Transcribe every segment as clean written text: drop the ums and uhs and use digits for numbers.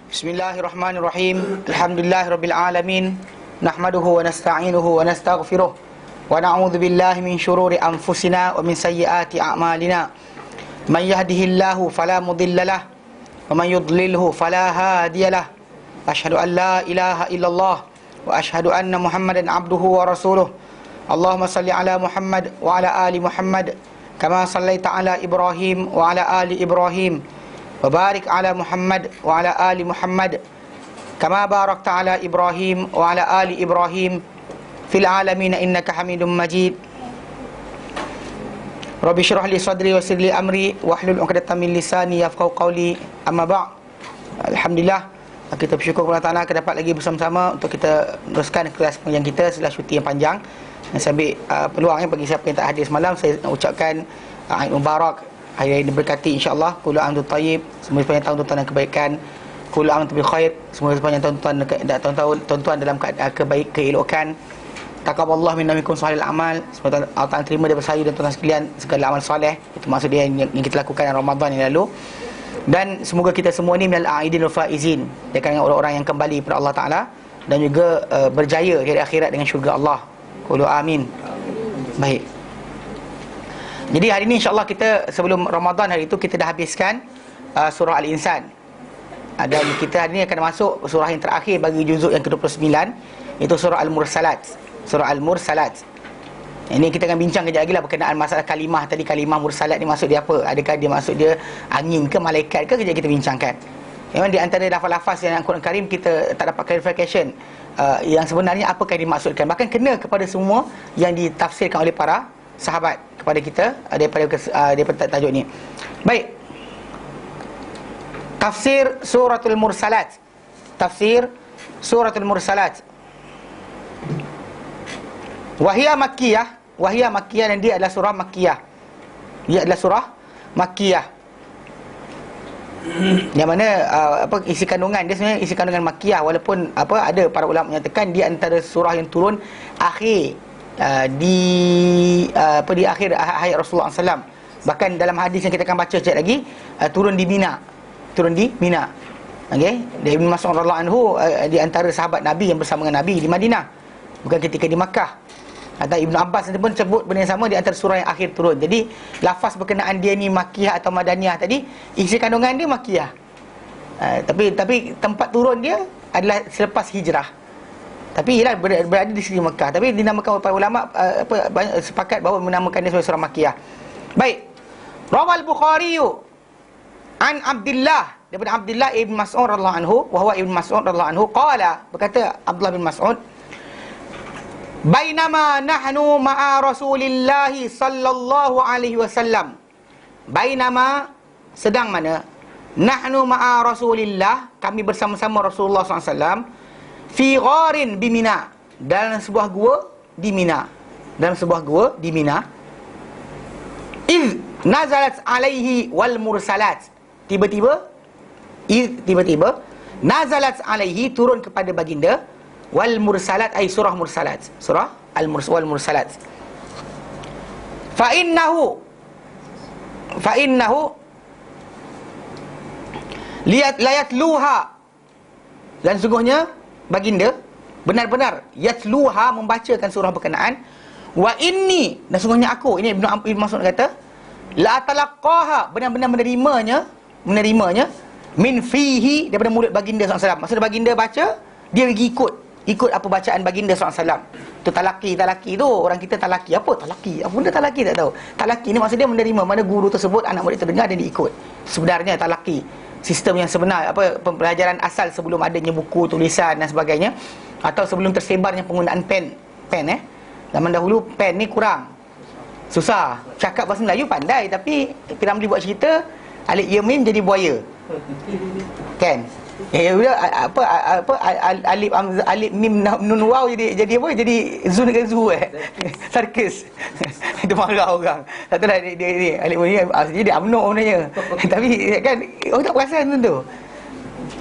Bismillahirrahmanirrahim. Alhamdulillahirabbil alamin. Nahmaduhu wa nasta'inuhu wa nastaghfiruh. Wa na'udzu billahi min syururi anfusina wa min sayyiati a'malina. Man yahdihillahu fala mudhillalah wa man yudlilhu fala hadiyalah. Asyhadu an la ilaha illallah wa asyhadu anna Muhammadan abduhu wa rasuluh. Allahumma salli ala Muhammad wa ala ali Muhammad kama sallaita ala Ibrahim wa ala ali Ibrahim. Wabarik ala Muhammad wa ala ali Muhammad kama barakta ala Ibrahim wa ala ali Ibrahim fil alamin innaka Hamidum Majid. Rabbi shrah li sadri wa yassir li amri wahlul 'uqdatam min lisani yafqahu qawli. Amma ba'd. Alhamdulillah, kita bersyukur kepada Allah Taala kita dapat lagi bersama-sama untuk kita teruskan kelas pengajian kita setelah cuti yang panjang. Dan saya ambil peluang bagi siapa yang tak hadir semalam, saya nak ucapkan Eid Mubarak, hari ini berkati insya-Allah. Kullu aam thayyib, semoga sepanjang tahun tuan-tuan dan kebaikan. Kullu aam bil khair, semoga sepanjang tuan-tuan dalam keelokan. Taqabbalallahu minna minkum salihal amal, semoga Allah Taala terima daripada saya dan tuan-tuan sekalian segala amal soleh, itu maksud dia yang kita lakukan dalam Ramadan yang lalu. Dan semoga kita semua ni minal a'idin wal faizin, dari kalangan orang-orang yang kembali kepada Allah Taala dan juga berjaya di akhirat dengan syurga Allah. Qulu amin. Baik. Jadi hari ini insya-Allah kita sebelum Ramadan hari itu kita dah habiskan surah Al-Insan. Dan kita hari ini akan masuk surah yang terakhir bagi juzuk yang ke-29, iaitu surah Al-Mursalat. Surah Al-Mursalat. Ini kita akan bincang kejap lagi lah berkenaan masalah kalimah tadi. Kalimah mursalat ni maksud dia apa? Adakah dia maksud dia angin ke malaikat ke? Kejap kita bincangkan. Memang di antara lafaz-lafaz yang Al-Quran Karim kita tak dapat clarification yang sebenarnya apakah dimaksudkan. Bahkan kena kepada semua yang ditafsirkan oleh para sahabat kepada kita daripada tajuk ni. Baik. Tafsir suratul Mursalat. Tafsir suratul Mursalat. Wahia Makkiyah. Wahia Makkiyah, dan dia adalah surah Makkiyah. Dia adalah surah Makkiyah. Yang mana isi kandungan dia sebenarnya isi kandungan Makkiyah, walaupun ada para ulama menyatakan dia antara surah yang turun akhir di akhir hayat Rasulullah SAW. Bahkan dalam hadis yang kita akan baca sekejap lagi, turun di Mina. Okey, dari Ibn Mas'ud radhiyallahu anhu, di antara sahabat Nabi yang bersama dengan Nabi di Madinah, bukan ketika di Makkah. Atau Ibn Abbas pun sebut benda yang sama di antara surah yang akhir turun. Jadi lafaz berkenaan dia ni Makkiyah atau Madaniyah tadi, isi kandungan dia Makkiyah. Tapi tempat turun dia adalah selepas hijrah. Tapi ialah berada di sisi Mekah. Tapi dinamakan para ulama banyak sepakat bahawa menamakan dia sebagai surah Makkiyah. Baik. Rawal Bukhari an Abdullah, daripada Abdullah ibn Mas'ud radhiyallahu anhu, wa huwa ibn Mas'ud radhiyallahu anhu qala, berkata Abdullah bin Mas'ud, bainama nahnu ma'a Rasulillah sallallahu alaihi wasallam. Bainama, sedang mana, nahnu ma'a Rasulillah, kami bersama-sama Rasulullah sallallahu alaihi wasallam, fi gharin bi Mina, dalam sebuah gua di Mina. Dalam sebuah gua di Mina. Iz nazalat alaihi wal mursalat. Tiba-tiba nazalat alaihi, turun kepada baginda, wal mursalat ay surah mursalat. Surah wal mursalat. Fa innahu layatluha, dan sungguhnya baginda benar-benar yatluha, membacakan surah berkenaan. Wa inni, dan sungguhnya aku, ini Ibn Mas'ud kata, la talaqqaha, benar-benar menerimanya min fihi, daripada mulut baginda SAW. Maksudnya baginda baca, dia pergi ikut apa bacaan baginda SAW. Tu talaki tu, orang kita talaki. Apa talaki? Apa benda talaki tak tahu. Talaki ni maksud dia menerima, mana guru tersebut anak murid terdengar dan diikut. Sebenarnya talaki, sistem yang sebenar, pembelajaran asal sebelum adanya buku, tulisan dan sebagainya, atau sebelum tersebarnya penggunaan pen. Zaman dahulu pen ni kurang, susah. Cakap bahasa Melayu pandai, tapi Piramli buat cerita Alif Yamin jadi buaya. Kan? Alif mim nun waw jadi apa? Jadi zu dengan zu Sarkis. Itu marah orang. Tak tahu lah dia Alif ni jadi dia amno sebenarnya. Tapi kan orang tak perasan tu.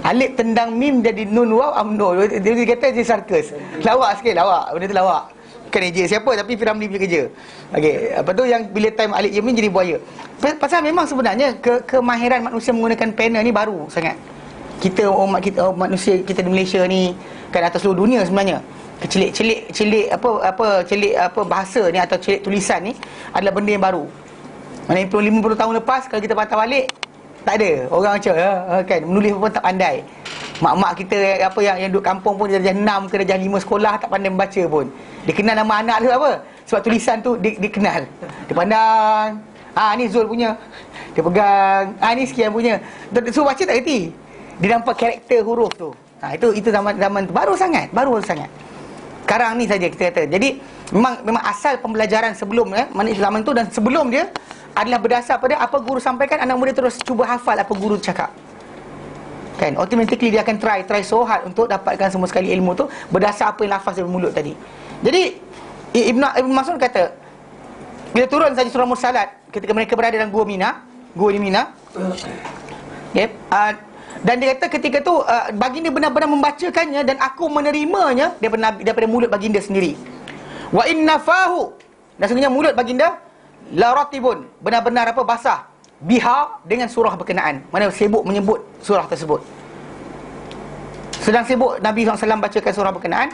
Alif tendang mim jadi nun waw amno. Dia kata jadi sarkis. Lawak sikit, lawak. Benda tu lawak. Bukan eja siapa, tapi Piramli punya kerja. Okey, apa tu yang bila time Alif Yamin jadi buaya. Pasal memang sebenarnya kemahiran manusia menggunakan pena ni baru sangat. kita umat manusia kita di Malaysia ni kan, atas seluruh dunia sebenarnya, celik bahasa ni atau celik tulisan ni adalah benda yang baru. Maknanya 50 tahun lepas kalau kita patah balik, tak ada orang macam kan, menulis pun tak pandai. Mak-mak kita yang duduk kampung pun darjah 6 ke darjah 5 sekolah tak pandai membaca pun. Dia kenal nama anak dia apa? Sebab tulisan tu dia kenal. Dia pandang, ni Zul punya. Dia pegang, ni sekian punya. So baca tak reti. Dia nampak karakter huruf tu. Itu zaman baru sangat. Sekarang ni saja kita kata. Jadi memang asal pembelajaran sebelum mana zaman tu dan sebelum dia adalah berdasar pada apa guru sampaikan, anak murid terus cuba hafal apa guru cakap. Kan, automatically dia akan try so hard untuk dapatkan semua sekali ilmu tu berdasar apa yang lafaz dari mulut tadi. Jadi Ibn Mas'ud kata, bila turun saja surah Mursalat ketika mereka berada dalam gua di Mina, okay, dan dia kata ketika tu baginda benar-benar membacakannya dan aku menerimanya daripada mulut baginda sendiri. Wa inna fahu, dan sesungguhnya mulut baginda la ratibun, benar-benar basah, biha, dengan surah berkenaan. Mana sibuk menyebut surah tersebut. Sedang sibuk Nabi SAW bacakan surah berkenaan,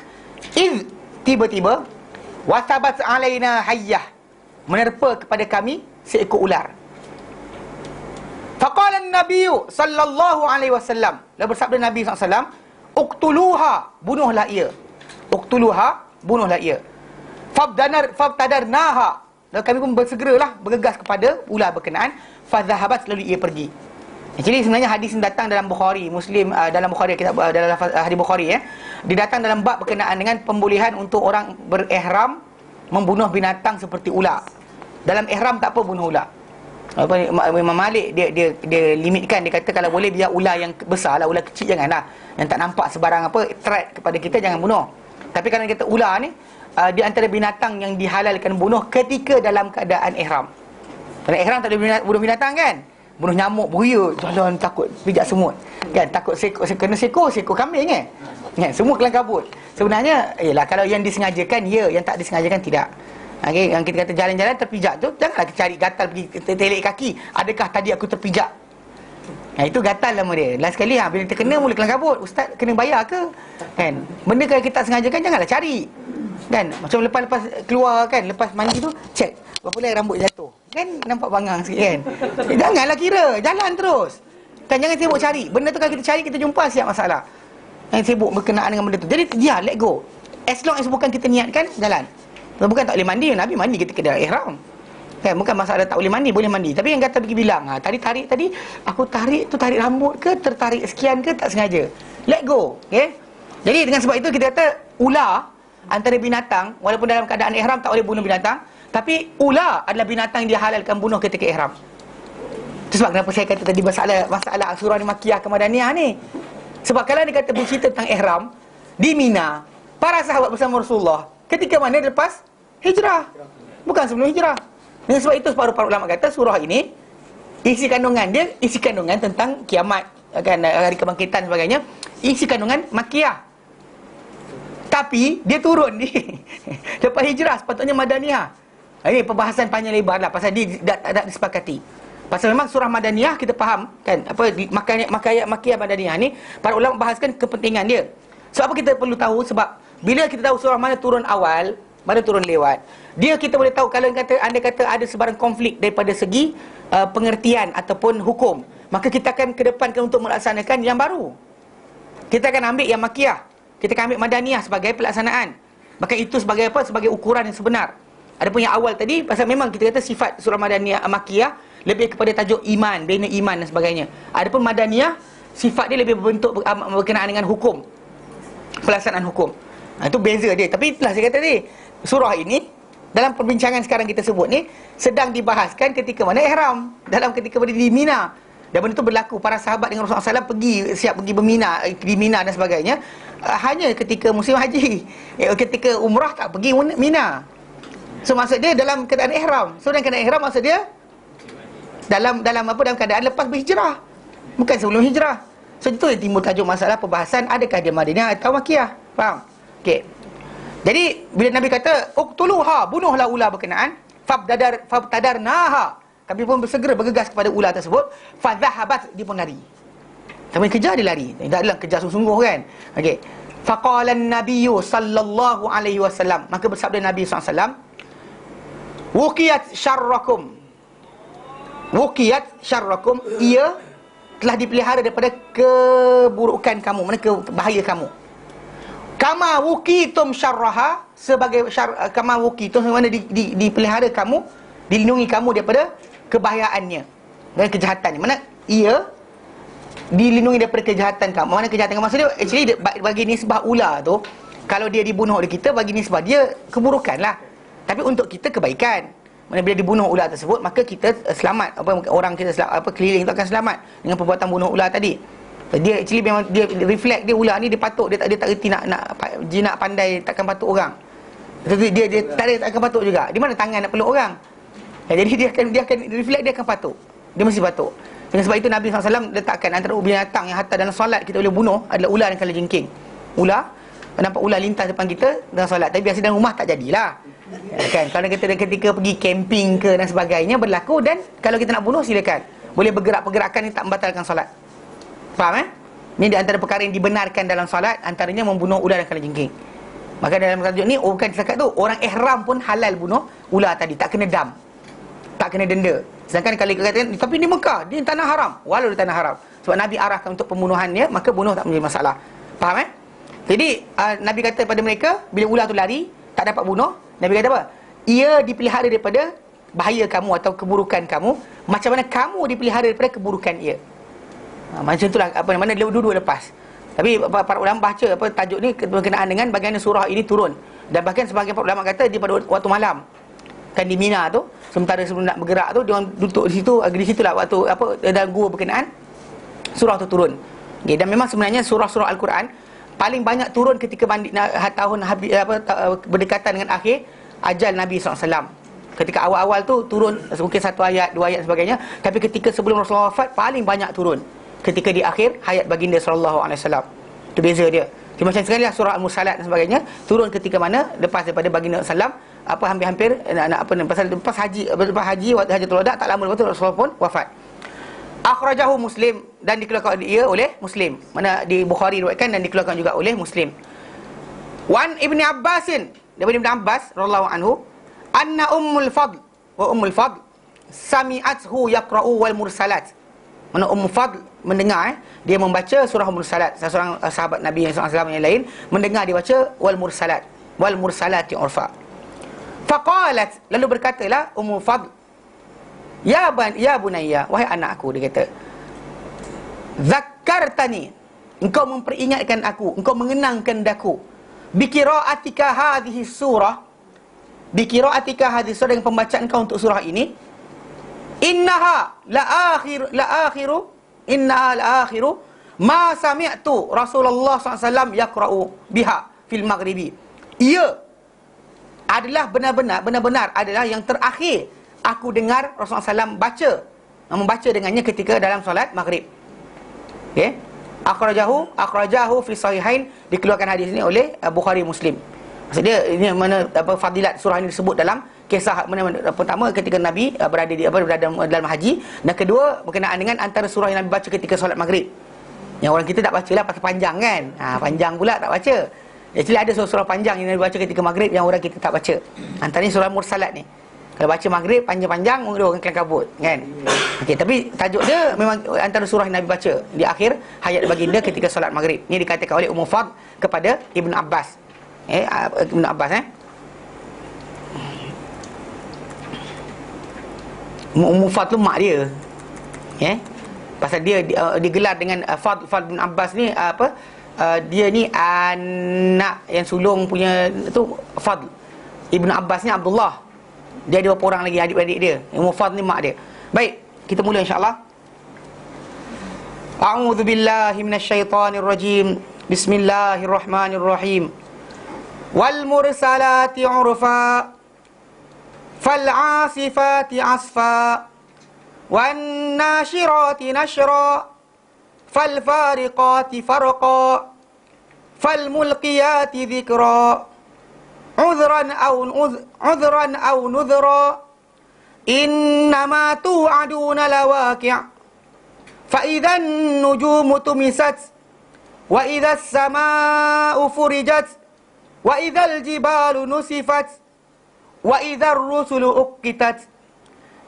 tiba-tiba wasabat alaina hayyah, menerpa kepada kami seekor ular. Faqala an-nabiy sallallahu alaihi wasallam, lalu bersabda Nabi SAW, uqtuluha, bunuhlah ia. Fabtadarnaha, lalu kami pun bersegeralah bergegas kepada ular berkenaan. Fadhahabat, lalu ia pergi. Jadi sebenarnya hadis ini datang dalam Bukhari, Muslim, dalam Bukhari, kitab dalam hadis Bukhari dia datang dalam bab berkenaan dengan pembolehan untuk orang berihram membunuh binatang seperti ular. Dalam ihram tak apa bunuh ular. Imam Malik dia limitkan, dia kata kalau boleh biar ular yang besar lah, ular kecil janganlah, yang tak nampak sebarang threat kepada kita jangan bunuh. Tapi kalau kita ular ni dia antara binatang yang dihalalkan bunuh ketika dalam keadaan ihram. Dalam ihram tak ada bunuh binatang kan? Bunuh nyamuk, buaya, jalan takut pijak semut. Kan, takut kena sekor kambing kan? Semua kelang kabut. Sebenarnya ialah kalau yang disengajakan yang tak disengajakan tidak. Okay, yang kita kata jalan-jalan terpijak tu, janganlah cari gatal pergi telik kaki. Adakah tadi aku terpijak? Itu gatal nama dia. Last sekali bila terkena mula kelang kabut, ustaz kena bayar ke? Kan? Benda kalau kita tak sengajakan janganlah cari. Kan? Macam lepas keluar kan, lepas mandi tu cek berapa lagi rambut jatuh. Kan nampak bangang sikit kan. Janganlah kira, jalan terus. Kan jangan sibuk cari. Benda tu kalau kita cari kita jumpa siap masalah. Jangan sibuk berkenaan dengan benda tu. Jadi let go. As long as bukan kita niatkan, jalan. Bukan tak boleh mandi, Nabi mandi ketika dia ihram. Kan bukan masalah tak boleh mandi, boleh mandi. Tapi yang kata pergi bilang, tarik tadi aku tarik tu tarik rambut ke, tertarik sekian ke, tak sengaja. Let go. Okay? Jadi dengan sebab itu kita kata ular antara binatang, walaupun dalam keadaan ihram tak boleh bunuh binatang, tapi ular adalah binatang yang dihalalkan bunuh ketika ihram. Itu sebab kenapa saya kata tadi masalah surah Makkiyah ke Madaniyah ni. Sebab kalau dia kata bercerita tentang ihram di Mina, para sahabat bersama Rasulullah ketika mana lepas hijrah, bukan sebelum hijrah. Dengan sebab itu para ulama kata surah ini isi kandungan tentang kiamat, kan, hari kebangkitan sebagainya, isi kandungan Makkiyah. Tapi dia turun lepas hijrah, sepatutnya Madaniyah. Ini pembahasan panjang lebar lah pasal dia tak disepakati. Pasal memang surah Madaniyah kita faham kan, Makkiyah Madaniyah ni para ulama bahaskan kepentingan dia. Sebab apa kita perlu tahu? Sebab bila kita tahu surah mana turun awal, mana turun lewat, dia kita boleh tahu kalau anda kata ada sebarang konflik daripada segi pengertian ataupun hukum, maka kita akan kedepankan untuk melaksanakan yang baru. Kita akan ambil yang Makkiyah, kita akan ambil Madaniyah sebagai pelaksanaan. Maka itu sebagai apa? Sebagai ukuran yang sebenar. Adapun yang awal tadi, pasal memang kita kata sifat surah Madaniyah Makkiyah lebih kepada tajuk iman, bina iman dan sebagainya. Adapun Madaniyah, sifat dia lebih berbentuk berkenaan dengan hukum, pelaksanaan hukum. Itu beza dia. Tapi itulah saya kata tadi, surah ini dalam perbincangan sekarang kita sebut ni sedang dibahaskan ketika mana ihram, dalam ketika berada di Mina. Dan benda itu berlaku, para sahabat dengan Rasulullah SAW siap pergi di Mina dan sebagainya, hanya ketika musim haji. Ketika umrah tak pergi Mina. So maksud dia dalam keadaan ihram. So dalam keadaan ihram maksud dia dalam keadaan lepas berhijrah, bukan sebelum hijrah. So itu yang timbul tajuk masalah perbahasan, adakah dia Madinah atau Makkiyah. Faham? Okey. Jadi bila Nabi kata uqtuluha, bunuhlah ular berkenaan, fabtadarnaha, kami pun bersegera bergegas kepada ular tersebut, fadhahabat, dia pun lari. Tapi kejar dia lari. Tak adalah kejar sungguh-sungguh kan. Okey. Faqala an-nabiyyu sallallahu alaihi wasallam, maka bersabda Nabi sallallahu alaihi wasallam, wuqiyat syarrakum. Wuqiyat syarrakum, ia telah dipelihara daripada keburukan kamu, mana bahaya kamu. Kama wuqitum syarraha, sebagai kama wuqitum, mana dipelihara kamu, dilindungi kamu daripada kebahayaannya dan kejahatannya. Mana ia dilindungi daripada kejahatan kamu. Mana kejahatan kamu? Maksudnya actually bagi nisbah ular tu, kalau dia dibunuh oleh kita, bagi nisbah dia keburukan lah, tapi untuk kita kebaikan. Mana bila dibunuh ular tersebut, maka kita selamat, orang kita selamat, keliling tu akan selamat dengan perbuatan bunuh ular tadi. Dia actually memang dia reflect, dia ular ni dia patuk, dia tak reti nak jinak pandai, takkan patuk orang. Dia tak akan patuk juga. Di mana tangan nak peluk orang? Jadi dia akan reflect, dia akan patuk. Dia mesti patuk. Dengan sebab itu Nabi SAW letakkan antara binatang yang hatta dalam solat kita boleh bunuh adalah ular dan kalajengking. Ular, nampak ular lintas depan kita dalam solat, tapi biasa dalam rumah tak jadilah. Kan, kalau kita ketika pergi camping ke dan sebagainya berlaku, dan kalau kita nak bunuh silakan. Boleh bergerak-pergerakan yang tak membatalkan solat. Faham Ini di antara perkara yang dibenarkan dalam solat, antaranya membunuh ular dan kalajengking. Maka dalam tajuk ni, bukan setakat tu, orang ihram pun halal bunuh ular tadi, tak kena dam, tak kena denda. Sedangkan kalau kita katakan, tapi di Mekah, di tanah haram, walau di tanah haram, sebab Nabi arahkan untuk pembunuhannya, maka bunuh tak menjadi masalah. Faham Jadi Nabi kata kepada mereka, bila ular tu lari, tak dapat bunuh, Nabi kata apa? Ia dipelihara daripada bahaya kamu atau keburukan kamu, macam mana kamu dipelihara daripada keburukan ia. Macam itulah mana dua-dua lepas. Tapi para ulama baca tajuk ni berkenaan dengan bagaimana surah ini turun. Dan bahkan sebagian para ulama kata di pada waktu malam, kan di Mina tu, sementara sebelum nak bergerak tu, dia orang duduk di situ, di situlah waktu dalam gua berkenaan surah tu turun. Okay, dan memang sebenarnya surah-surah Al-Quran paling banyak turun ketika tahun berdekatan dengan akhir ajal Nabi SAW. Ketika awal-awal tu turun mungkin 1 ayat, 2 ayat sebagainya, tapi ketika sebelum Rasulullah wafat paling banyak turun ketika di akhir hayat baginda SAW. Itu beza dia. Macam sekali lah surah Al-Mursalat dan sebagainya turun ketika mana lepas daripada baginda SAW, hampir-hampir lepas haji waktu Hajatul Wada, tak lama lepas tu Rasulullah pun wafat. Akhrajahu Muslim, dan dikeluarkan dia oleh Muslim. Mana di Bukhari riwayatkan dan dikeluarkan juga oleh Muslim. Wan Ibni Abbasin, daripada Ibn Abbas radhiyallahu anhu, anna Ummul Fadl sami'athu yaqra'u wal mursalat. Mana Ummul Fadl mendengar dia membaca surah Mursalat. Seorang sahabat Nabi SAW yang lain mendengar dia baca wal mursalati urfa. Faqalat, lalu berkatalah Ummul Fadl, ya bunayya, wahai anakku, dia kata, zakkartani, engkau memperingatkan aku, engkau mengenangkan daku, bikiraatika hadhihi surah, dengan pembacaan kau untuk surah ini, innaha la akhiru ma sami'tu Rasulullah SAW yaqra'u biha fil maghribi. Ia adalah benar-benar adalah yang terakhir aku dengar Rasulullah SAW membaca dengannya ketika dalam solat maghrib. Okey, akhrajahu fi sahihain, dikeluarkan hadis ini oleh Bukhari Muslim. Maksudnya ini mana fadilat surah ini disebut dalam kisah pertama ketika Nabi berada dalam haji, dan kedua berkenaan dengan antara surah yang Nabi baca ketika solat maghrib. Yang orang kita tak bacalah pasal panjang kan. Panjang pula tak baca. Actually ada surah panjang yang Nabi baca ketika maghrib yang orang kita tak baca. Antaranya surah Mursalat ni. Kalau baca maghrib panjang-panjang, orang kelam kabut kan. Okey, tapi tajuk dia memang antara surah yang Nabi baca di akhir hayat baginda ketika solat maghrib. Ini dikatakan oleh Ummul Fadl kepada Ibn Abbas. Ibn Abbas Ummul Fadl tu mak dia. Pasal dia digelar dengan Fadl bin Abbas ni dia ni anak yang sulung punya tu Fadl. Ibn Abbas ni Abdullah. Dia ada berapa orang lagi adik-adik dia. Ummul Fadl ni mak dia. Baik, kita mula insya-Allah. A'udzu billahi minasyaitonir rajim. Bismillahirrahmanirrahim. Wal mursalati 'urfa, fal 'asifati 'asfa, wan nashirati nashra, fal fariqati farqa, fal mulqiyati dhikra, udhran aw nudhra, innama tu'aduna lawaqi', fa idzan nujumu tumisat wa idzas samaa'u furijat wa idzal jibalu nusifat wa idzar rusulu uqqitat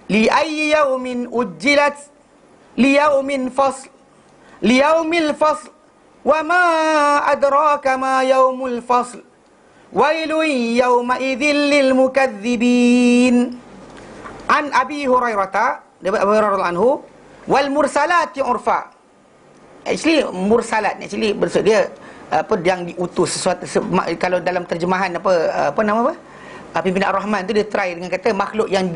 li ayyi yaumin ujjilat li yaumin fasl li yaumil fasl wa ma adraka ma yaumul fasl wailun yawma idzil lil mukadzibin. An Abi Hurairah, daripada Abu Hurairah anhu, wal mursalati urfa. Actually mursalat actually maksud dia apa yang diutus sesuatu kalau dalam terjemahan apa nama pimpinan Ar-Rahman tu dia try dengan kata makhluk yang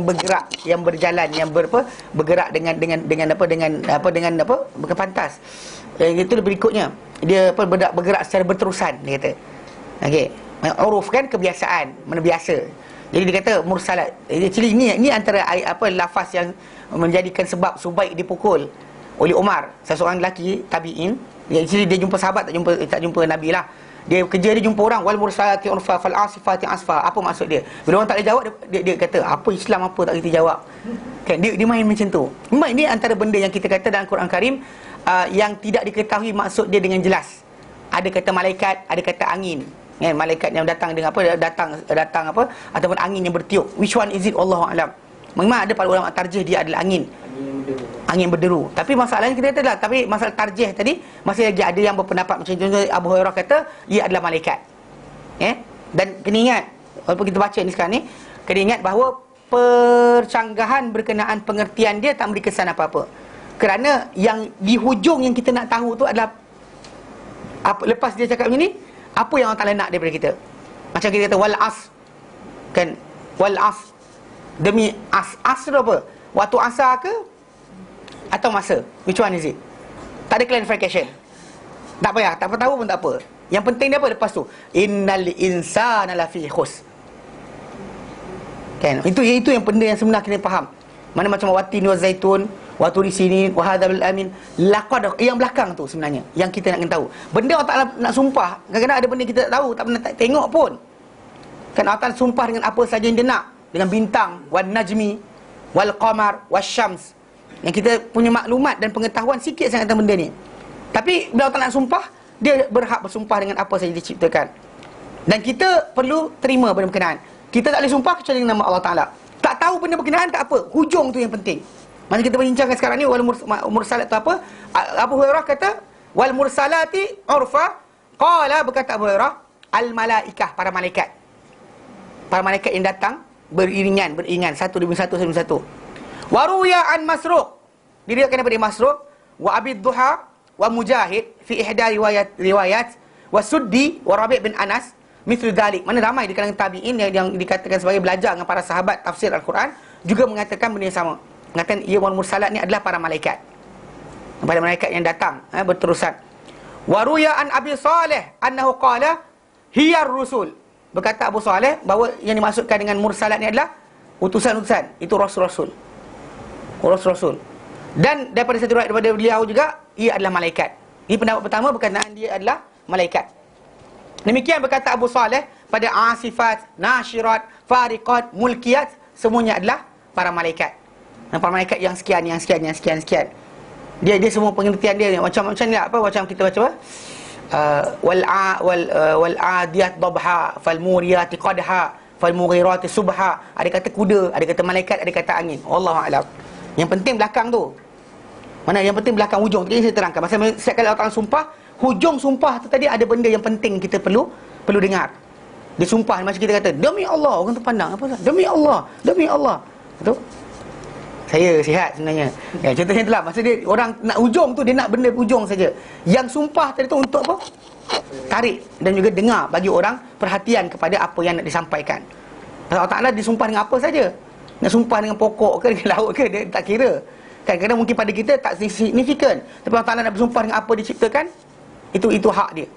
bergerak, yang berjalan, yang bergerak dengan bukan pantas. Itu berikutnya. Dia bergerak secara berterusan dia kata. Okey. Uruf kan kebiasaan, mana biasa. Jadi dia kata mursalat. Actually ini antara lafaz yang menjadikan sebab Subaik dipukul oleh Umar, seorang lelaki tabi'in. Actually dia jumpa sahabat, tak jumpa Nabi lah. Dia kerja dia jumpa orang, wal mursalati urfa fal asifati asfa. Apa maksud dia? Bila orang tak boleh jawab, dia kata apa Islam apa tak kita jawab. Kan dia main macam tu. Memang ini antara benda yang kita kata dalam Quran Karim yang tidak diketahui maksud dia dengan jelas. Ada kata malaikat, ada kata angin. Malaikat yang datang dengan datang ataupun angin yang bertiup. Which one is it? Allahu a'lam. Memang ada para ulama tarjih dia adalah angin berderu. Tapi masalahnya kita kata tapi masalah tarjih tadi masih lagi ada yang berpendapat macam contoh Abu Hurairah kata ia adalah malaikat. Dan kena ingat walaupun kita baca ni sekarang ni, kena ingat bahawa percanggahan berkenaan pengertian dia tak memberi kesan apa-apa. Kerana yang di hujung yang kita nak tahu tu adalah lepas dia cakap macam ni, apa yang Allah Ta'ala nak daripada kita. Macam kita kata wal as, kan, wal as, demi as tu apa? Waktu asar ke atau masa? Which one is it? Tak ada clarification. Tak payah, tak tahu pun tak apa. Yang penting dia apa lepas tu? Innal insana lafi khus. Kan? Itu yang benda yang sebenar kena faham. Mana macam watin wa zaitun, wa turi sinin, wa hadzal amin. Laqad yang belakang tu sebenarnya yang kita nak kena tahu. Benda Allah Taala nak sumpah, kadang-kadang ada benda kita tak tahu, tak pernah tengok pun. Kan Allah Taala sumpah dengan apa saja yang dia nak, dengan bintang, wan najmi, wal qamar, wasyams. Yang kita punya maklumat dan pengetahuan sikit sangat tentang benda ni. Tapi bila Allah Taala nak sumpah, dia berhak bersumpah dengan apa saja diciptakan. Dan kita perlu terima benda berkenaan. Kita tak boleh sumpah kecuali dengan nama Allah Taala. Tak tahu benda berkenaan tak apa, hujung tu yang penting. Masa kita berbincangkan sekarang ni wal mursalat tu apa? Abu Hurairah kata wal mursalati urfa. Qala, berkata Abu Hurairah, al malaikah, para malaikat. Para malaikat yang datang beriringan satu demi satu. Wa ruya an Masruq, diriwayatkan daripada Masruq, wa Abi Duha wa Mujahid fi ihda riwayat wa Suddi wa Rabi' bin Anas mithlu dhalik. Mana ramai di kalangan tabi'in yang dikatakan sebagai belajar dengan para sahabat tafsir Al-Quran juga mengatakan benda yang sama. Mengatakan ia wal mursalat ni adalah para malaikat. Para malaikat yang datang berterusan. Wa ruya an Abi Saleh annahu qala hiya ar-rusul. Berkata Abu Saleh bahawa yang dimaksudkan dengan mursalat ni adalah utusan-utusan. Itu rasul-rasul. Rasul-rasul. Dan daripada satu riwayat daripada beliau juga, ia adalah malaikat. Ini pendapat pertama, berkenaan dia adalah malaikat. Demikian berkata Abu Saleh pada asifat, nasyirat, fariqat, mulkiyat, semuanya adalah para malaikat. Dan para malaikat yang sekian. Dia semua pengertian dia macam ni apa, macam kita baca wal adiyat dabha fal muriyati qadha fal mughirati subha. Ada kata kuda, ada kata malaikat, ada kata angin. Wallahu a'lam. Yang penting belakang tu. Mana yang penting belakang hujung. Tadi saya terangkan. Masa setiap kali Allah sumpah, hujung sumpah tu tadi ada benda yang penting kita perlu dengar. Dia sumpah macam kita kata demi Allah, orang tu pandang apa dah? Demi Allah. Betul? Saya sihat sebenarnya. Contohnya itulah. Masa dia orang nak hujung tu, dia nak benda hujung saja. Yang sumpah tadi tu untuk apa? Tarik dan juga dengar bagi orang perhatian kepada apa yang nak disampaikan. Allah Ta'ala disumpah dengan apa saja. Nak sumpah dengan pokok ke, dengan laut ke, dia tak kira. Kadang-kadang mungkin pada kita tak signifikan. Tapi Allah Ta'ala nak bersumpah dengan apa diciptakan, itu hak dia.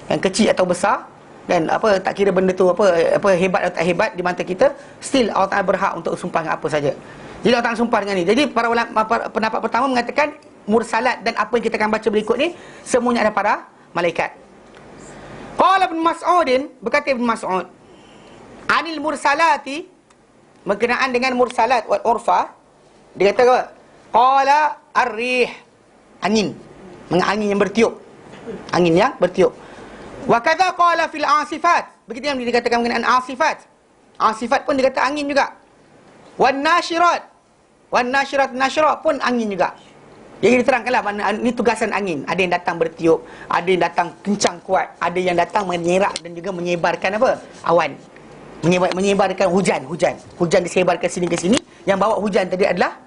Yang kecil atau besar, dan apa tak kira benda tu apa hebat atau tak hebat di mata kita, still Allah Ta'ala berhak untuk sumpah dengan apa saja. Jadi Allah Ta'ala sumpah dengan ni. Jadi para ulama pendapat pertama mengatakan mursalat dan apa yang kita akan baca berikut ni semuanya ada para malaikat. Qala Ibn Mas'udin, berkata Ibn Mas'ud, anil mursalati, berkenaan dengan mursalat wal urfa, dia kata apa? Qala ar-rih Angin. Angin yang bertiup. Angin yang bertiup. Wa kadza qala fil asifat. Begitu yang dikatakan mengenai asifat. Asifat pun dikata angin juga. Wan nasyirat. Wan nasyirat nasyra pun angin juga. Jadi diterangkanlah mana ini tugasan angin. Ada yang datang bertiup, ada yang datang kencang kuat, ada yang datang menyerak dan juga menyebarkan apa? Awan. Menyebarkan hujan. Hujan disebarkan sini ke sini. Yang bawa hujan tadi adalah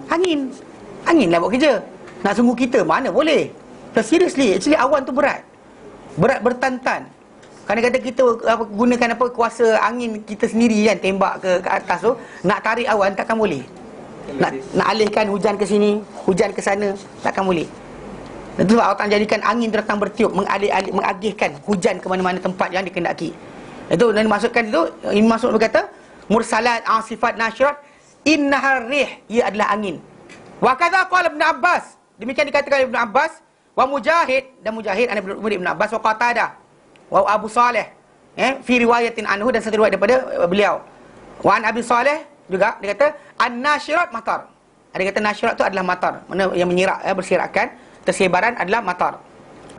angin. Angin lah buat kerja. Nak sungguh kita mana boleh. Seriously, actually awan tu berat. Berat bertantan. Kadang-kadang kita gunakan kuasa angin kita sendiri kan, tembak ke atas tu, nak tarik awan takkan boleh. Nak alihkan hujan ke sini, hujan ke sana, takkan boleh. Dan tu sebab Allah Ta'ala jadikan angin datang bertiup, mengagihkan hujan ke mana-mana tempat yang dikehendaki. Itu dan dimaksudkan itu, Ibn Mas'ud berkata, mursalat asifat nasyirat innahar rih, ia adalah angin. Wa kadza qala Ibn Abbas, demikian dikatakan Ibn Abbas, wa Mujahid, dan Mujahid anak Ibn Abbas, wa Qatadah, wa Abu Saleh, fi riwayatin anhu, dan satu riwayat daripada beliau. Wa an Abi Saleh juga dia kata an-nasyirat matar. Dia kata nasyirat tu adalah matar, mana yang menyirak, bersirakan, tersebaran adalah matar.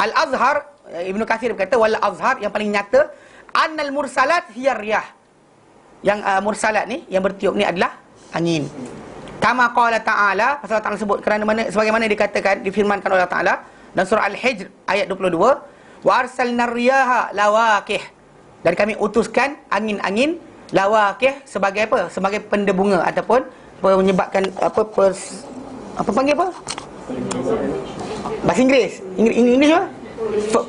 Al-Azhar, Ibnu Katsir berkata wal azhar, yang paling nyata, annal mursalat hiya riyah. Yang mursalat ni, yang bertiup ni adalah angin. Kama qala ta'ala, pasal Allah Ta'ala sebut kerana mana, sebagaimana dikatakan, difirmankan oleh Allah Ta'ala dalam surah Al-Hijr ayat 22, wa arsalna riyaha lawaqih, dan kami utuskan angin-angin lawaqih sebagai apa? Sebagai pendebunga ataupun menyebabkan apa panggil apa? Bahasa Inggeris. English apa?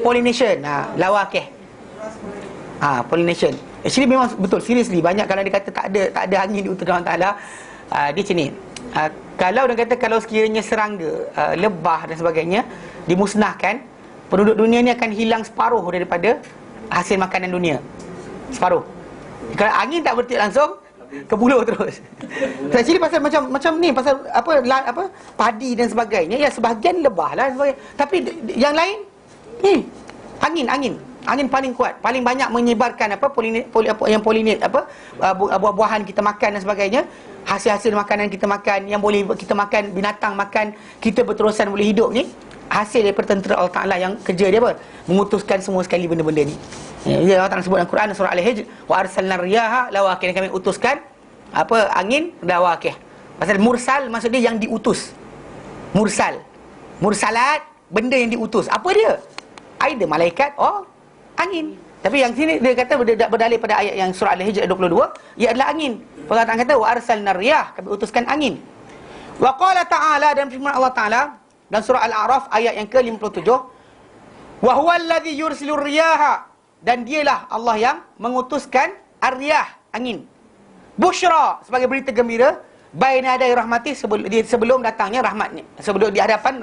Pollination. Lawaqih. Pollination. Actually memang betul, seriously banyak kalau dia kata tak ada angin diutus Allah Taala. Dia macam ni. Kalau dia kata kalau sekiranya serangga, lebah dan sebagainya dimusnahkan, penduduk dunia ni akan hilang separuh daripada hasil makanan dunia. Separuh. Kalau angin tak bertiup langsung, ke pulau terus. Actually pasal macam ni, pasal apa padi dan sebagainya, ya sebahagian lebah lah sebagainya. Tapi yang lain angin paling kuat, paling banyak menyebarkan yang polinate buah-buahan kita makan dan sebagainya, hasil-hasil makanan kita makan, yang boleh kita makan, binatang makan, kita berterusan boleh hidup ni, hasil daripada tentera Allah Ta'ala yang kerja dia apa? Memutuskan semua sekali benda-benda ni. Ya, Allah Ta'ala sebut dalam Quran surah Al-Hijr, wa arsalna riyaha lawaqih, kami utuskan angin lawaqih. Pasal mursal maksud dia yang diutus. Mursalat, benda yang diutus. Apa dia? Either malaikat angin. Tapi yang sini dia kata berdalil pada ayat yang surah Al-Hijr ayat 22, ia adalah angin. Allah Ta'ala kata wa arsalna riyah, kami utuskan angin. Wa qala ta'ala, dan firman Allah Ta'ala dan surah Al-A'raf ayat yang ke-57, wa huwa alladhi yursilur riyaha, dan dialah Allah yang mengutuskan ar-riyah, angin, busyra, sebagai berita gembira, baina yaday rahmati, sebelum datangnya rahmatnya, sebelum di hadapan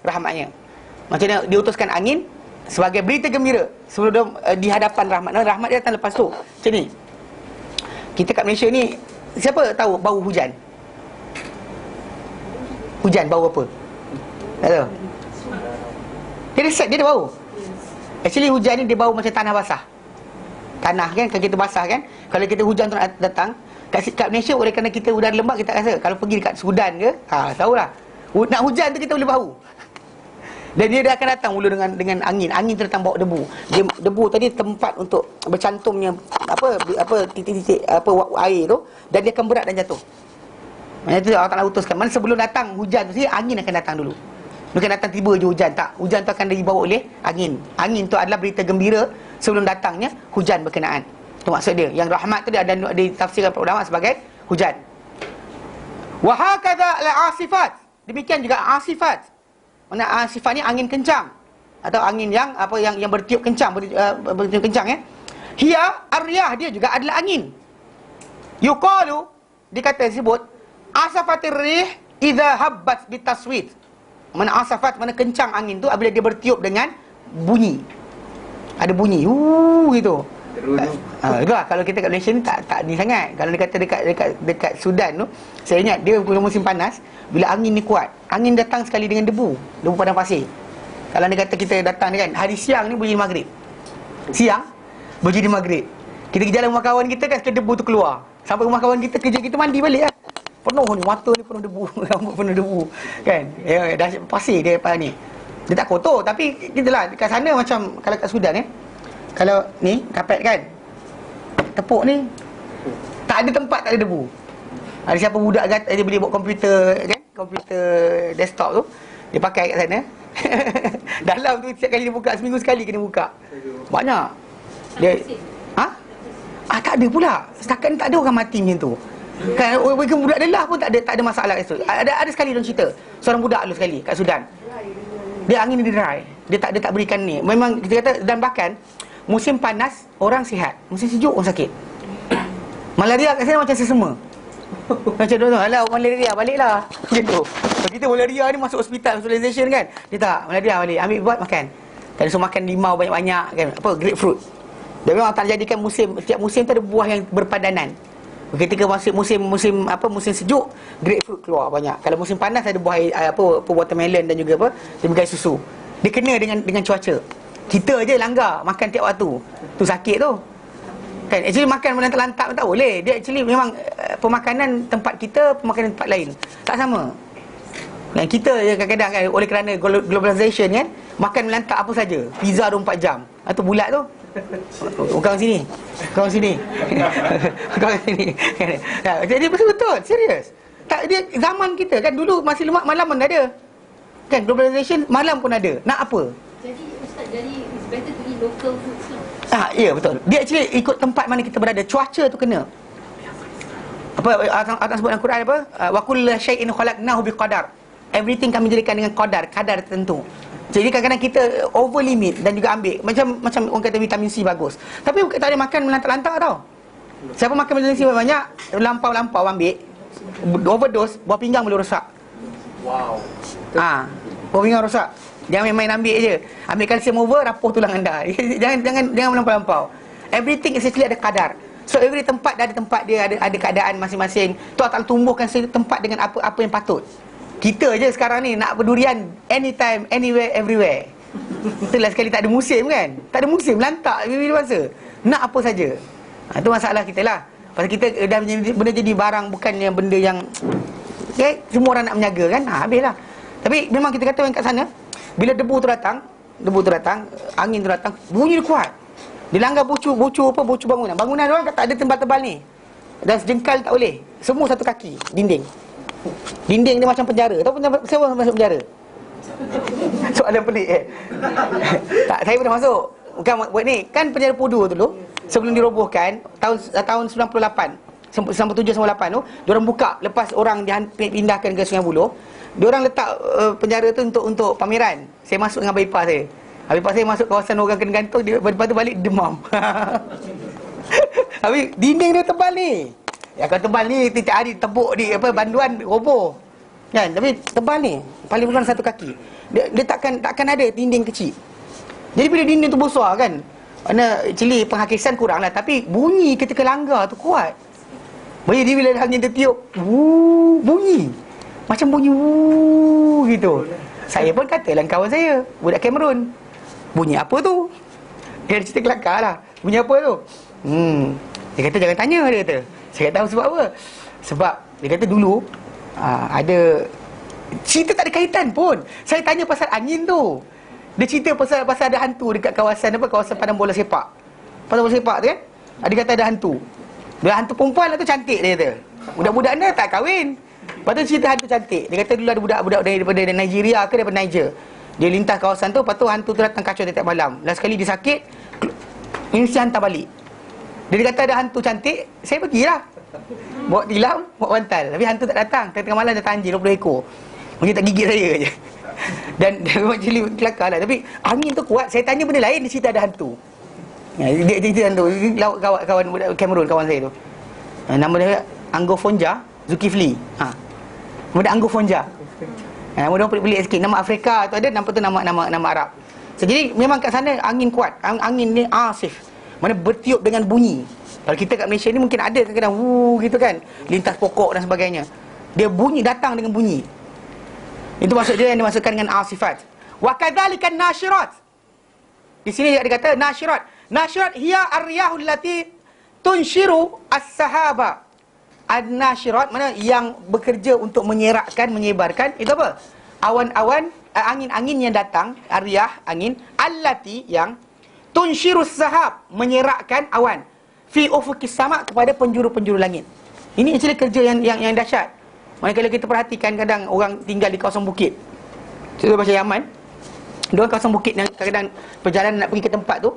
rahmatnya. Macam mana diutuskan angin sebagai berita gembira sebelum di hadapan rahmat. Rahmat dia datang lepas tu. Macam ni. Kita kat Malaysia ni, siapa tahu bau hujan? Hujan bau apa? Tak tahu. Dia ada bau. Actually hujan ni dia bau macam tanah basah. Tanah kan, kalau kita basah kan, kalau kita hujan tu datang kat Malaysia, oleh kerana kita udara lembap, kita rasa. Kalau pergi dekat Sudan ke, tahulah, nak hujan tu kita boleh bau. Dan dia akan datang mula dengan angin. Angin tu datang bawa debu. Debu tadi tempat untuk bercantumnya titik-titik air tu, dan dia akan berat dan jatuh. Maksudnya tu Allah Ta'ala utuskan. Mana sebelum datang hujan tu sendiri, angin akan datang dulu. Bukan datang tiba je hujan, tak. Hujan tu akan dibawa oleh angin. Angin tu adalah berita gembira sebelum datangnya hujan berkenaan. Itu maksud dia. Yang rahmat tu dia ada ditafsirkan para ulama sebagai hujan. Wa hakadha al-asifat. Demikian juga asifat. Mana asifat ni angin kencang atau angin yang bertiup kencang, bertiup kencang Hiya ar-riyah, dia juga adalah angin. Yuqalu, dikata disebut asafatir rih idza habbat bitaswit. Mana asafat, mana kencang angin tu apabila dia bertiup dengan bunyi. Ada bunyi gitu. Itulah kalau kita kat Malaysia ni tak ni sangat. Kalau dia kata dekat Sudan tu, saya ingat dia punya musim panas, bila angin ni kuat, angin datang sekali dengan debu padang pasir. Kalau dia kata kita datang ni kan, hari siang ni bunyi maghrib. Siang bunyi maghrib. Kita pergi jalan rumah kawan kita kan, sekali debu tu keluar. Sampai rumah kawan kita, kerja kita mandi balik lah. penuh ni, mata ni penuh debu, rambut penuh debu. Kan? Dah pasir dia lepas ni. Dia tak kotor, tapi gitulah dekat sana macam kalau kat Sudan kalau ni kapet kan, tepuk ni tak ada tempat tak ada debu. Ada siapa budak kata dia boleh buat komputer kan, komputer desktop tu dia pakai kat sana. Dalam tu setiap kali dia buka, seminggu sekali kena buka. Banyak. Dia tak ada pula. Setakat ni tak ada orang mati macam tu. Kan budak lelah pun tak ada masalah kat situ. Ada sekali dia cerita, seorang budak dulu sekali kat Sudan. Dia angin dia dry. Dia tak berikan ni. Memang kita kata, dan bahkan musim panas orang sihat, musim sejuk orang sakit. Malaria kat sana macam sesama. Macam tu, alah malaria baliklah. Macam tu. Kalau kita malaria ni masuk hospital, hospitalization kan. Dia tak, malaria balik, ambil buat makan. Dan so makan limau banyak-banyak kan. Apa, grapefruit. Dia memang tak jadikan setiap musim tu ada buah yang berpadanan. Ketika masuk musim sejuk, grapefruit keluar banyak. Kalau musim panas ada buah watermelon dan juga dia susu. Dia kena dengan cuaca. Kita je langgar makan tiap waktu. Tu sakit tu. Kan actually makan melantak-lantak pun tak boleh. Dia actually memang pemakanan tempat kita, pemakanan tempat lain tak sama. Dan kita je kadang-kadang kan, oleh kerana globalization kan, makan melantak apa saja. Pizza 24 jam. Atau bulat tu. Kau sini. Kau sini. Kau sini. Jadi betul-betul serius. Tak, dia zaman kita kan dulu masih lemak malam pun ada. Kan globalization malam pun ada. Nak apa? Jadi ustaz, it's better to eat local foods lah. Ya betul. Dia actually ikut tempat mana kita berada. Cuaca tu kena. Apa atas sebut dalam Quran apa? Wa kullu syai'in khalaqnahu biqadar. Everything kami jadikan dengan kadar tertentu. Jadi kadang-kadang kita over limit dan juga ambil macam orang kata vitamin C bagus. Tapi tak ada makan melantak-lantak tau. Siapa makan vitamin C banyak, lampau-lampau ambil, overdose, buah pinggang boleh rosak. Wow. Buah pinggang rosak. Jangan main-main ambil je. Ambil kalsium over, rapuh tulang anda. jangan melampau-lampau. Everything is actually ada kadar. So every tempat ada tempat dia, ada keadaan masing-masing. Tu akan tumbuhkan tempat dengan apa yang patut. Kita je sekarang ni nak berdurian anytime, anywhere, everywhere. Itulah sekali tak ada musim kan. Tak ada musim, lantak bila masa. Nak apa saja. Itu masalah kita lah. Pasal kita dah benda jadi barang, bukannya benda yang semua orang nak menjaga kan. Habislah. Tapi memang kita kata kat sana, bila debu tu datang, angin tu datang, bunyi dia kuat. Dia langgar bucu bangunan. Bangunan orang tak ada tebal-tebal ni. Dan sejengkal tak boleh. Semua satu kaki, dinding dia macam penjara. Tahu siapa masuk penjara? Soalan pelik tak, saya pernah masuk. Bukan buat ni. Kan penjara Pudu dulu, sebelum dirobohkan tahun 98, 97-98 tu, diorang buka lepas orang dipindahkan ke Sungai Buloh. Diorang letak penjara tu untuk pameran. Saya masuk dengan abang ipar saya. Abang ipar saya masuk kawasan orang kena gantung, dia lepas tu balik demam. Habis dinding dia tebal ni. Yang kalau tebal ni tiap hari tepuk di banduan roboh. Kan? Tapi tebal ni paling kurang satu kaki. Dia takkan ada dinding kecil. Jadi bila dinding tu besar kan, mana actually penghakisan kurang lah, tapi bunyi ketika langgar tu kuat. Jadi bila hanya dia tiup, bunyi. Macam bunyi gitu. Saya pun kata dengan kawan saya, budak Cameroon, bunyi apa tu? Dia cerita kelakar lah. Bunyi apa tu? Dia kata jangan tanya, dia kata. Saya tahu sebab apa. Sebab dia kata dulu ada cerita tak ada kaitan pun. Saya tanya pasal angin tu. Dia cerita pasal ada hantu dekat kawasan padang bola sepak. Padang bola sepak tu kan? Dia kata ada hantu. Dia hantu perempuan lah tu, cantik dia kata. Budak-budak anda tak kahwin. Lepas tu cerita hantu cantik. Dia kata dulu ada budak-budak daripada Nigeria ke daripada Niger. Dia lintas kawasan tu, lepas tu hantu tu datang kacau tiap malam. Last sekali dia sakit, mesti hantar balik. Dia kata ada hantu cantik, saya pergilah. Bawa tilam, bawa bantal. Tapi hantu tak datang. Tengah malam datang anjing 20 ekor. Mungkin tak gigit saya je. Dan memang cili kelakar lah. Tapi angin tu kuat. Saya tanya benda lain, dia cerita ada hantu. Dia cerita hantu. Kawan Cameroon, kawan saya tu. Nama dia Anggo Fonja Zulkifli. Nama dia Anggo Fonja. Nama dia pelik-pelik sikit. Nama Afrika tu ada, nama tu nama Arab. So, jadi memang kat sana angin kuat. Angin ni asif. Mana bertiup dengan bunyi. Kalau kita kat Malaysia ni mungkin ada kadang-kadang gitu kan, lintas pokok dan sebagainya. Dia bunyi, datang dengan bunyi. Itu maksud dia yang dimasukkan dengan asifat. Wa kadzalikan nasyirat. Di sini dia kata nasyirat. Nasyirat hiya ar-riyahul lati tunshiru as-sahaba. An-nasyirat, mana yang bekerja untuk menyerakkan, menyebarkan. Itu apa? Awan-awan, angin-angin yang datang, riyah, angin, allati yang tunshirus sahab, menyerakkan awan, fi ufuqis sama, kepada penjuru-penjuru langit. Ini actually kerja yang dahsyat. Manakala kita perhatikan, kadang orang tinggal di kawasan bukit. Contoh macam Yaman, diorang kawasan bukit yang kadang perjalanan nak pergi ke tempat tu,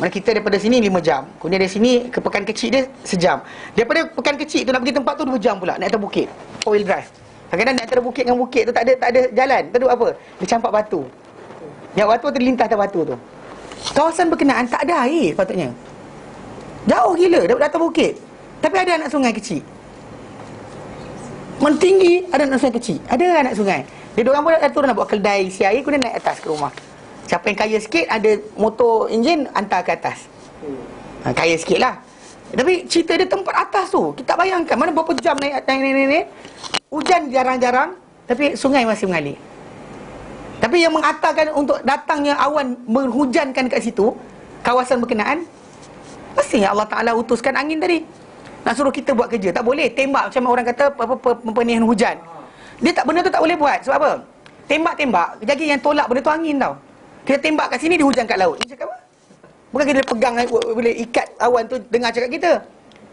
mana kita daripada sini 5 jam, kemudian dari sini ke Pekan Kecil dia sejam. Daripada Pekan Kecil tu nak pergi tempat tu 2 jam pula, naik atas bukit, 4-wheel drive. Kadang-kadang naik atas bukit dengan bukit tu tak ada jalan. Tu apa? Dia campak batu. Yang batu terlintas atas batu tu. Kawasan berkenaan tak ada air patutnya. Jauh gila daripada atas bukit. Tapi ada anak sungai kecil. Mentinggi ada anak sungai kecil. Ada anak sungai. Dia orang pun turun nak buat kedai isi air, kemudian naik atas ke rumah. Siapa yang kaya sikit, ada motor enjin, hantar ke atas. Kaya sikit lah. Tapi cerita dia tempat atas tu, kita tak bayangkan. Mana berapa jam naik. Hujan jarang-jarang, tapi sungai masih mengalir. Tapi yang mengatakan untuk datangnya awan menghujankan kat situ, kawasan berkenaan, pastinya Allah Ta'ala utuskan angin tadi. Nak suruh kita buat kerja, tak boleh. Tembak macam orang kata pempenihan hujan. Benda tu tak boleh buat. Sebab apa? Tembak-tembak, jadi yang tolak benda tu angin tau. Kita tembak kat sini, dia hujan kat laut. Ini cakap apa? Bukan kita pegang, boleh ikat awan tu, dengar cakap kita.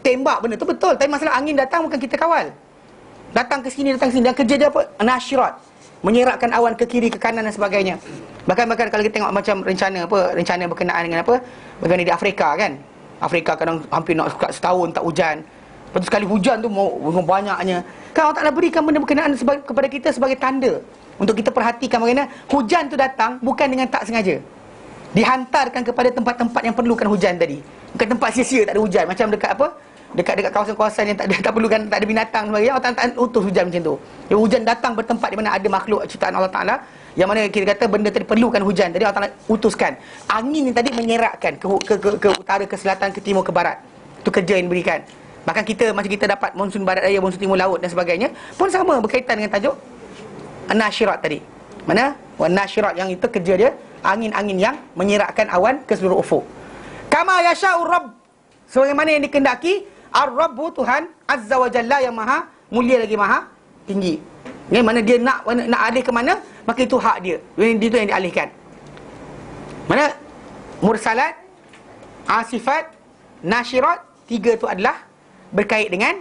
Tembak benda tu betul. Tapi masalah angin datang bukan kita kawal. Datang ke sini, datang ke sini. Dan kerja dia apa? Nasyirat, menyerakkan awan ke kiri, ke kanan dan sebagainya. Bahkan kalau kita tengok macam rencana berkenaan dengan apa, bagaimana di Afrika kan. Afrika kadang hampir nak setahun tak hujan. Lepas tu sekali hujan tu banyaknya. Kan Allah Ta'ala berikan benda berkenaan kepada kita sebagai tanda untuk kita perhatikan bagaimana hujan tu datang bukan dengan tak sengaja. Dihantarkan kepada tempat-tempat yang perlukan hujan tadi. Bukan tempat sia-sia tak ada hujan. Macam dekat apa? Dekat kawasan-kawasan yang tak perlukan, tak ada binatang sebagainya, Allah Ta'ala utus hujan macam tu. Ya, hujan datang bertempat di mana ada makhluk ciptaan Allah Ta'ala, yang mana kita kata benda tadi perlukan hujan. Jadi Allah Ta'ala utuskan angin yang tadi menyerakkan ke utara, ke selatan, ke timur, ke barat. Itu kerja yang diberikan. Bahkan kita, macam kita dapat monsun barat raya, monsun timur laut dan sebagainya, pun sama berkaitan dengan tajuk An-nasyirat tadi. Mana? An-nasyirat, yang itu kerja dia angin-angin yang menyerakkan awan ke seluruh ufuk. Kama yasha'ur Rabb, sebagaimana yang dikehendaki Ar-Rabbu, Tuhan Azza wa Jalla, yang maha mulia lagi maha tinggi. Yang mana dia nak alih ke mana, maka itu hak dia. Itu yang dialihkan. Mana? Mursalat, asifat, nasyirat, 3 itu adalah berkait dengan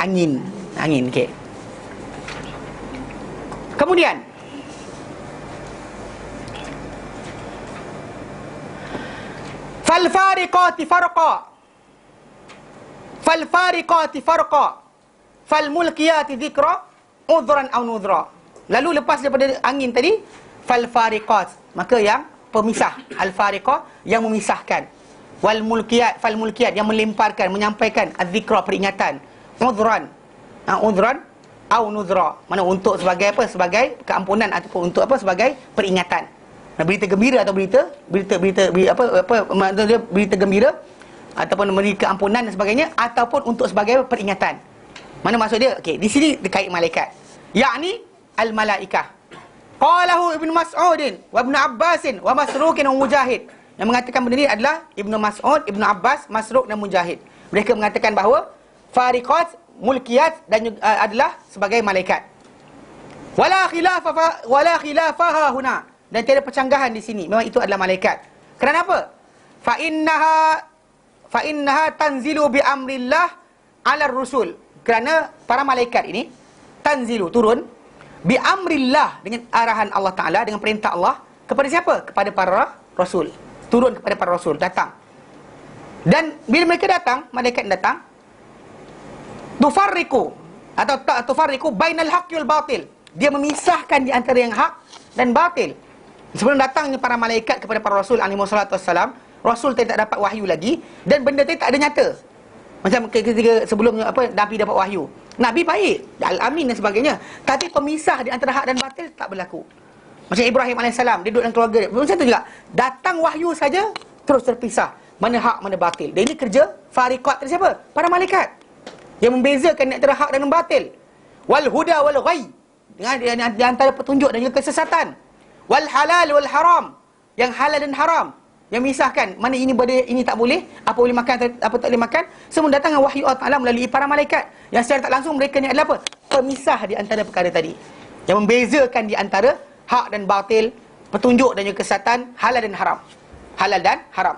angin. Angin, okey. Kemudian Falfariqati farqa falmulkiyati dhikra udhran aw nudhra. Lalu lepas daripada angin tadi, falfariqat, maka yang pemisah, al-fariqah yang memisahkan, falmulkiyat yang melemparkan, menyampaikan, adzikra peringatan, udhran aw nudhra, mana untuk sebagai apa? Sebagai keampunan ataupun untuk apa? Sebagai peringatan. Nah, berita gembira atau berita gembira ataupun memberi keampunan dan sebagainya, ataupun untuk sebagai peringatan. Mana maksud dia? Okey, di sini dekat malaikat. Yakni al-malaikah. Qalahu Ibnu Mas'ud wa Ibnu Abbas wa Masruq wa Mujahid. Yang mengatakan benda ini adalah Ibnu Mas'ud, Ibnu Abbas, Masruq dan Mujahid. Mereka mengatakan bahawa fariqat, mulkiyat dan adalah sebagai malaikat. Wala khilafaha huna, dan tiada percanggahan di sini. Memang itu adalah malaikat. Kenapa? Fa innaha tanzilu bi amrillah 'ala rusul. Kerana para malaikat ini tanzilu, turun, bi amrillah, dengan arahan Allah Ta'ala, dengan perintah Allah, kepada siapa? Kepada para rasul. Turun kepada para rasul, datang. Dan bila mereka datang, malaikat datang, tufarriqu bainal haqqi wal batil. Dia memisahkan di antara yang hak dan batil. Sebelum datangnya para malaikat kepada para rasul alaihi wassalatu wassalam, rasul tak dapat wahyu lagi, dan benda tu tak ada nyata. Macam ketika sebelumnya Nabi dapat wahyu, Nabi baik, al-amin dan sebagainya, tapi pemisah di antara hak dan batil tak berlaku. Macam Ibrahim AS, dia duduk dalam keluarga dia, macam tu juga, datang wahyu saja terus terpisah, mana hak mana batil. Dan ini kerja fariqat dari siapa? Para malaikat yang membezakan antara hak dan batil. Wal huda wal ghayy, dengan di antara petunjuk dan juga kesesatan. Wal halal wal haram, yang halal dan haram. yang memisahkan mana ini boleh, ini tak boleh, apa boleh makan, apa tak boleh makan. Semua datang dengan wahyu Allah Ta'ala melalui para malaikat, yang secara tak langsung mereka ni adalah apa? Pemisah di antara perkara tadi, yang membezakan di antara hak dan batil, petunjuk dan juga kesesatan, halal dan haram. Halal dan haram.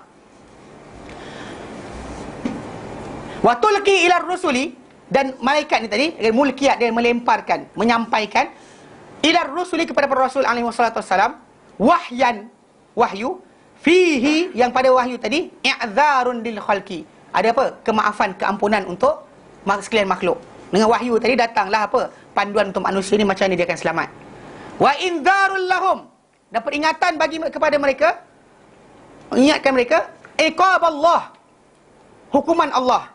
Wa tulqi ila rusuli, dan malaikat ni tadi mulkiyat, dia melemparkan, menyampaikan ila rusuli kepada para rasul alaihi wassalatu wassalam, wahyan, wahyu, fihi, yang pada wahyu tadi i'dzarun lil khalqi, ada apa? Kemaafan, keampunan untuk sekalian makhluk. Dengan wahyu tadi datanglah apa? Panduan untuk manusia ni macam ni dia akan selamat. Wa indzarul lahum, dan peringatan bagi kepada mereka, mengingatkan mereka iqab Allah, hukuman Allah,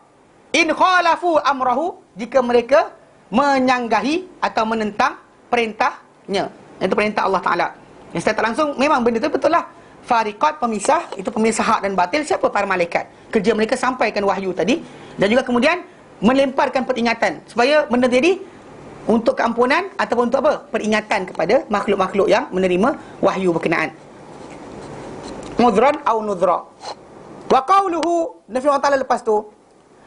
in khalafu amrahu, jika mereka menyanggahi atau menentang perintahnya, iaitu perintah Allah Ta'ala. Yang secara tak langsung memang benda tu betul lah. Fariqat, pemisah, itu pemisah hak dan batil. Siapa? Para malaikat. Kerja mereka sampaikan wahyu tadi, dan juga kemudian melemparkan peringatan supaya benda jadi untuk keampunan ataupun untuk apa? Peringatan kepada makhluk-makhluk yang menerima wahyu berkenaan. Mudran au nudra. Wa qawluhu, Nabi Allah Ta'ala lepas tu,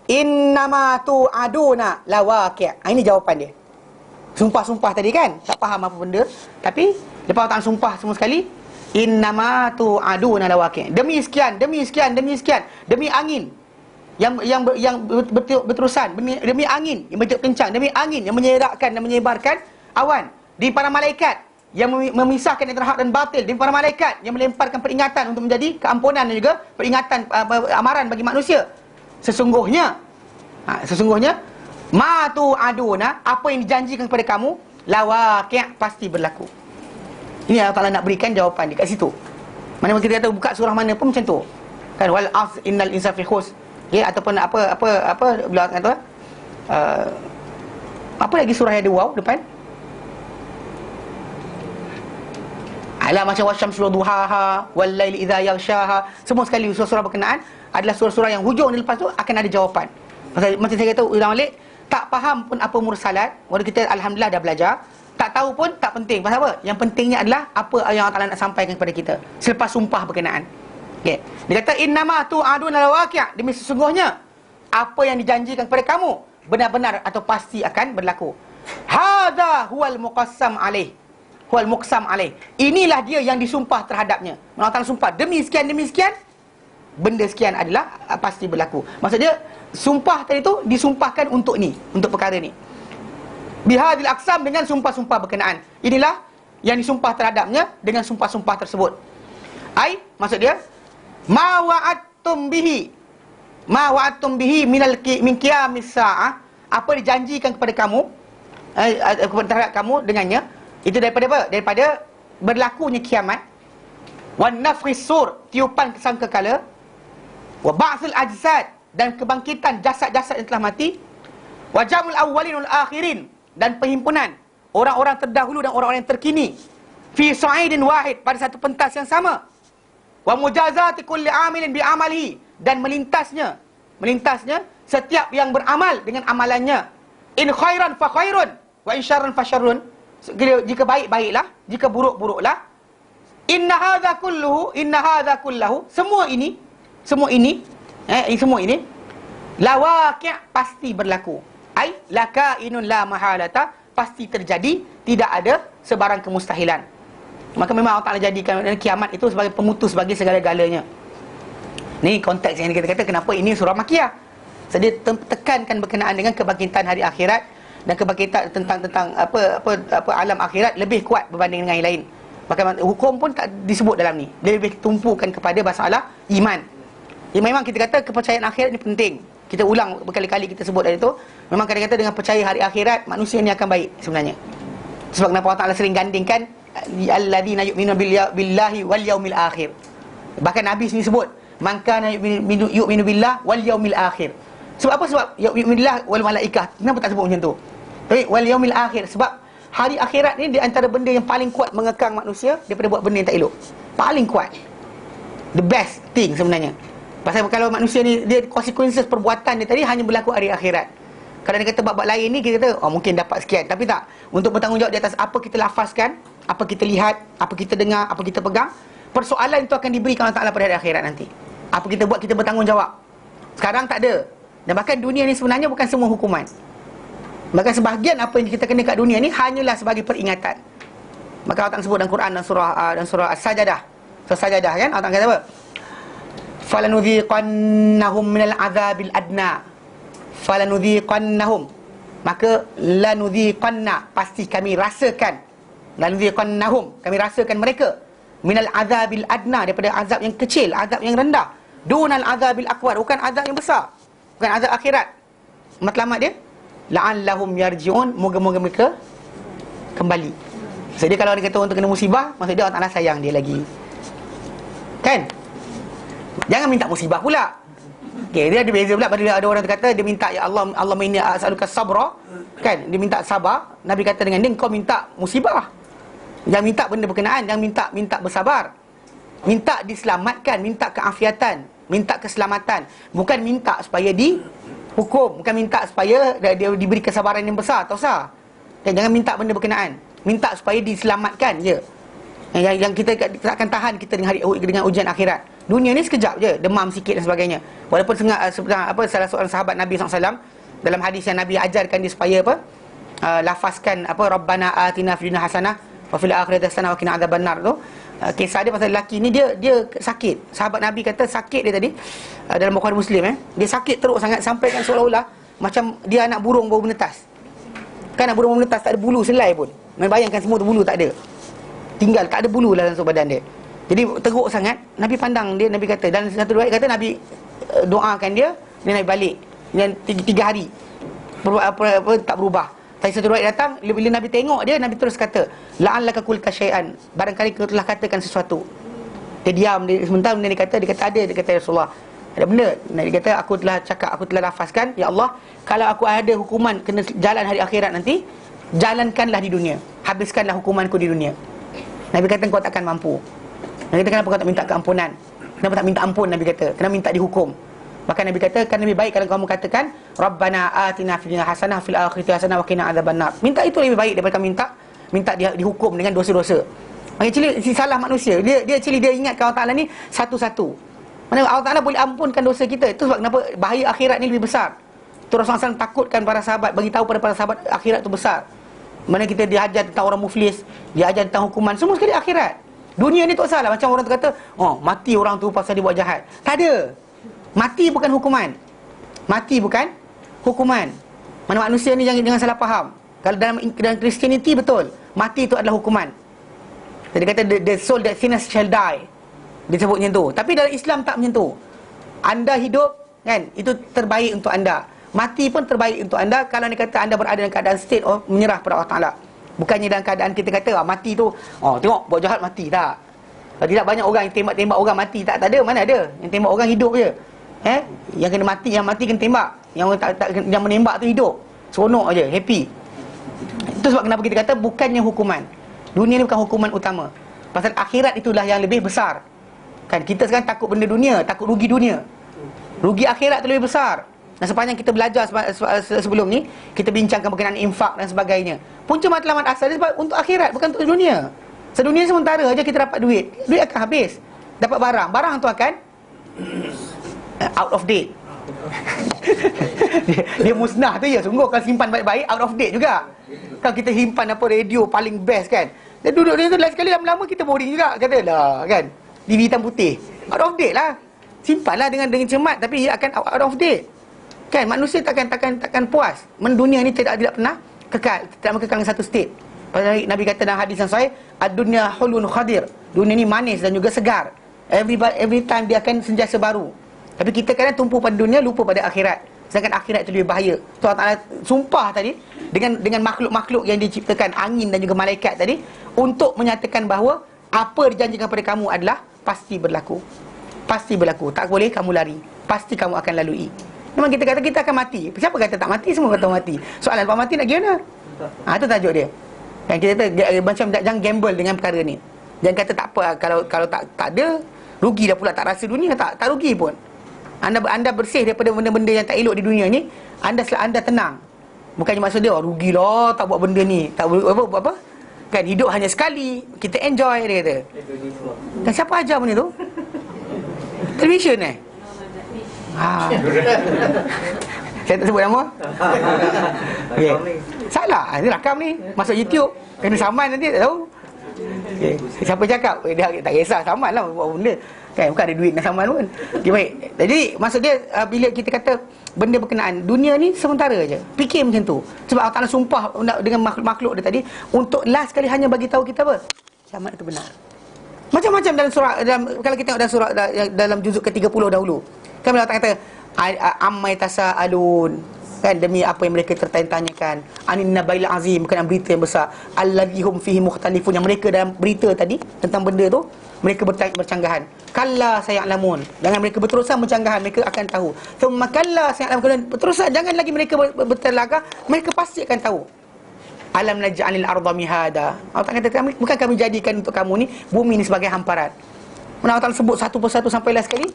innama tu'aduna lawaqi'. Ini jawapan dia. Sumpah-sumpah tadi kan, tak faham apa benda, tapi lepas Allah Ta'ala sumpah semua sekali, innama tu'aduna lawaqi'. Demi sekian, demi sekian, demi sekian, demi angin yang berterusan, demi angin yang bertiup kencang, demi angin yang menyerakkan dan menyebarkan awan, di para malaikat yang memisahkan antara hak dan batil, di para malaikat yang melemparkan peringatan untuk menjadi keampunan dan juga peringatan, amaran bagi manusia. Sesungguhnya ma tu'aduna, apa yang dijanjikan kepada kamu, lawaqi', pasti berlaku. Ini Allah Ta'ala nak berikan jawapan dekat situ. Mana kita kata buka surah mana pun macam tu kan, wal as innal insana fi khus, ataupun apa belakang tu, apa lagi surah yang ada waw depan, ala macam wasyamsi waduhaha wal laili idza yaghshaha. Semua sekali surah-surah berkenaan adalah surah-surah yang hujung ni lepas tu akan ada jawapan. Macam saya kata ulang balik, tak faham pun apa mursalat, walaupun kita alhamdulillah dah belajar. Tak tahu pun tak penting. Pasal apa? Yang pentingnya adalah apa yang Allah Ta'ala nak sampaikan kepada kita selepas sumpah berkenaan. Okay. Dia kata innama tu'aduna lawaqi', demi sesungguhnya apa yang dijanjikan kepada kamu benar-benar atau pasti akan berlaku. Hadza huwal muqassam alaih, huwal muqsam alaih. Inilah dia yang disumpah terhadapnya. Allah Ta'ala sumpah demi sekian, benda sekian adalah pasti berlaku. Maksudnya sumpah tadi tu disumpahkan untuk ni, untuk perkara ni. Bihadil aqsam, dengan sumpah-sumpah berkenaan. Inilah yang disumpah terhadapnya dengan sumpah-sumpah tersebut. Ai, maksud dia ma wa'adtum bihi min qiyamis sa'ah, apa dijanjikan kepada kamu terhadap kamu dengannya, itu daripada apa? Daripada berlakunya kiamat, wan nafkhis sur, tiupan sangkakala, wa ba'thul ajsad, dan kebangkitan jasad-jasad yang telah mati, wa jamul awwalin wal akhirin, dan perhimpunan orang-orang terdahulu dan orang-orang yang terkini, fi sa'idin wahid, pada satu pentas yang sama, wa mujazati kulli amilin bi amalihi, dan melintasnya setiap yang beramal dengan amalannya. In khairan fa khairun wa in syarran fa syarrun, jika baik baiklah, jika buruk buruklah. Inna hadza kulluhu, semua ini lawaqi', pasti berlaku. Ai lakainun la mahalata, pasti terjadi, tidak ada sebarang kemustahilan. Maka memang Allah Ta'ala jadikan kiamat itu sebagai pemutus bagi segala-galanya. Ni konteks yang kita kata kenapa ini surah Makkiyah. Jadi tekankan berkenaan dengan kebangkitan hari akhirat, dan kebangkitan tentang apa alam akhirat lebih kuat berbanding dengan yang lain. Bahkan hukum pun tak disebut dalam ni. Dia lebih tumpukan kepada masalah iman. Ya, memang kita kata kepercayaan akhirat ni penting. Kita ulang berkali-kali kita sebut dari itu. Memang kata-kata dengan percaya hari akhirat, manusia ni akan baik sebenarnya. Sebab kenapa Allah Ta'ala sering gandingkan alladzina yu'minuna billahi wal yaumil akhir. Bahkan Nabi sendiri sebut man kana yu'minu billah wal yaumil akhir. Sebab apa? Sebab yu'minu billah wal malaikah. Kenapa tak sebut macam tu? Tapi wal yaumil akhir, sebab hari akhirat ni di antara benda yang paling kuat mengekang manusia daripada buat benda yang tak elok. Paling kuat, the best thing sebenarnya. Pasal kalau manusia ni, dia consequences perbuatan dia tadi hanya berlaku hari akhirat. Kalau dia kata bab-bab lain ni, kita kata mungkin dapat sekian. Tapi tak, untuk bertanggungjawab di atas apa kita lafazkan, apa kita lihat, apa kita dengar, apa kita pegang, persoalan itu akan diberikan Allah Ta'ala pada hari akhirat nanti. Apa kita buat, kita bertanggungjawab. Sekarang tak ada. Dan bahkan dunia ni sebenarnya bukan semua hukuman. Bahkan sebahagian apa yang kita kena kat dunia ni hanyalah sebagai peringatan. Maka Allah Ta'ala sebut dalam Quran dan surah As-Sajadah. Surah Sajadah kan, Allah Ta'ala kata apa? Falanudhiqannahum minal azabil adna. Falanudhiqannahum, maka lanudhiqanna, pasti kami rasakan. Lanudhiqannahum, kami rasakan mereka minal azabil adna, daripada azab yang kecil, azab yang rendah. Dunal azabil akbar, bukan azab yang besar, bukan azab akhirat. Matlamat dia la'allahum yarji'un, moga-moga mereka kembali. Jadi kalau dia kata orang tu kena musibah, maksud dia Allah Ta'ala sayang dia lagi, kan? Jangan minta musibah pula. Okey, dia ada beza pula. Bila ada orang kata dia minta, ya Allah, Allahumma inni as'aluka sabra, kan? Dia minta sabar. Nabi kata dengan dia, kau minta musibah. Jangan minta benda berkenaan, jangan minta bersabar. Minta diselamatkan, minta keafiatan, minta keselamatan. Bukan minta supaya dihukum, bukan minta supaya dia diberi kesabaran yang besar, tak usah. Dan jangan minta benda berkenaan, minta supaya diselamatkan je. Yang kita tak akan tahan kita dengan ujian akhirat. Dunia ni sekejap je, demam sikit dan sebagainya. Walaupun salah seorang sahabat Nabi SAW, dalam hadis yang Nabi ajarkan dia supaya lafazkan Rabbana atina fid dunya hasanah wa fil akhirati hasanah wa qina adzabannar tu. Kisah dia pasal lelaki ni, dia sakit. Sahabat Nabi kata sakit dia tadi, dalam Bukhari Muslim, dia sakit teruk sangat sampai kan seolah-olah macam dia anak burung baru menetas. Kan anak burung baru menetas, tak ada bulu selai pun. Bayangkan semua tu bulu tak ada, tinggal tak ada bulu dalam badan dia. Jadi teruk sangat. Nabi pandang dia, Nabi kata, dan satu riwayat kata Nabi doakan dia Nabi balik dan 3 hari tak berubah. Tapi satu riwayat datang, bila Nabi tengok dia, Nabi terus kata, la'allaka qulta syai'an, barangkali kau telah katakan sesuatu. Dia diam, sebentar benda dia kata ada, dia kata, Rasulullah, ada benda. Nabi kata, aku telah lafazkan, ya Allah, kalau aku ada hukuman kena jalan hari akhirat nanti, jalankanlah di dunia, habiskanlah hukumanku di dunia. Nabi kata, kau takkan mampu. Nabi kata, kenapa kau tak minta keampunan? Kenapa tak minta ampun? Nabi kata, kenapa minta dihukum? Bahkan Nabi kata, kan lebih baik kalau kamu katakan Rabbana atina fid dunya hasanah fil akhirati hasanah wa qina adzabannar. Minta itu lebih baik daripada kamu minta dihukum dengan dosa-dosa. Actually si salah manusia, dia ingatkan Allah Ta'ala ni satu-satu. Mana Allah Ta'ala boleh ampunkan dosa kita. Itu sebab kenapa bahaya akhirat ni lebih besar. Tu Rasulullah SAW takutkan para sahabat, bagi tahu pada para sahabat akhirat tu besar. Mana kita diajar tentang orang muflis, diajar tentang hukuman, semua sekali akhirat. Dunia ni tak salah. Macam orang tu kata, mati orang tu pasal dia buat jahat. Tak ada. Mati bukan hukuman. Mati bukan hukuman. Mana manusia ni jangan salah faham. Kalau dalam Christianity betul, mati itu adalah hukuman. Jadi kata the soul that sinners shall die, dia sebut macam tu. Tapi dalam Islam tak macam tu. Anda hidup, kan, itu terbaik untuk anda. Mati pun terbaik untuk anda kalau dia kata anda berada dalam keadaan state menyerah pada Allah Ta'ala. Bukannya dalam keadaan kita kata mati tu, tengok buat jahat mati, tak. Kalau tidak, banyak orang yang tembak orang mati, tak ada. Mana ada yang tembak orang hidup je. Yang kena mati, yang mati kena tembak. Yang menembak tu hidup, seronok aje, happy. Itu sebab kenapa kita kata bukannya hukuman. Dunia ni bukan hukuman utama. Pasal akhirat itulah yang lebih besar. Kan kita sekarang takut benda dunia, takut rugi dunia. Rugi akhirat tu lebih besar. Dan sepanjang kita belajar sebelum ni, kita bincangkan berkenaan infak dan sebagainya. Punca matlamat asal dia sebab untuk akhirat, bukan untuk dunia. Sedunia sementara aja kita dapat duit akan habis. Dapat barang tu akan out of date. dia musnah tu ya. Sungguh kalau simpan baik-baik, out of date juga. Kalau kita simpan radio paling best kan, dia duduk dia tu last sekali, lama-lama kita boring juga. Katalah kan, TV hitam putih, out of date lah. Simpanlah dengan cermat, tapi ia akan out of date. Kan manusia takkan puas. Dunia ni tidak pernah kekal, tidak mengekang satu state. Pasal Nabi kata dalam hadis yang sahih, ad-dunya hulun khadir. Dunia ni manis dan juga segar. Every time dia akan sentiasa baru. Tapi kita kadang tumpu pada dunia, lupa pada akhirat. Sedangkan akhirat itu lebih bahaya. So Allah Ta'ala sumpah tadi dengan makhluk-makhluk yang diciptakan, angin dan juga malaikat tadi, untuk menyatakan bahawa apa dijanjikan pada kamu adalah pasti berlaku. Pasti berlaku. Tak boleh kamu lari. Pasti kamu akan lalui. Memang kita kata kita akan mati. Siapa kata tak mati? Semua kata mati. Soalan lepas mati nak pergi mana? Itu tajuk dia. Yang kita kata macam jangan gamble dengan perkara ni. Jangan kata tak apa, kalau tak ada, rugi dah pula, tak rasa dunia, tak rugi pun. Anda bersih daripada benda-benda yang tak elok di dunia ni, anda tenang. Bukannya maksud dia rugilah tak buat benda ni, tak apa, Kan hidup hanya sekali, kita enjoy, dia kata. Dan siapa ajar benda tu? Television ha. Saya tak sebut nama. Okay. Salah, ini rakam ni masuk YouTube, kena saman nanti tak tahu. Okay. Siapa cakap? Dia tak kisah, saman lah buat benda kan, bukan ada duit nak saman pun. Okay, baik. Jadi maksud dia bila kita kata benda berkenaan dunia ni sementara je, fikir macam tu. Sebab Allah Ta'ala sumpah dengan makhluk dia tadi untuk last kali hanya bagi tahu kita apa? Kiamat itu benar. Macam-macam dalam surah, kalau kita tengok dalam surah dalam juzuk ke-30 dahulu. Kan Allah Ta'ala kata ammai tasaalun, kan, demi apa yang mereka tertanya-tanyakan, anin nabail azim, bukan berita yang besar, alladzihum fihi mukhtalifun, yang mereka dalam berita tadi tentang benda tu mereka bercanggahan. Kalla sayalamun, jangan mereka berterusan bercanggahan, mereka akan tahu. Thumma kalla sayalamun, berterusan jangan lagi mereka bertelagah, mereka pasti akan tahu. Alam naj'alil arda mihada, Allah Ta'ala kata, bukan kami jadikan untuk kamu ni bumi ni sebagai hamparan. Allah Ta'ala sebut satu persatu sampai last sekali,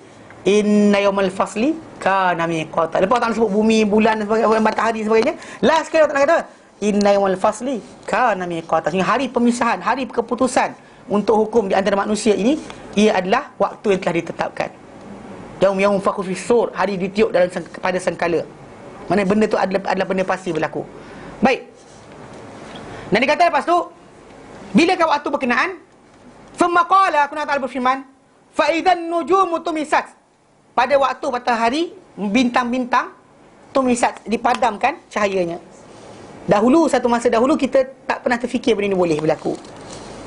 inna yawmal fasli kana miqata. Lepas Allah sebut bumi, bulan dan sebagainya, matahari dan sebagainya, last sekali Allah kata inna yawmal fasli kana miqata. Hari pemisahan, hari keputusan untuk hukum di antara manusia ini, ia adalah waktu yang telah ditetapkan. Yaum fakhu fis sur, hari ditiup pada sangkala. Mana benda tu adalah benda pasti berlaku. Baik. Dan dikata lepas tu, bila kau waktu berkenaan, thumma qala, aku nak Ta'ala berfirman, fa idzan nujumu tumisat, pada waktu matahari, bintang-bintang tumisat, dipadamkan cahayanya. Dahulu, satu masa dahulu kita tak pernah terfikir benda ini boleh berlaku.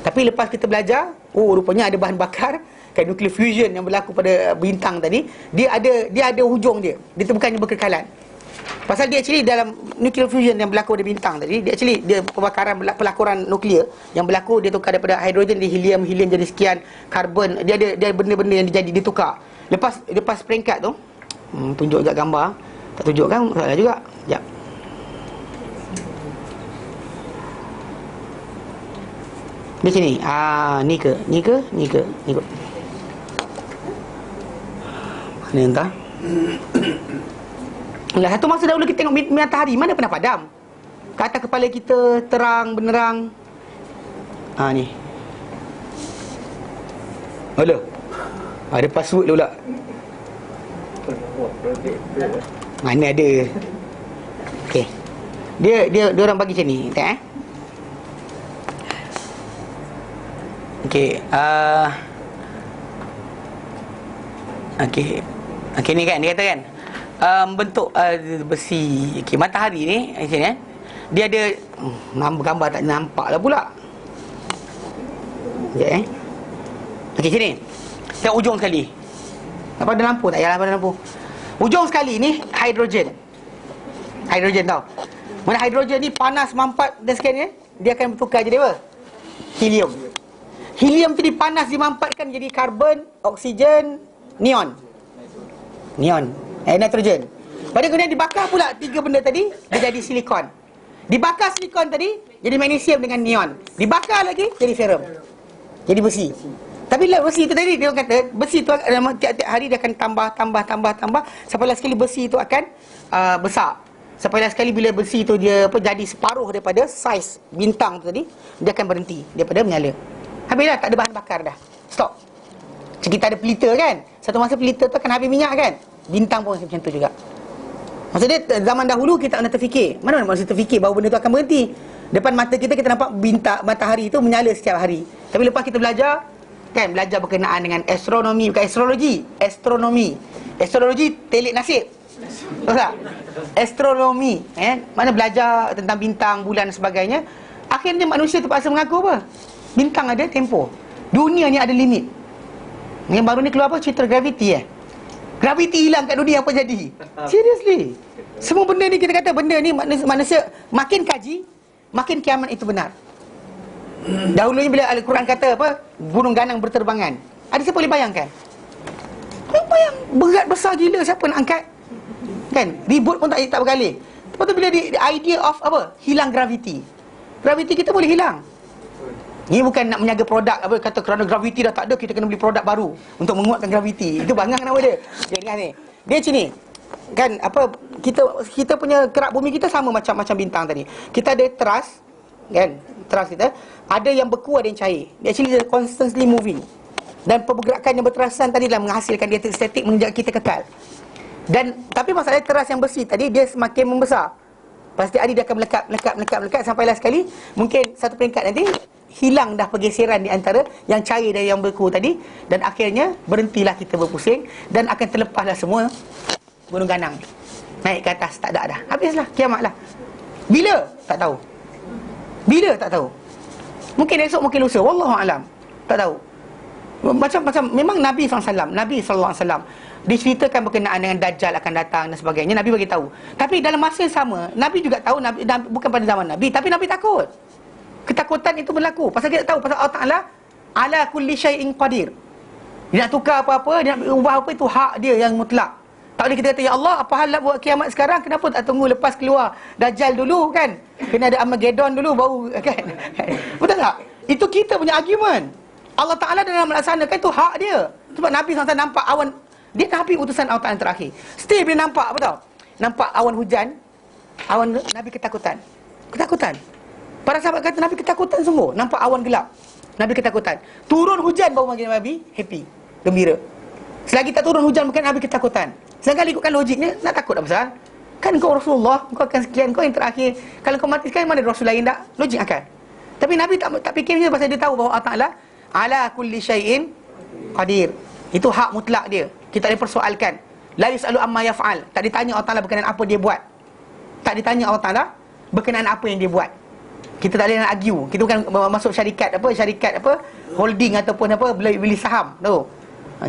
Tapi lepas kita belajar, rupanya ada bahan bakar, kayak nuclear fusion yang berlaku pada bintang tadi, dia ada hujung dia. Dia bukannya berkekalan. Pasal dia actually dalam nuclear fusion yang berlaku pada bintang tadi, dia pembakaran, pelakuran nuklear yang berlaku, dia tukar daripada hidrogen di helium jadi sekian, karbon, dia ada benda-benda yang dia tukar. Lepas peringkat tu, tunjuk sekejap gambar. Tak tunjuk kan, salah juga. Sekejap. Macam ni. Ni ke? Mana entah. Lah, satu masa dahulu kita tengok matahari, mana pernah padam. Ke atas kepala kita terang benerang. Ni. Alah. Ada password pula. Mana ada. Okey. Dia orang bagi macam ni, tengok Okey, Okey ni kan dia kata kan, bentuk besi. Okey, matahari ni macam ni dia ada gambar tak nampak lah pula. Okey. Okey, sini. Tengok ujung sekali. Apa ada lampu tak? Ya, ada lampu. Ujung sekali ni hidrogen. Hidrogen tau. Mana hidrogen ni panas mampat dan sekian dia akan bertukar jadi apa? Helium. Helium tu dipanas dimampatkan jadi karbon, oksigen, neon. Nitrogen. Pada kemudian dibakar pula tiga benda tadi, dia jadi silikon. Dibakar silikon tadi jadi magnesium dengan neon. Dibakar lagi jadi ferrum. Jadi besi. Tapi lah besi tu tadi dia orang kata besi tu tiap-tiap hari dia akan tambah sampai last sekali besi tu akan besar. Sampai last sekali bila besi tu dia jadi separuh daripada saiz bintang tu tadi, dia akan berhenti daripada menyala. Habislah, tak ada bahan bakar dah. Stop. Macam kita ada pelita kan, satu masa pelita tu akan habis minyak kan. Bintang pun macam tu juga. Maksudnya zaman dahulu kita tak pernah terfikir. Mana manusia terfikir bahawa benda tu akan berhenti. Depan mata kita nampak bintang matahari tu menyala setiap hari. Tapi lepas kita belajar berkenaan dengan astronomi, bukan astronomi. Astrologi telik nasib. Betul tak? Astronomi, mana belajar tentang bintang, bulan dan sebagainya. Akhirnya manusia terpaksa mengaku apa? Bintang ada tempoh. Dunia ni ada limit. Yang baru ni keluar apa? Cerita graviti Graviti hilang kat dunia, apa jadi? Seriously. Semua benda ni kita kata benda ni manusia makin kaji, makin kiamat itu benar. Dahulunya bila Al-Quran kata apa? Gunung ganang berterbangan. Ada siapa boleh bayangkan? Bayang berat besar gila, siapa nak angkat? Kan? Ribut pun tak bergalih. Lepas tu bila idea of apa? Hilang graviti. Graviti kita boleh hilang. Ini bukan nak menjaga produk apa, kata kerana graviti dah tak ada kita kena beli produk baru untuk menguatkan graviti. Itu bangang nama dia. Dia dengar ni. Dia macam ni. Kan apa kita punya kerak bumi kita sama macam bintang tadi. Kita ada teras kan, trust kita, ada yang beku, ada yang cair. Dia actually constantly moving. Dan pergerakan yang berterasan tadi adalah menghasilkan dia statik, menjaga kita kekal. Dan tapi masalah teras yang bersih tadi, dia semakin membesar. Pasti hari dia akan melekat sampai last sekali mungkin satu peringkat nanti hilang dah pergeseran di antara yang cair dan yang beku tadi, dan akhirnya berhentilah kita berpusing dan akan terlepaslah semua gunung ganang. Naik ke atas, tak ada dah. Habislah, kiamatlah. Bila? Tak tahu. Bila? Tak tahu. Mungkin esok, mungkin lusa, wallahu alam. Tak tahu. Macam memang Nabi SAW diceritakan berkenaan dengan Dajjal akan datang dan sebagainya. Nabi bagi tahu. Tapi dalam masa yang sama, Nabi juga tahu, Nabi bukan pada zaman Nabi, tapi Nabi takut. Ketakutan itu berlaku pasal dia tahu, pasal Allah Taala ala kulli syai'in qadir. Dia nak tukar apa-apa, dia nak ubah apa, itu hak dia yang mutlak. Tak boleh kita kata, ya Allah, apa hal nak buat kiamat sekarang? Kenapa tak tunggu lepas keluar Dajjal dulu kan? Kena ada Armageddon dulu baru kan? Betul tak? Itu kita punya argument. Allah Ta'ala dalam melaksanakan, itu hak dia. Sebab Nabi SAW nampak awan. Dia Nabi utusan Allah Ta'ala terakhir. Still bila nampak, apa tau? Nampak awan hujan, awan, Nabi ketakutan. Ketakutan. Para sahabat kata Nabi ketakutan sungguh. Nampak awan gelap, Nabi ketakutan. Turun hujan baru bagi Nabi happy, gembira. Selagi tak turun hujan bukan Nabi ketakutan. Sedangkan ikutkan logiknya, nak takut apa pasal? Kan kau Rasulullah, kau akan sekian, kau yang terakhir. Kalau kau mati sekarang, mana ada Rasul lain tak? Logik akan. Tapi Nabi tak fikirnya pasal dia tahu bahawa Allah Ta'ala ala kulli syai'in qadir. Itu hak mutlak dia. Kita boleh persoalkan. La yus'alu amma yaf'al. Tak ditanya Allah Ta'ala berkenaan apa dia buat. Tak ditanya Allah Ta'ala berkenaan apa yang dia buat. Kita tak boleh nak argue. Kita bukan masuk syarikat apa, holding ataupun apa, beli saham. Tahu?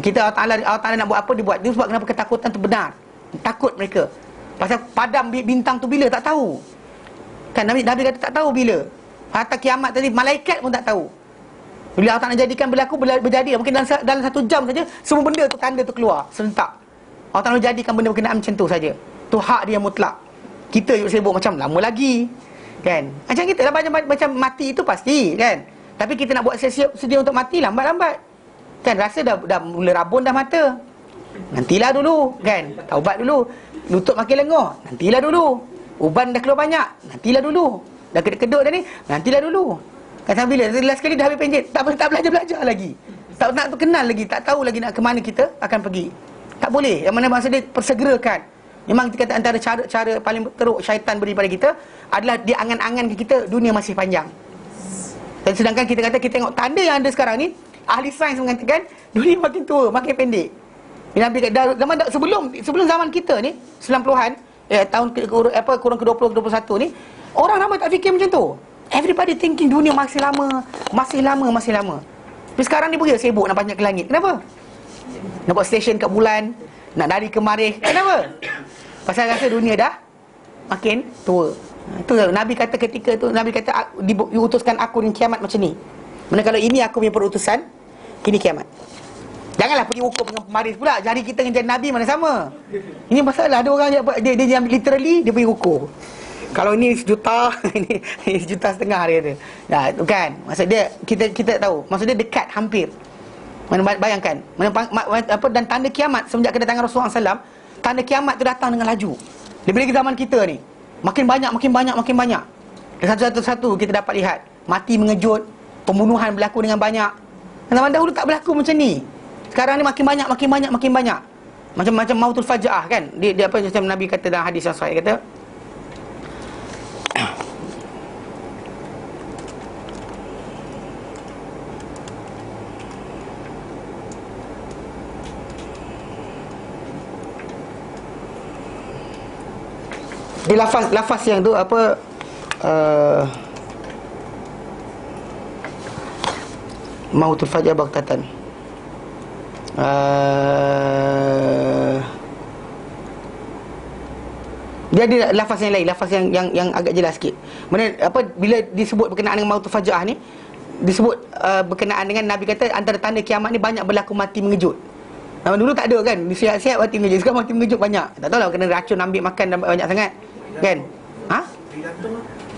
Kita Allah Ta'ala nak buat apa, dia buat. Dia sebab kenapa ketakutan tu benar. Takut mereka. Pasal padam bintang tu bila, tak tahu. Kan Nabi kata tak tahu bila. Hatta kiamat tadi, malaikat pun tak tahu. Bila Allah Ta'ala jadikan berjadi, mungkin dalam 1 jam saja semua benda tu, tanda tu keluar serentak. Allah Ta'ala jadikan benda berkenaan macam tu saja. Tu hak dia mutlak. Kita sibuk macam lama lagi, kan? Macam kita lah, macam mati itu pasti, kan? Tapi kita nak buat sedia untuk mati lambat-lambat, kan? Rasa dah mula rabun dah mata, nantilah dulu, kan? Taubat dulu. Lutut makin lenguh, nantilah dulu. Uban dah keluar banyak, nantilah dulu. Dah kedut-kedut dah ni, nantilah dulu. Kata bila last sekali dah habis penjit, tak belajar lagi. Tak nak kenal lagi, tak tahu lagi nak ke mana kita akan pergi. Tak boleh. Yang mana maksud dia persegerakan. Memang kita kata antara cara paling teruk syaitan beri pada kita adalah dia angan-angan ke kita dunia masih panjang. Dan sedangkan kita kata, kita tengok tanda yang ada sekarang ni, ahli sains mengatakan dunia makin tua, makin pendek. Nabi kata sebelum zaman kita ni 90-an, tahun kurang ke 20 ke 21 ni, orang ramai tak fikir macam tu. Everybody thinking dunia masih lama. Tapi sekarang ni pergi sibuk nak panjat ke langit. Kenapa? Nak buat stesen kat bulan, nak lari ke Marikh. Kenapa? Pasal rasa dunia dah makin tua. Itu Nabi kata ketika tu, Nabi kata diutuskan aku dengan kiamat macam ni. Mana kalau ini aku punya perutusan, ini kiamat. Janganlah pergi ukur dengan pemaris pula. Jari kita dengan jari Nabi mana sama. Ini masalah. Ada orang dia ambil literally, dia pergi ukur. Kalau ini 1 juta, ini 1,5 juta dia kata. Nah, itu kan. Maksud dia kita tahu. Maksud dia dekat, hampir. Bayangkan. Dan tanda kiamat semenjak kedatangan Rasulullah SAW, tanda kiamat tu datang dengan laju. Daripada zaman kita ni, makin banyak. Dan satu-satu kita dapat lihat, mati mengejut, pembunuhan berlaku dengan banyak. Zaman dahulu tak berlaku macam ni. Sekarang ni makin banyak. Macam mautul faja'ah kan. Dia apa macam Nabi kata dalam hadis yang sahih, kata di lafaz yang tu apa, mautul faja'ah baghtatan. Dia ada lafaz yang lain, lafaz yang agak jelas sikit. Mana apa, bila disebut berkenaan dengan mautul faja'ah ni, disebut berkenaan dengan Nabi kata antara tanda kiamat ni banyak berlaku mati mengejut. Dulu tak ada kan, sihat-sihat mati mengejut. Sekarang mati mengejut banyak. Tak tahulah kena racun ambil makan banyak sangat. Kan?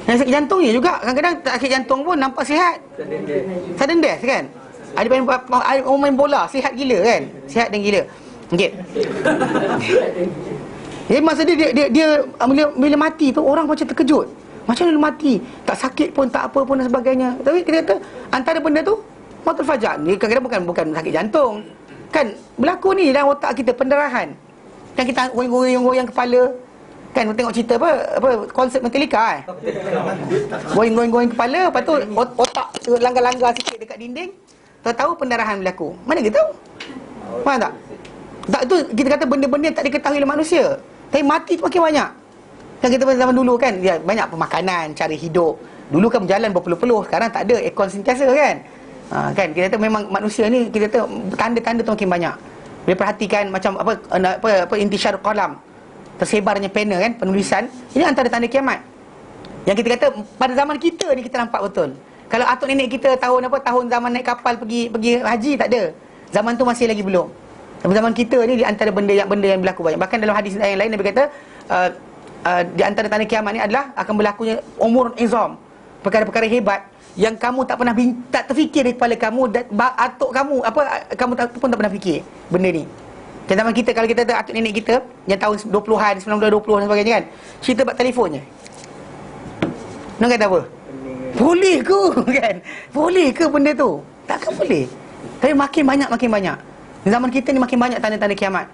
Yang sakit jantung ni juga kadang-kadang tak sakit jantung pun nampak sihat. Sudden death kan? Ada orang main bola sihat gila kan? Sihat dan gila. Okey. Jadi masa dia bila mati tu orang macam terkejut. Macam mana mati? Tak sakit pun, tak apa pun dan sebagainya. Tapi kita kata antara benda tu mautul faja'ah. Ni kadang-kadang bukan sakit jantung. Kan berlaku ni dalam otak kita, pendarahan. Kan kita goyang-goyang kepala. Kan tengok cerita apa konsert Metallica goyang-goyang kepala, lepas tu otak langgar-langgar sikit dekat dinding, tahu pendarahan berlaku. Mana kita tahu? Faham tak? Tak, tu kita kata benda-benda yang tak diketahui oleh manusia. Tapi mati tu makin banyak. Kan kita pada zaman dulu kan, ya, banyak pemakanan, cara hidup. Dulu kan berjalan berpeluh-peluh, sekarang tak ada, aircon sentiasa kan. Kan kita kata memang manusia ni, kita kata tanda-tanda tu makin banyak. Boleh perhatikan macam apa intisyar qalam, tersebarnya pena kan, penulisan. Ini antara tanda kiamat. Yang kita kata pada zaman kita ni kita nampak betul. Kalau atuk nenek kita tahun zaman naik kapal pergi haji, tak ada. Zaman tu masih lagi belum. Tapi zaman kita ni di antara benda yang berlaku banyak. Bahkan dalam hadis yang lain Nabi kata di antara tanda kiamat ni adalah akan berlakunya umur izam, perkara-perkara hebat yang kamu tak pernah tak terfikir di kepala kamu, dan atuk kamu kamu pun tak pernah fikir benda ni. Dan zaman kita, kalau kita tahu atuk nenek kita yang tahun 20-an, 1920 dan sebagainya kan, cerita buat telefonnya. Nak kata apa? Boleh ke kan? Boleh ke benda tu? Takkan boleh. Tapi makin banyak. Zaman kita ni makin banyak tanda-tanda kiamat.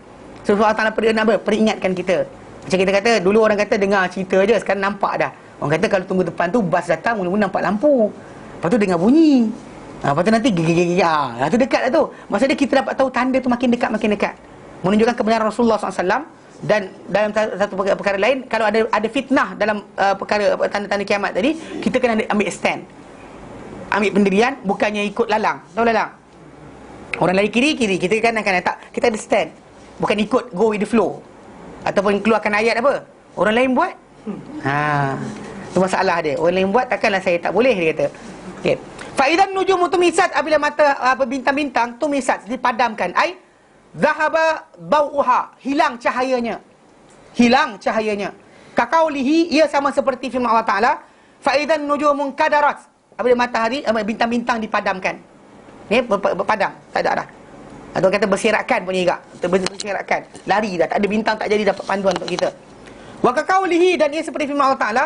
So Allah Ta'ala peringatkan kita. Macam kita kata, dulu orang kata dengar cerita je, sekarang nampak dah. Orang kata kalau tunggu depan tu, bas datang, mula-mula nampak lampu. Lepas tu dengar bunyi. Lepas tu nanti gigi-gigi. Tu dekat dah tu. Maksudnya kita dapat tahu tanda tu makin dekat. Menunjukkan kebenaran Rasulullah SAW. Dan dalam satu perkara lain, kalau ada fitnah dalam perkara tanda-tanda kiamat tadi, kita kena ambil stand, ambil pendirian, bukannya ikut lalang. Tahu lalang? Orang lari kiri, kita kanan. Tak, kita ada stand. Bukan ikut go with the flow, ataupun keluarkan ayat apa orang lain buat. Itu masalah dia. Orang lain buat, takkanlah saya tak boleh, dia kata. Okay. Fa idzan nujumu tumisat, apabila mata bintang-bintang tumisat, dipadamkan, ai zahaba dawuha, hilang cahayanya. Kaqaulihi, ia sama seperti firman Allah Taala, fa idzan nujumun kadarat, apabila matahari bintang-bintang dipadamkan. Ni berpadam, tak ada dah. Atau kata berserakan pun juga, berserakan, lari dah, tak ada bintang, tak jadi dapat panduan untuk kita. Wa kaqaulihi, dan ia seperti firman Allah Taala,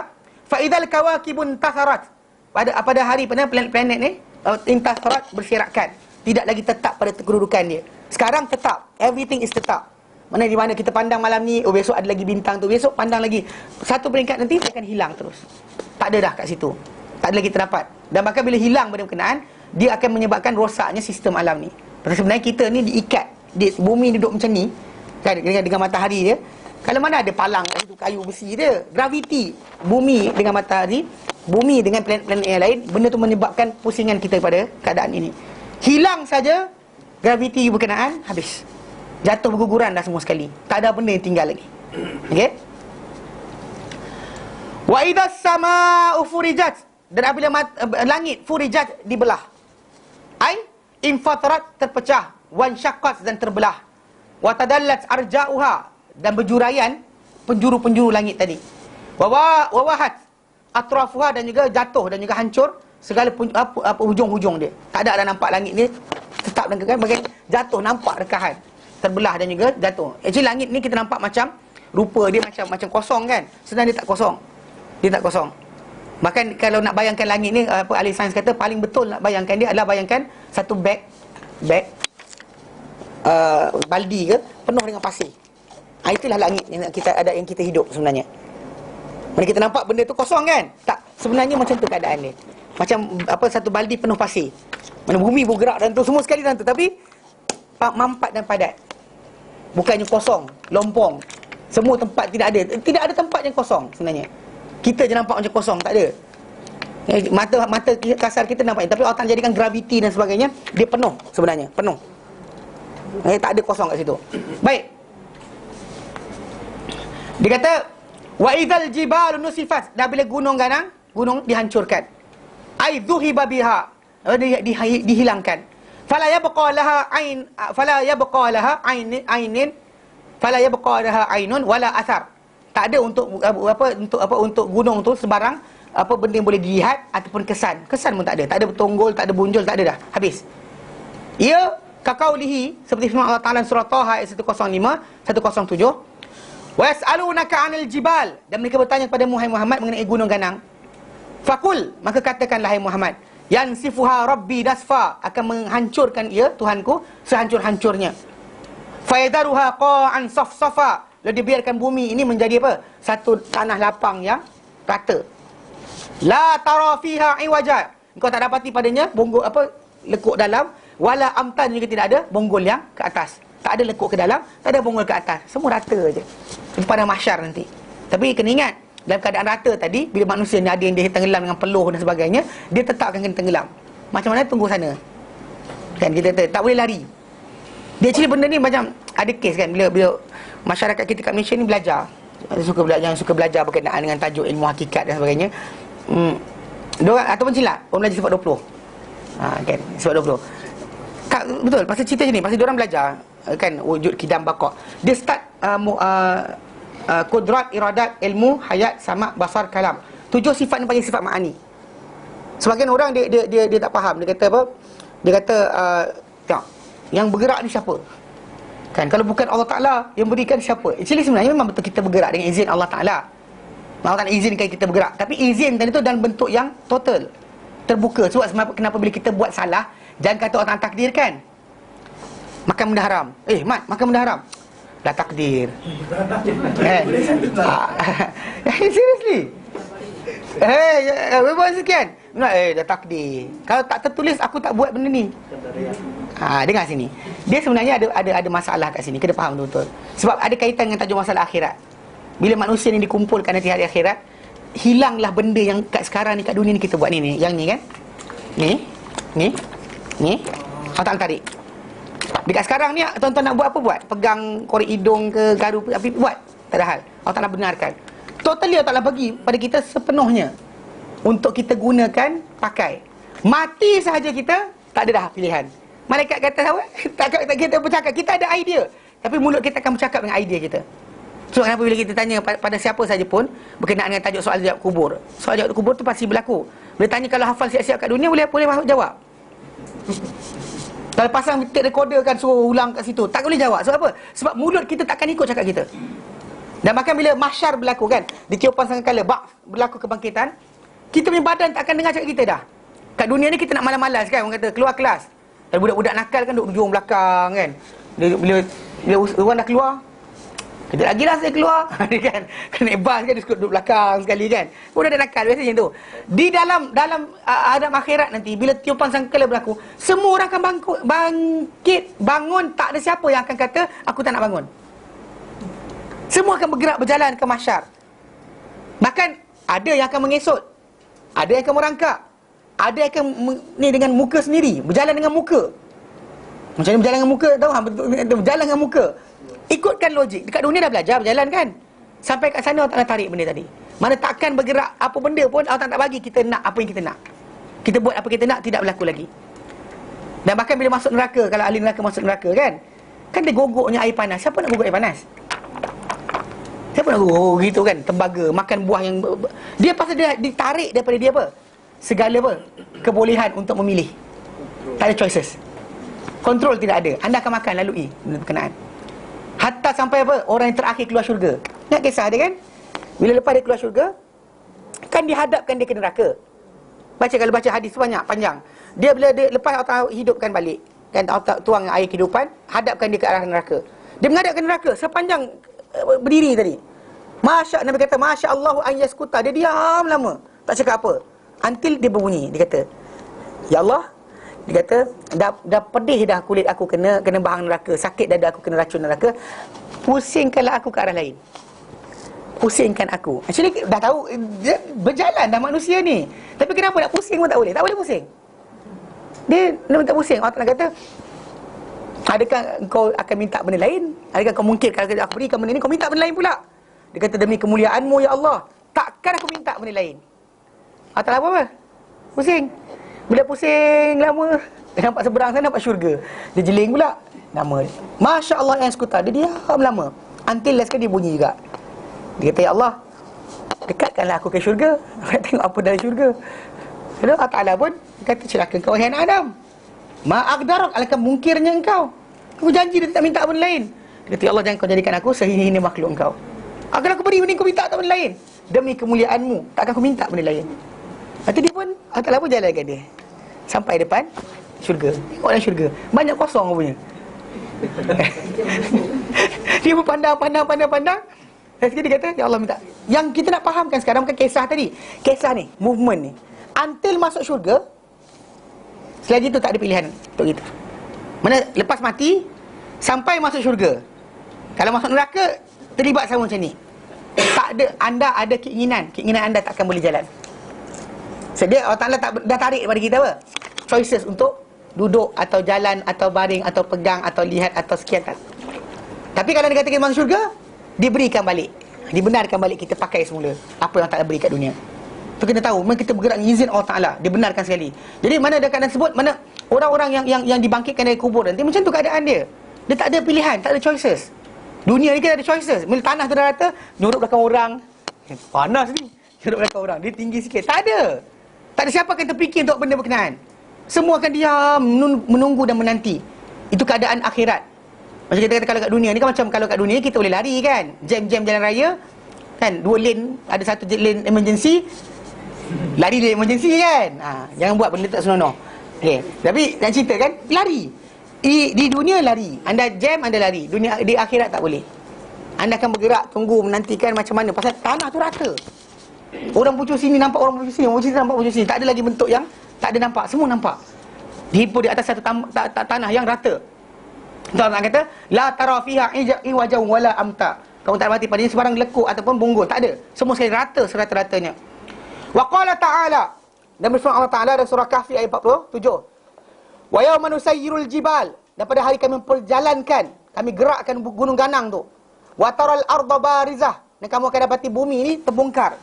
fa idzal kawakibun tasarat, pada hari planet ni intasarat, berserakan, tidak lagi tetap pada kedudukan dia. Sekarang tetap, everything is tetap. Mana di mana kita pandang malam ni, besok ada lagi bintang tu, besok pandang lagi, satu peringkat nanti dia akan hilang terus. Tak ada dah kat situ, tak ada lagi terdapat. Dan bahkan bila hilang benda berkenaan, dia akan menyebabkan rosaknya sistem alam ni. Pasal sebenarnya kita ni diikat, bumi duduk macam ni kan, dengan matahari dia. Kalau mana ada palang kat situ, kayu besi dia, graviti bumi dengan matahari, bumi dengan planet-planet yang lain, benda tu menyebabkan pusingan kita pada keadaan ini. Hilang saja graviti berkenaan, habis, jatuh berguguran dah semua sekali, tak ada benda yang tinggal lagi. Okey. Wa idzas samaa'u furijat, dan apabila langit furijat, dibelah, ai infatarat, terpecah, wan syaqqat, dan terbelah, wa tadallat arja'uha, dan berjuraian penjuru-penjuru langit tadi, wa wahat atrafuha, dan juga jatuh dan juga hancur segala hujung-hujung dia. Tak ada dah nampak langit ni tetap dan kekal, bagian jatuh nampak rekahan, terbelah dan juga jatuh. Actually langit ni kita nampak macam rupa dia macam kosong kan, sebenarnya dia tak kosong. Dia tak kosong. Bahkan kalau nak bayangkan langit ni, ahli sains kata paling betul nak bayangkan dia adalah bayangkan satu beg baldi ke penuh dengan pasir. Itulah langit yang kita hidup sebenarnya. Mana kita nampak benda tu kosong kan? Tak, sebenarnya macam tu keadaan dia. Macam satu baldi penuh pasir. Mana bumi bergerak dan tu semua sekali dalam tu, tapi mampat dan padat. Bukannya kosong, lompong. Semua tempat tidak ada tempat yang kosong sebenarnya. Kita je nampak macam kosong, tak ada. Mata kasar kita nampaknya, tapi Allah jadikan graviti dan sebagainya, dia penuh sebenarnya, penuh. Tak ada kosong kat situ. Baik. Dia kata wa idzal jibalu nusifat, dan bila gunung dihancurkan, ai dhuhiba biha, dihilangkan, fala yabqa laha ainun wala athar. Tak ada untuk gunung tu sebarang benda yang boleh dilihat ataupun kesan pun tak ada. Tak ada tonggol, tak ada bunjul, tak ada dah, habis. Ia kaqaulihi, seperti firman Allah Taala surah Taha ayat 105 107, wa yas'alunaka 'anil jibal, dan mereka bertanya kepada Muhammad mengenai gunung ganang. Fakul, maka katakanlah hai Muhammad, yansifuha rabbi nasfa, akan menghancurkan ia Tuhanku sehancur-hancurnya. Fayadaruha qa'an safsafa, lalu dibiarkan bumi ini menjadi apa? Satu tanah lapang yang rata. La tara fiha iwaja, engkau tak dapati padanya bonggol apa lekuk dalam, wala amtan, juga tidak ada bonggol yang ke atas. Tak ada lekuk ke dalam, tak ada bonggol ke atas. Semua rata je. Itu pada mahsyar nanti. Tapi kena ingat, dalam keadaan rata tadi, bila manusia ni ada yang dia tenggelam dengan peluh dan sebagainya, dia tetap akan kena tenggelam. Macam mana? Tunggu sana. Kan kita tak boleh lari. Dia actually benda ni macam ada kes kan, bila masyarakat kita kat Malaysia ni belajar. Suka belajar berkenaan dengan tajuk ilmu hakikat dan sebagainya. Diorang ataupun silap, orang belajar sifat 20. Kan, sifat 20. Betul, pasal cerita je ni, pasal diorang belajar kan wujud kidam baqa'. Dia start kudrat, iradat, ilmu, hayat, sama, basar, kalam. 7 sifat ni panggil sifat ma'ani. Sebagian orang dia tak faham. Dia kata apa? Dia kata tengok, yang bergerak ni siapa? Kan, kalau bukan Allah Ta'ala yang berikan, siapa? Actually sebenarnya memang betul kita bergerak dengan izin Allah Ta'ala. Allah Ta'ala izinkan kita bergerak. Tapi izin tadi tu dalam bentuk yang total, terbuka. Sebab kenapa bila kita buat salah, jangan kata Allah Ta'ala takdirkan. Makan benda haram. Mat, makan benda haram. Dah takdir. Seriously. Memang sekian. Dah takdir. Kalau tak tertulis, aku tak buat benda ni. Dengar sini. Dia sebenarnya ada masalah kat sini. Kena faham betul-betul. Sebab ada kaitan dengan tajuk masalah akhirat. Bila manusia ni dikumpulkan nanti hari akhirat, hilanglah benda yang kat sekarang ni, kat dunia ni kita buat ni. Yang ni kan. Ni. Allah Ta'ala tarik. Dekat sekarang ni, tuan-tuan nak buat apa buat? Pegang korek hidung ke garu, tapi buat. Tak ada hal. Allah Ta'ala benarkan. Totally Allah Ta'ala bagi pada kita sepenuhnya untuk kita gunakan, pakai. Mati sahaja kita, tak ada dah pilihan. Malaikat kata apa? Tak kita bercakap. Kita ada idea, tapi mulut kita akan bercakap dengan idea kita. So kenapa bila kita tanya pada siapa saja pun berkenaan dengan tajuk soal jawab kubur, soal jawab kubur tu pasti berlaku. Bila tanya kalau hafal siap-siap kat dunia, boleh jawab. Kalau pasang tape recorder kan, suruh ulang kat situ, tak boleh jawab. Sebab apa? Sebab mulut kita takkan ikut cakap kita. Dan bahkan bila mahsyar berlaku kan, ditiupan sangkakala, berlaku kebangkitan, kita punya badan tak akan dengar cakap kita dah. Kat dunia ni kita nak malas-malas kan, orang kata keluar kelas. Kalau budak-budak nakal kan duduk ujung belakang kan. Bila orang dah keluar, kejap lagi lah saya keluar. Kan, kena bas kan, dia suka duduk belakang sekali kan. Budak dah nakal, biasa macam tu. Di dalam adab akhirat nanti, bila tiupan sangkakala berlaku, semua orang akan bangkit, bangun. Tak ada siapa yang akan kata aku tak nak bangun. Semua akan bergerak, berjalan ke mahsyar. Bahkan ada yang akan mengesot, ada yang akan merangkak, ada yang akan ni dengan muka sendiri, berjalan dengan muka. Macam mana berjalan dengan muka? Tahu? Berjalan dengan muka. Ikutkan logik. Dekat dunia dah belajar berjalan kan. Sampai kat sana Allah Ta'ala tarik benda tadi. Mana takkan bergerak apa benda pun Allah Ta'ala tak bagi kita nak apa yang kita nak. Kita buat apa kita nak, tidak berlaku lagi. Dan bahkan bila masuk neraka, kalau ahli neraka masuk neraka kan, kan dia gogoknya air panas. Siapa nak gogok air panas? Siapa nak gogok gitu kan? Tembaga, makan buah yang dia pasal dia ditarik daripada dia apa? Segala apa? Kebolehan untuk memilih. Tak ada choices. Kontrol tidak ada. Anda akan makan lalui berkenaan. Hatta sampai apa? Orang yang terakhir keluar syurga. Ingat kisah dia kan? Bila lepas dia keluar syurga, kan dihadapkan dia ke neraka. Kalau baca hadis banyak, panjang. Dia bila dia lepas Allah hidupkan balik, kan tuang air kehidupan, hadapkan dia ke arah neraka. Dia menghadapkan neraka sepanjang berdiri tadi. Nabi kata, Masya Allah an yaskuta. Dia diam lama, tak cakap apa. Until dia berbunyi. Dia kata, Ya Allah, dia kata, dah pedih dah kulit aku kena bahang neraka, sakit dada aku kena racun neraka. Pusingkanlah aku ke arah lain. Pusingkan aku. Actually dah tahu dia berjalan dah manusia ni. Tapi kenapa nak pusing pun tak boleh? Tak boleh pusing. Dia minta pusing. Allah Ta'ala kata, adakah kau akan minta benda lain? Adakah kau mungkin kalau aku berikan benda ni, kau minta benda lain pula? Dia kata, demi kemuliaanmu ya Allah, takkan aku minta benda lain. Allah Ta'ala apa? Pusing. Bila pusing lama, dia nampak seberang sana, nampak syurga. Dia jeling pula, nama dia, Masya Allah yang sekutar. Dia diam lama, until last kali dia bunyi juga. Dia kata, Ya Allah, dekatkanlah aku ke syurga. Aku tengok apa dalam syurga. Lalu Allah Ta'ala pun kata, celaka kau wahai anak Adam, ma'akdarak, alangkah mungkirnya engkau. Aku janji dia tak minta benda lain. Dia kata, Ya Allah, jangan kau jadikan aku sehina-hina makhluk engkau. Agar aku beri benda kau minta tak benda lain. Demi kemuliaanmu, takkan aku minta benda lain. Nanti dia pun Allah Ta'ala pun jalankan dia sampai depan syurga. Tengok dalam syurga, banyak kosong punya. Dia pun pandang. Dan sekali dia kata, ya Allah minta. Yang kita nak fahamkan sekarang bukan kisah tadi. Kisah ni, movement ni, until masuk syurga, selagi tu tak ada pilihan untuk kita. Mana lepas mati sampai masuk syurga. Kalau masuk neraka, terlibat sama macam ni. Tak ada, anda ada keinginan anda tak akan boleh jalan. Sedia Allah Ta'ala dah tarik kepada kita apa? Choices untuk duduk atau jalan atau baring atau pegang atau lihat atau sekian tak. Tapi kalau dia kata kita masuk syurga, diberikan balik, dibenarkan balik kita pakai semula apa yang Allah Ta'ala beri kat dunia. Tu kita tahu, memang kita bergerak dengan izin Allah Ta'ala, dibenarkan sekali. Jadi mana ada keadaan sebut, mana orang-orang yang dibangkitkan dari kubur nanti, macam tu keadaan dia. Dia tak ada pilihan, tak ada choices. Dunia ni kita ada choices. Bila tanah tu dah rata, nyuruk belakang orang. Panas ni, nyuruk belakang orang. Dia tinggi sikit. Tak ada. Tak ada siapa akan terfikir untuk benda berkenaan. Semua akan diam, menunggu dan menanti. Itu keadaan akhirat. Macam kita kata kalau kat dunia ni kan, macam kalau kat dunia kita boleh lari kan, jam-jam jalan raya kan, 2 lane, ada satu lane emergency, lari lane emergency kan. Jangan buat benda tak senonoh. Okay. Tapi nak cerita kan, lari. Di dunia lari, anda jam, anda lari. Di akhirat tak boleh. Anda akan bergerak, tunggu, menantikan macam mana. Pasal tanah tu rata. Orang pucuk sini nampak, orang pucuk sini, orang pucuk sini nampak, pucuk sini. Tak ada lagi bentuk yang tak ada nampak, semua nampak. Dihimpun di atas satu tanah yang rata. Allah kata, la tara fiha iwajan wala amta. Kamu tak mati padanya sebarang lekuk ataupun bonggol, tak ada. Semua sekali rata, serata-ratanya. Wa qala ta'ala, dan berfirman Allah Ta'ala dalam surah Kahfi ayat 47. Wa yawma nusayyirul jibal, dan pada hari kami memperjalankan, kami gerakkan gunung ganang tu. Wa taral arda barizah, dan kamu akan dapati bumi ini terbongkar.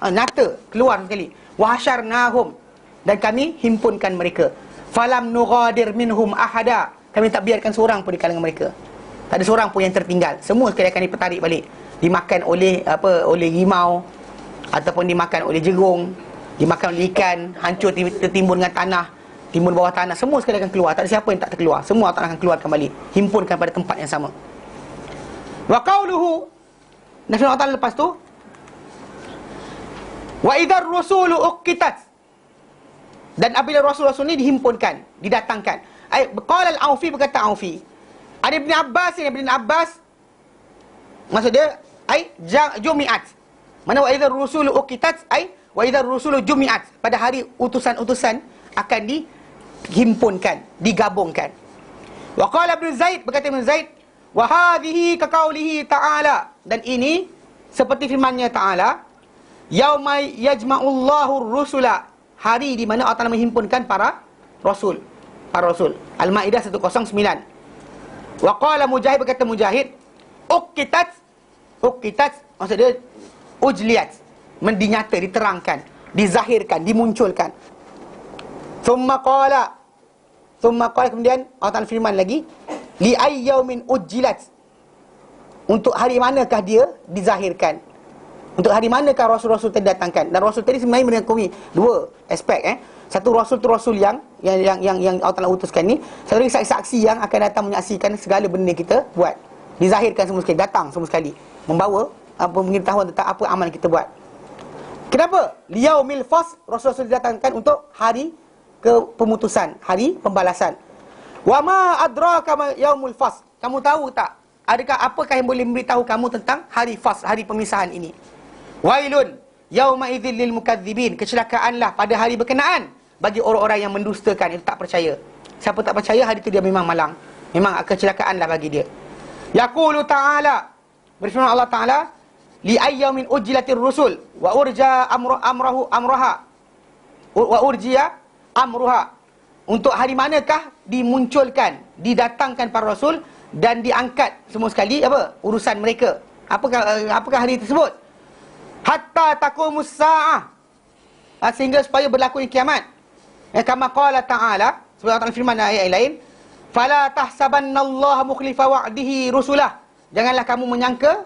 Nyata, keluar sekali. Wa hasyarnahum, dan kami himpunkan mereka. Falam nughadir minhum ahada, kami tak biarkan seorang pun di kalangan mereka. Tak ada seorang pun yang tertinggal. Semua sekali akan ditarik balik. Dimakan oleh rimau, ataupun dimakan oleh jerung, dimakan oleh ikan, hancur tertimbun dengan tanah, timbun bawah tanah. Semua sekali akan keluar. Tak ada siapa yang tak terkeluar. Semua akan keluarkan balik, himpunkan pada tempat yang sama. Wa qauluhu, dan Allah Ta'ala lepas tu, wa idhar rusulu uqitat, dan apabila rasul-rasul ni dihimpunkan, didatangkan. Qala al-Aufi, berkata Aufi, ada Ibn Abbas, maksud dia jumi'at. Mana wa idhar rusulu uqitat, wa idhar rusulu jumi'at, pada hari utusan-utusan akan dihimpunkan, digabungkan. Wa qala Ibn Zaid, berkata Ibn Zaid, wa hadhihi ka qaulihi ta'ala, dan ini seperti firman-Nya Ta'ala, yauma yajma'ullahu ar-rusula, hari di mana Allah Ta'ala menghimpunkan para rasul. Al-Maidah 109. Wa qala Mujahid, berkata Mujahid, uqitat, maksud dia ujliyat, dinyata, diterangkan, dizahirkan, dimunculkan. Thumma qala, kemudian Allah Ta'ala firman lagi, li ayyaumin ujjilat, untuk hari manakah dia dizahirkan, untuk hari manakah rasul-rasul tadi datangkan. Dan rasul tadi sebenarnya mengakui dua aspek. Satu, rasul tu rasul yang Allah Ta'ala utuskan ni. Satu lagi saksi-saksi yang akan datang menyaksikan segala benda kita buat. Dizahirkan semua sekali, datang semua sekali, membawa pengetahuan tentang apa amal kita buat. Kenapa? Liyaumil fasl, rasul-rasul didatangkan untuk hari pemutusan, hari pembalasan. Wa ma adraka ma yaumul fasl, kamu tahu tak, apakah yang boleh memberitahu kamu tentang hari fasl, hari pemisahan ini? Wailun yauma idzil lil mukadzibin, kecelakaanlah pada hari berkenaan bagi orang-orang yang mendustakan, yang tak percaya. Siapa tak percaya, hari itu dia memang malang, memang kecelakaanlah bagi dia. Yaqulu ta'ala, berfirman Allah Ta'ala, li ayyamin ujjilatir rusul wa urja amruha, untuk hari manakah dimunculkan, didatangkan para rasul dan diangkat semua sekali urusan mereka. Apakah hari tersebut? Hatta taqumus saah, sehingga supaya berlakunya kiamat. Kama qala ta'ala, sebab Allah firman dalam ayat lain, fala tahsabannallaha mukhlifa wa'dihi rusulah, janganlah kamu menyangka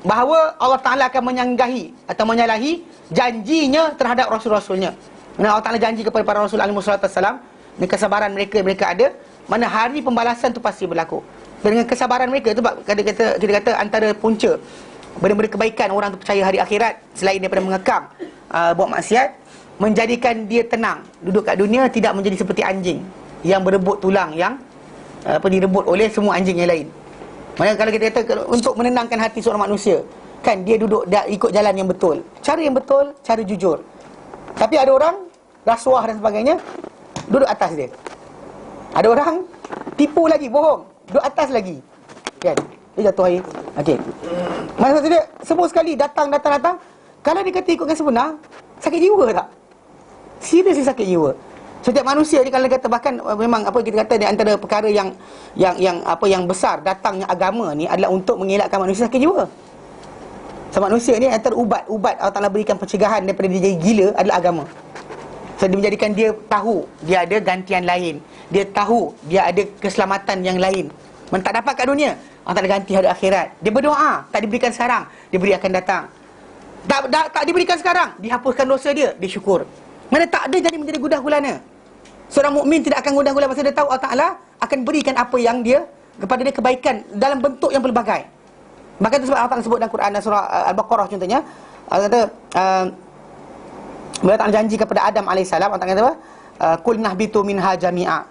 bahawa Allah Ta'ala akan menyanggahi atau menyalahi janjinya terhadap rasul-rasulnya. Mana Allah Ta'ala janji kepada para rasul alaihi wassalam, dengan kesabaran mereka ada, mana hari pembalasan tu pasti berlaku. Dengan kesabaran mereka tu, kita kata antara punca benda-benda kebaikan orang tu percaya hari akhirat, selain daripada mengekang buat maksiat, menjadikan dia tenang duduk kat dunia, tidak menjadi seperti anjing yang berebut tulang yang direbut oleh semua anjing yang lain. Maksudnya kalau kita kata untuk menenangkan hati seorang manusia, kan dia duduk ikut jalan yang betul, cara yang betul, cara jujur. Tapi ada orang rasuah dan sebagainya, duduk atas dia. Ada orang tipu lagi, bohong, duduk atas lagi, kan? Dia jatuh air. Okey. Maksud dia semua sekali datang. Kalau dia kata ikutkan sebenar, sakit jiwa tak? Seriously sakit jiwa. Setiap manusia ni kalau kata, bahkan memang apa kita kata, di antara perkara yang besar datangnya agama ni adalah untuk mengelakkan manusia sakit jiwa. So manusia ni antara ubat Allah Ta'ala berikan pencegahan daripada dia jadi gila adalah agama. So dia menjadikan dia tahu dia ada gantian lain, dia tahu dia ada keselamatan yang lain. Mana tak dapat kat dunia, Allah Ta'ala ganti hari akhirat. Dia berdoa, tak diberikan sekarang, diberi akan datang. Tak diberikan sekarang, dihapuskan dosa dia, dia syukur. Mana tak ada jadi menjadi gundah gulana. Seorang mukmin tidak akan gundah gulana pasal dia tahu Allah Ta'ala akan berikan apa yang dia kepada dia kebaikan dalam bentuk yang pelbagai. Bahkan itu sebab Allah Ta'ala sebut dalam Quran, surah Al-Baqarah contohnya, Allah kata bila Ta'ala janji kepada Adam AS, Allah Ta'ala kata apa? Qul nahbitu minha jami'a.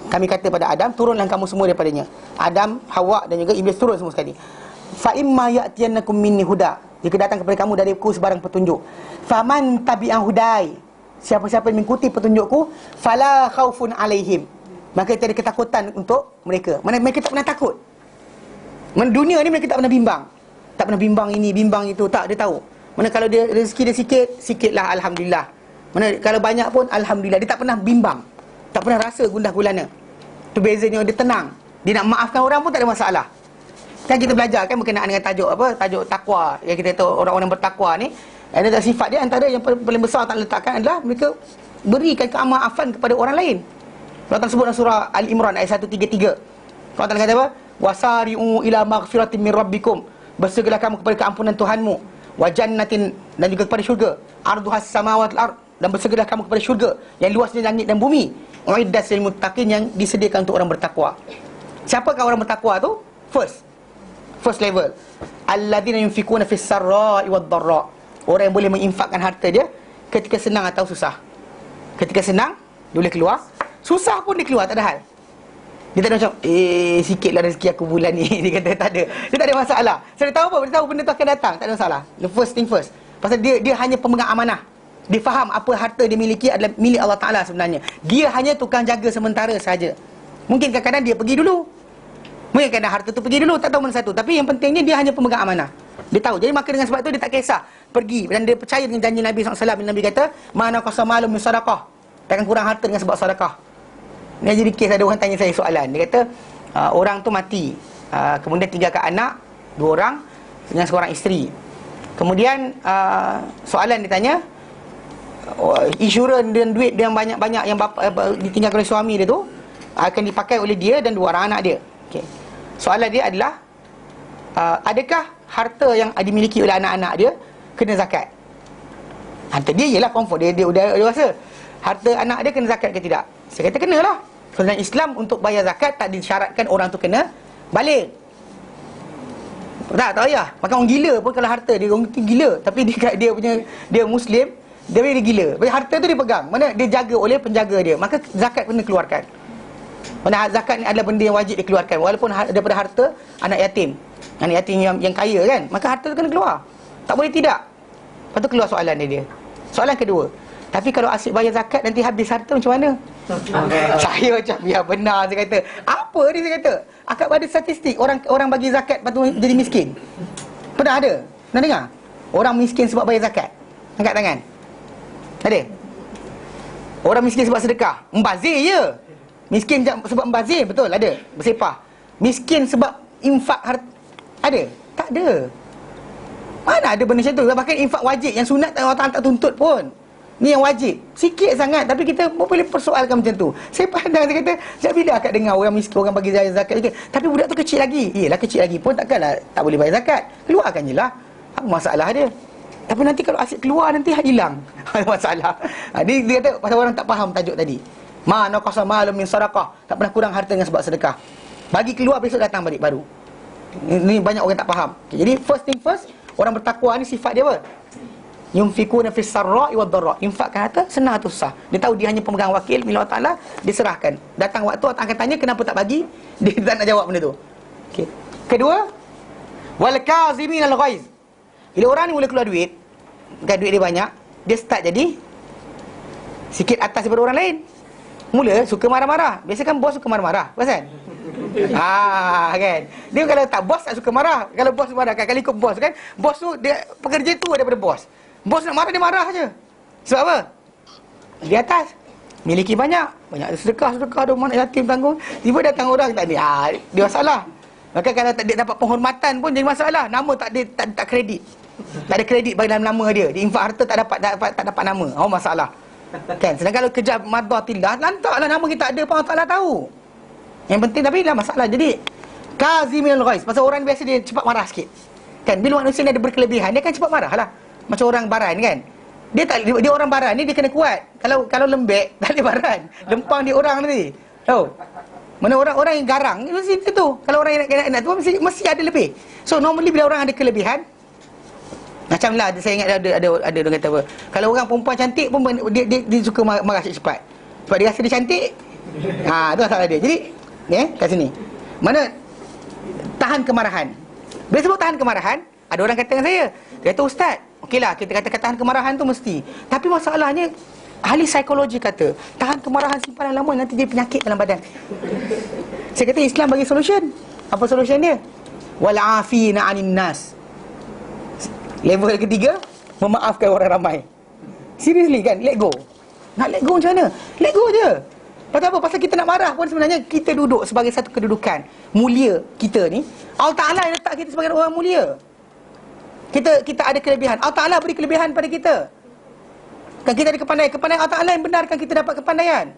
Kami kata pada Adam, turunlah kamu semua daripadanya. Adam, Hawa dan juga Iblis turun semua sekali. Fa imma ya'tiyannakum minni huda. Jika datang kepada kamu dariku sebarang petunjuk. Faman tabi'a hudai. Siapa-siapa yang mengikuti petunjukku, fala khaufun alaihim. Maka tiada ketakutan untuk mereka. Mana mereka tak pernah takut. Mana dunia ni mereka tak pernah bimbang. Tak pernah bimbang ini, bimbang itu, tak, dia tahu. Mana kalau dia rezeki dia sikitlah alhamdulillah. Mana kalau banyak pun alhamdulillah, dia tak pernah bimbang. Tak pernah rasa gundah gulana. Tu bezanya, dia tenang. Dia nak maafkan orang pun tak ada masalah. Kan kita belajar kan berkenaan dengan tajuk apa? Tajuk takwa. Yang kita tahu orang-orang bertakwa ni, ada sifat dia antara yang paling besar tak letakkan adalah mereka berikan kemaafan kepada orang lain. Allah Ta'ala sebut dalam surah Al-Imran ayat 133. Allah Ta'ala kata apa? Wasari'u ila maghfiratin min rabbikum. Bersegeralah kamu kepada keampunan Tuhanmu. Wa jannatin, dan juga kepada syurga. Arduhas samawati wal ard, dan bersegeralah kamu kepada syurga yang luasnya langit dan bumi. Uiddat lil muttaqin, yang disediakan untuk orang bertakwa. Siapakah orang bertakwa tu? First level. Alladzina yunfikuna fis sarra'i wad dharra. Orang yang boleh menginfakkan harta dia ketika senang atau susah. Ketika senang dia boleh keluar, susah pun dia keluar, tak ada hal. Dia tak ada macam sikitlah rezeki aku bulan ni. Dia kata tak ada. Dia tak ada masalah. Saya tahu apa? Dia tahu benda tu akan datang, tak ada masalah. The first thing first. Pasal dia hanya pemegang amanah. Dia faham apa harta dia miliki adalah milik Allah Ta'ala sebenarnya. Dia hanya tukang jaga sementara saja. Mungkin kadang-kadang dia pergi dulu. Mungkin kadang harta tu pergi dulu, tak tahu mana satu. Tapi yang pentingnya dia hanya pemegang amanah. Dia tahu. Jadi maka dengan sebab tu dia tak kisah pergi. Dan dia percaya dengan janji Nabi SAW. Nabi kata, mana qasa malum min sadaqah. Takkan kurang harta dengan sebab sedekah. Ni jadi kes, ada orang tanya saya soalan. Dia kata, orang tu mati, kemudian tinggalkan anak 2 orang dengan seorang isteri. Kemudian soalan dia tanya, insurans dan duit dia yang banyak-banyak yang ditinggalkan oleh suami dia tu akan dipakai oleh dia dan 2 orang anak dia. Okay. Soalan dia adalah, adakah harta yang dimiliki oleh anak-anak dia kena zakat? Harta dia ialah confirm, dia dah dewasa. Harta anak dia kena zakat ke tidak? Saya kata kenalah. So, dalam Islam untuk bayar zakat tak disyaratkan orang tu kena balik. Tak payah. Maka orang gila pun kalau harta dia, orang tu gila, tapi dia Muslim, dia gila. Tapi harta tu dia pegang. Mana dia jaga oleh penjaga dia. Maka zakat kena keluarkan. Mana zakat ni adalah benda yang wajib dikeluarkan walaupun daripada harta anak yatim. Anak yatim yang kaya kan, maka harta tu kena keluar. Tak boleh tidak. Lepas tu keluar soalan dia. Soalan kedua, tapi kalau asyik bayar zakat nanti habis harta macam mana? Saya macam, ya benar, saya kata. Apa ni saya kata? Akak ada statistik orang bagi zakat lepas tu jadi miskin. Pernah ada? Pernah dengar? Orang miskin sebab bayar zakat. Angkat tangan. Ada? Orang miskin sebab sedekah. Membazir je. Miskin sebab membazir, betul, ada. Bersepah. Miskin sebab infak harta, ada? Tak ada. Mana ada benda macam tu? Bahkan infak wajib, yang sunat Allah Ta'ala tak tuntut pun. Ni yang wajib. Sikit sangat, tapi kita boleh persoalkan macam tu. Saya pandang, saya kata, sejak bila akak dengar orang miskin, orang bagi zakat? Tapi budak tu kecil lagi. Yelah, kecil lagi pun takkanlah tak boleh bayar zakat. Keluarkan je lah. Apa masalah dia? Tapi nanti kalau asyik keluar, nanti hilang. Ada masalah. Dia kata, pasal orang tak faham tajuk tadi. Mana qasa malum min sadaqah. Tak pernah kurang harta dengan sebab sedekah. Bagi keluar, besok datang balik baru. Ini banyak orang tak faham. Okay, jadi first thing first, orang bertakwa ni sifat dia apa? Yunfikuna fis sarra'i wad dharra. Infakkan harta senang atau susah. Dia tahu dia hanya pemegang wakil milik Allah Taala, diserahkan. Datang waktu Allah akan tanya kenapa tak bagi, dia tak nak jawab benda tu. Okey. Kedua, wal kazimin al ghaiz. Bila orang ni mula keluar duit, kan duit dia banyak, dia start jadi sikit atas daripada orang lain. Mula suka marah-marah. Biasa kan bos suka marah-marah, kan? Kan. Dia kalau tak bos tak suka marah. Kalau bos marah kan, kalau ikut bos kan, bos tu dia pekerja tu daripada bos. Bos nak marah dia marah je. Sebab apa? Di atas miliki banyak sedekah ada anak yatim tanggung. Tiba datang orang tak ada. Dia masalah. Maka kalau tak dia dapat penghormatan pun jadi masalah. Nama tak kredit. Tak ada kredit bagi dalam nama dia. Dia infak harta tak dapat nama. Masalah. Kan? Sedangkan kalau kerja madhatillah, lantaklah nama kita ada pun Allah Taala tahu. Yang penting tapi dah masalah. Jadi kaziminul ghaiz. Pasal orang biasa dia cepat marah sikit. Kan bila manusia ni ada berkelebihan, dia kan cepat marah lah. Macam orang baran kan. Dia orang baran ni dia kena kuat. Kalau lembek tak boleh baran. Lempang dia orang tadi. Tahu? Mana orang yang garang mesti itu. Kalau orang yang nak tu mesti ada lebih. So normally bila orang ada kelebihan, macamlah saya ingat ada orang kata apa. Kalau orang perempuan cantik pun dia suka marah cepat. Sebab dia rasa dia cantik. Tu masalah dia. Jadi kat sini. Mana tahan kemarahan. Bila sebut tahan kemarahan, ada orang kata dengan saya, dia kata ustaz, okeylah kita kata tahan kemarahan tu mesti. Tapi masalahnya ahli psikologi kata tahan kemarahan simpanan lama nanti dia penyakit dalam badan. Saya kata Islam bagi solution. Apa solution dia? Wal afina 'anil nas. Level ketiga, memaafkan orang ramai. Seriously kan, let go. Nak let go macam mana? Let go je. Pasal apa? Pasal kita nak marah pun sebenarnya kita duduk sebagai satu kedudukan mulia kita ni. Allah Ta'ala yang letak kita sebagai orang mulia. Kita ada kelebihan. Allah Ta'ala beri kelebihan pada kita. Kan kita ada kepandaian. Kepandaian Allah Ta'ala yang benarkan kita dapat kepandaian.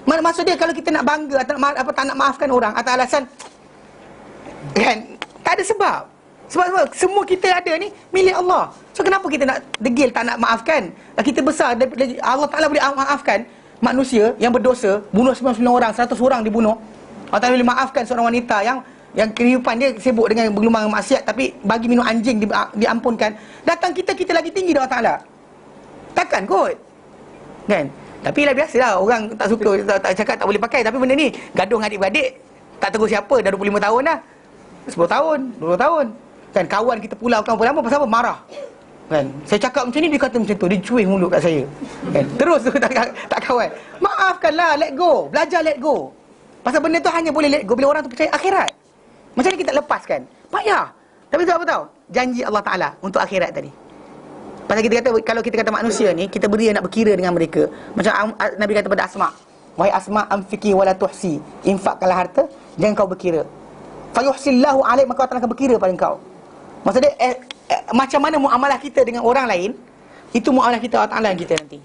Maksud dia kalau kita nak bangga atau tak nak maafkan orang atas alasan kan, tak ada sebab. Sebab semua kita ada ni milik Allah. So kenapa kita nak degil tak nak maafkan? Kita besar, Allah Ta'ala boleh maafkan manusia yang berdosa, bunuh 99 orang, 100 orang dibunuh. Allah Ta'ala boleh maafkan seorang wanita yang kehidupan dia sibuk dengan bergelumang maksiat, tapi bagi minum anjing diampunkan. Datang kita lagi tinggi dari Allah Ta'ala. Takkan kot. Kan? Tapi lah biasalah orang tak suka, tak cakap tak boleh pakai. Tapi benda ni gaduh dengan adik-beradik, tak tegur siapa, dah 25 tahun dah. 10 tahun, 20 tahun. Kan kawan kita pulau lama pasal apa? Marah. Kan? Saya cakap macam ni, dia kata macam tu, dia cuih mulut kat saya. Kan? Terus tu tak kawan. Maafkanlah, let go. Belajar let go. Pasal benda tu hanya boleh let go bila orang tu percaya akhirat. Macam ni kita lepaskan. Payah. Tapi tu apa tahu? Janji Allah Ta'ala untuk akhirat tadi. Pasal kita kata, kalau kita kata manusia ni, kita beri nak berkira dengan mereka. Macam Nabi kata pada Asma, wahai Asma, amfiki wala tuhsi. Infakkanlah harta, jangan kau berkira. Fayuhsillahu alaik, maka Allah akan berkira pada kau. Maksudnya macam mana muamalah kita dengan orang lain, itu muamalah kita Allah Ta'ala kita nanti.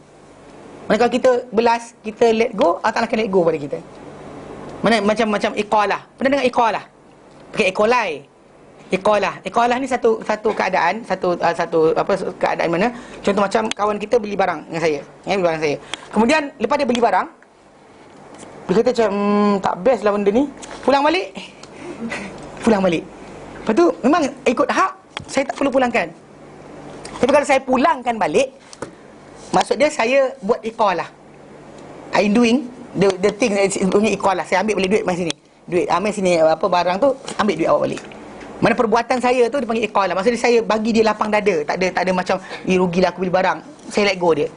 Mana kalau kita belas, kita let go, Allah Ta'ala akan let go pada kita. Mana macam iqalah. Pernah dengar iqalah? Pakai iqalai. Iqalah ni satu keadaan, satu keadaan mana? Contoh macam kawan kita beli barang dengan saya. Beli barang saya. Kemudian lepas dia beli barang, dia kata macam tak best lah benda ni. Pulang balik. Lepas tu memang ikut hak, saya tak perlu pulangkan. Tapi kalau saya pulangkan balik, maksud dia saya buat iqalah. I'm doing the thing that is punya iqalah. Saya ambil balik duit mai sini. Ambil sini barang tu, ambil duit awak balik. Mana perbuatan saya tu dipanggil iqalah. Maksudnya saya bagi dia lapang dada. Tak ada macam rugilah aku beli barang. Saya let go dia.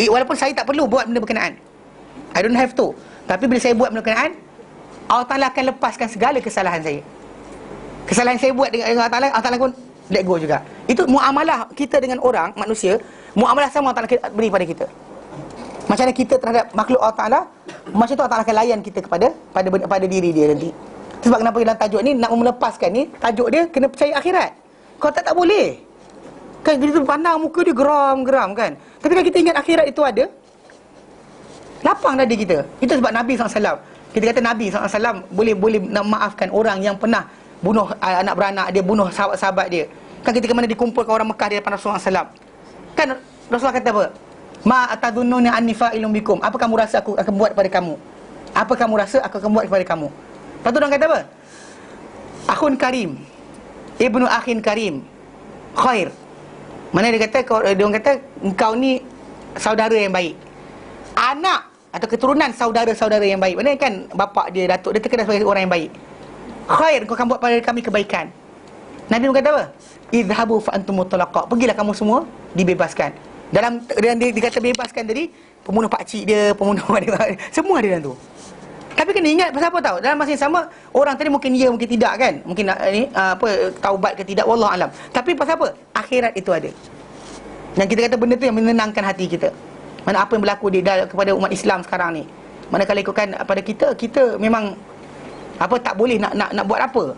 Walaupun saya tak perlu buat benda berkenaan. I don't have to. Tapi bila saya buat benda berkenaan, Allah Ta'ala akan lepaskan segala kesalahan saya. Kesalahan saya buat dengan Allah Ta'ala pun let go juga. Itu muamalah kita dengan orang, manusia. Muamalah sama Allah Ta'ala beri pada kita. Macam mana kita terhadap makhluk Allah Ta'ala, macam tu Allah Ta'ala akan layan kita pada diri dia nanti. Sebab kenapa dalam tajuk ni nak melepaskan ni, tajuk dia kena percaya akhirat. Kalau tak boleh. Kan kita tu pandang muka dia geram kan. Tapi kalau kita ingat akhirat itu ada, lapang dada kita. Itu sebab Nabi SAW, kita kata Nabi SAW boleh nak maafkan orang yang pernah bunuh anak beranak dia, bunuh sahabat-sahabat dia. Kan ketika mana dikumpulkan orang Mekah di depan Rasulullah SAW, kan Rasulullah kata apa? Ma atadhunnuna anni fa'ilun bikum. Apa kamu rasa aku akan buat pada kamu? Apa kamu rasa aku akan buat kepada kamu? Lepas tu orang kata apa? Akhun karim, ibnu akhin karim, khair. Mana dia kata, dia orang kata engkau ni saudara yang baik, anak atau keturunan saudara-saudara yang baik. Mana kan bapak dia, datuk dia terkenal sebagai orang yang baik. Khair, kau akan buat pada kami kebaikan. Nabi kata apa? Idhabu fa antum mutlaqa. Pergilah kamu semua dibebaskan. Dalam dia kata bebaskan tadi, pembunuh pakcik dia, pembunuh dia, semua ada dalam tu. Tapi kena ingat pasal apa tahu? Dalam masa yang sama, orang tadi mungkin ya, mungkin tidak kan? Mungkin taubat ke tidak, wallahu alam. Tapi pasal apa? Akhirat itu ada. Yang kita kata benda tu yang menenangkan hati kita. Mana apa yang berlaku kepada umat Islam sekarang ni. Manakala ikutkan pada kita memang tak boleh nak buat apa.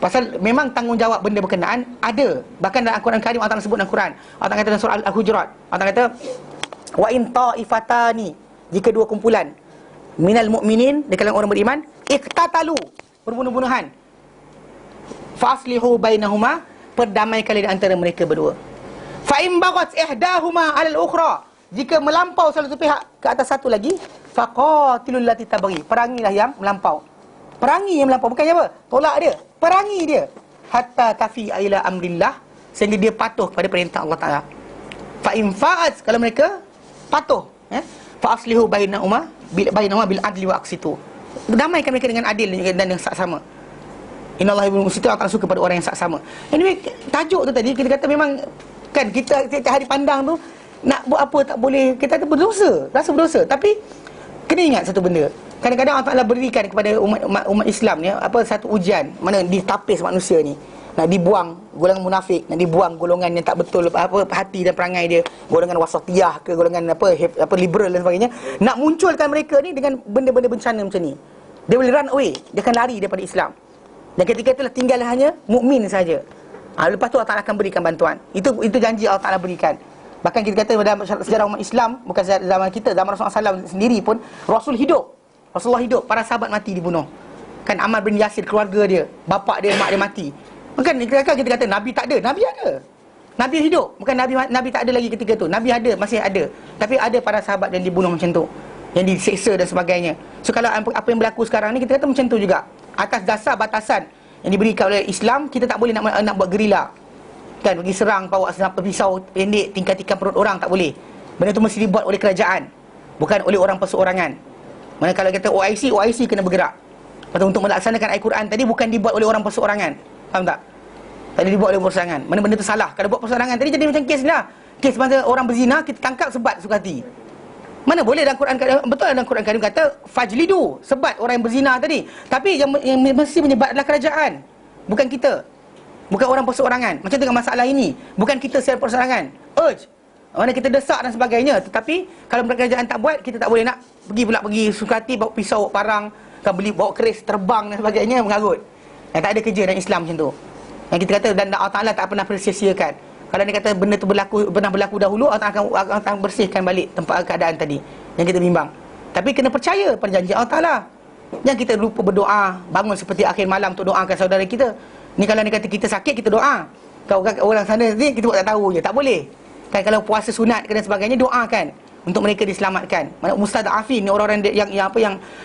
Pasal memang tanggungjawab benda berkenaan ada. Bahkan dalam Al-Quran Karim Allah sebut dalam Quran. Allah kata dalam surah Al-Hujurat, Allah kata wa in ta'ifatani, jika dua kumpulan minal mu'minin, di kalangan orang beriman, iqtatalu, berbunuh-bunuhan, faslihu bainahuma, perdamaikanlah di antara mereka berdua. Fa in baghat ihdahuma 'alal ukhra, jika melampau salah satu pihak ke atas satu lagi, faqatilul lati tabghi, perangilah yang melampau. Perangi yang melampau, bukannya apa? Tolak dia, perangi dia, hatta tafi ila amrillah, sehingga dia patuh kepada perintah Allah Taala. Fa in fa'at, kalau mereka patuh, fa aslihu bainahuma bil adli wa aqsitu, damaikan mereka dengan adil dan yang saksama. Innallaha yuhibbul muqsitin, akan suka pada orang yang saksama. Anyway, tajuk tu tadi kita kata memang kan kita setiap hari pandang tu nak buat apa tak boleh, kita kata berdosa, rasa berdosa. Tapi kena ingat satu benda, kadang-kadang Allah Ta'ala berikan kepada umat Islam ni satu ujian, mana ditapis manusia ni, nak dibuang golongan munafik, nak dibuang golongan yang tak betul hati dan perangai dia, golongan wasatiyah ke golongan liberal dan sebagainya, nak munculkan mereka ni dengan benda-benda bencana macam ni. Dia boleh run away, dia akan lari daripada Islam. Dan ketika itulah tinggal hanya mukmin saja. Lepas tu Allah Ta'ala akan berikan bantuan. Itu janji Allah Ta'ala berikan. Bahkan kita kata dalam sejarah umat Islam, bukan zaman kita, zaman Rasulullah SAW sendiri pun, Rasulullah hidup, para sahabat mati dibunuh. Kan Ammar bin Yasir, keluarga dia, bapak dia, mak dia mati. Bukan kita kata Nabi tak ada, Nabi ada. Nabi hidup, bukan Nabi tak ada lagi ketika tu. Nabi ada, masih ada. Tapi ada para sahabat yang dibunuh macam tu, yang diseksa dan sebagainya. So kalau apa yang berlaku sekarang ni, kita kata macam tu juga. Atas dasar batasan yang diberikan oleh Islam, kita tak boleh nak buat gerila. Kan, pergi serang, bawa pisau pendek, tingkat-tingkat perut orang, tak boleh. Benda tu mesti dibuat oleh kerajaan, bukan oleh orang perseorangan. Mana kalau kata OIC kena bergerak. Lepas tu untuk melaksanakan Al-Quran tadi, bukan dibuat oleh orang perseorangan. Faham tak? Tadi dibuat oleh perseorangan. Mana benda tu salah. Kalau buat perseorangan tadi jadi macam kes ni lah. Kes masa orang berzina, kita tangkap sebat suka hati. Mana boleh dalam Quran, betul dalam Quran Karim kata fajlidu, sebat orang yang berzina tadi. Tapi yang mesti menyebat adalah kerajaan, bukan kita, bukan orang perseorangan. Macam dengan masalah ini, bukan kita secara perseorangan urge, mana kita desak dan sebagainya. Tetapi kalau kerajaan tak buat, kita tak boleh nak pergi suka hati bawa pisau, bawa parang, kan bawa keris terbang dan sebagainya, mengarut. Yang tak ada kerja dalam Islam macam tu. Yang kita kata dan Allah Ta'ala tak pernah sia-siakan. Kalau dia kata benda tu pernah berlaku dahulu, Allah akan bersihkan balik tempat keadaan tadi yang kita bimbang. Tapi kena percaya pada janji Allah Ta'ala. Yang kita lupa berdoa, bangun seperti akhir malam untuk doakan saudara kita. Ni kalau dia kata kita sakit, kita doa. Kalau orang sana ni kita buat tak tahu je, tak boleh. Kan kalau puasa sunat dan sebagainya, doakan untuk mereka diselamatkan. Mana mustadafin ni, orang-orang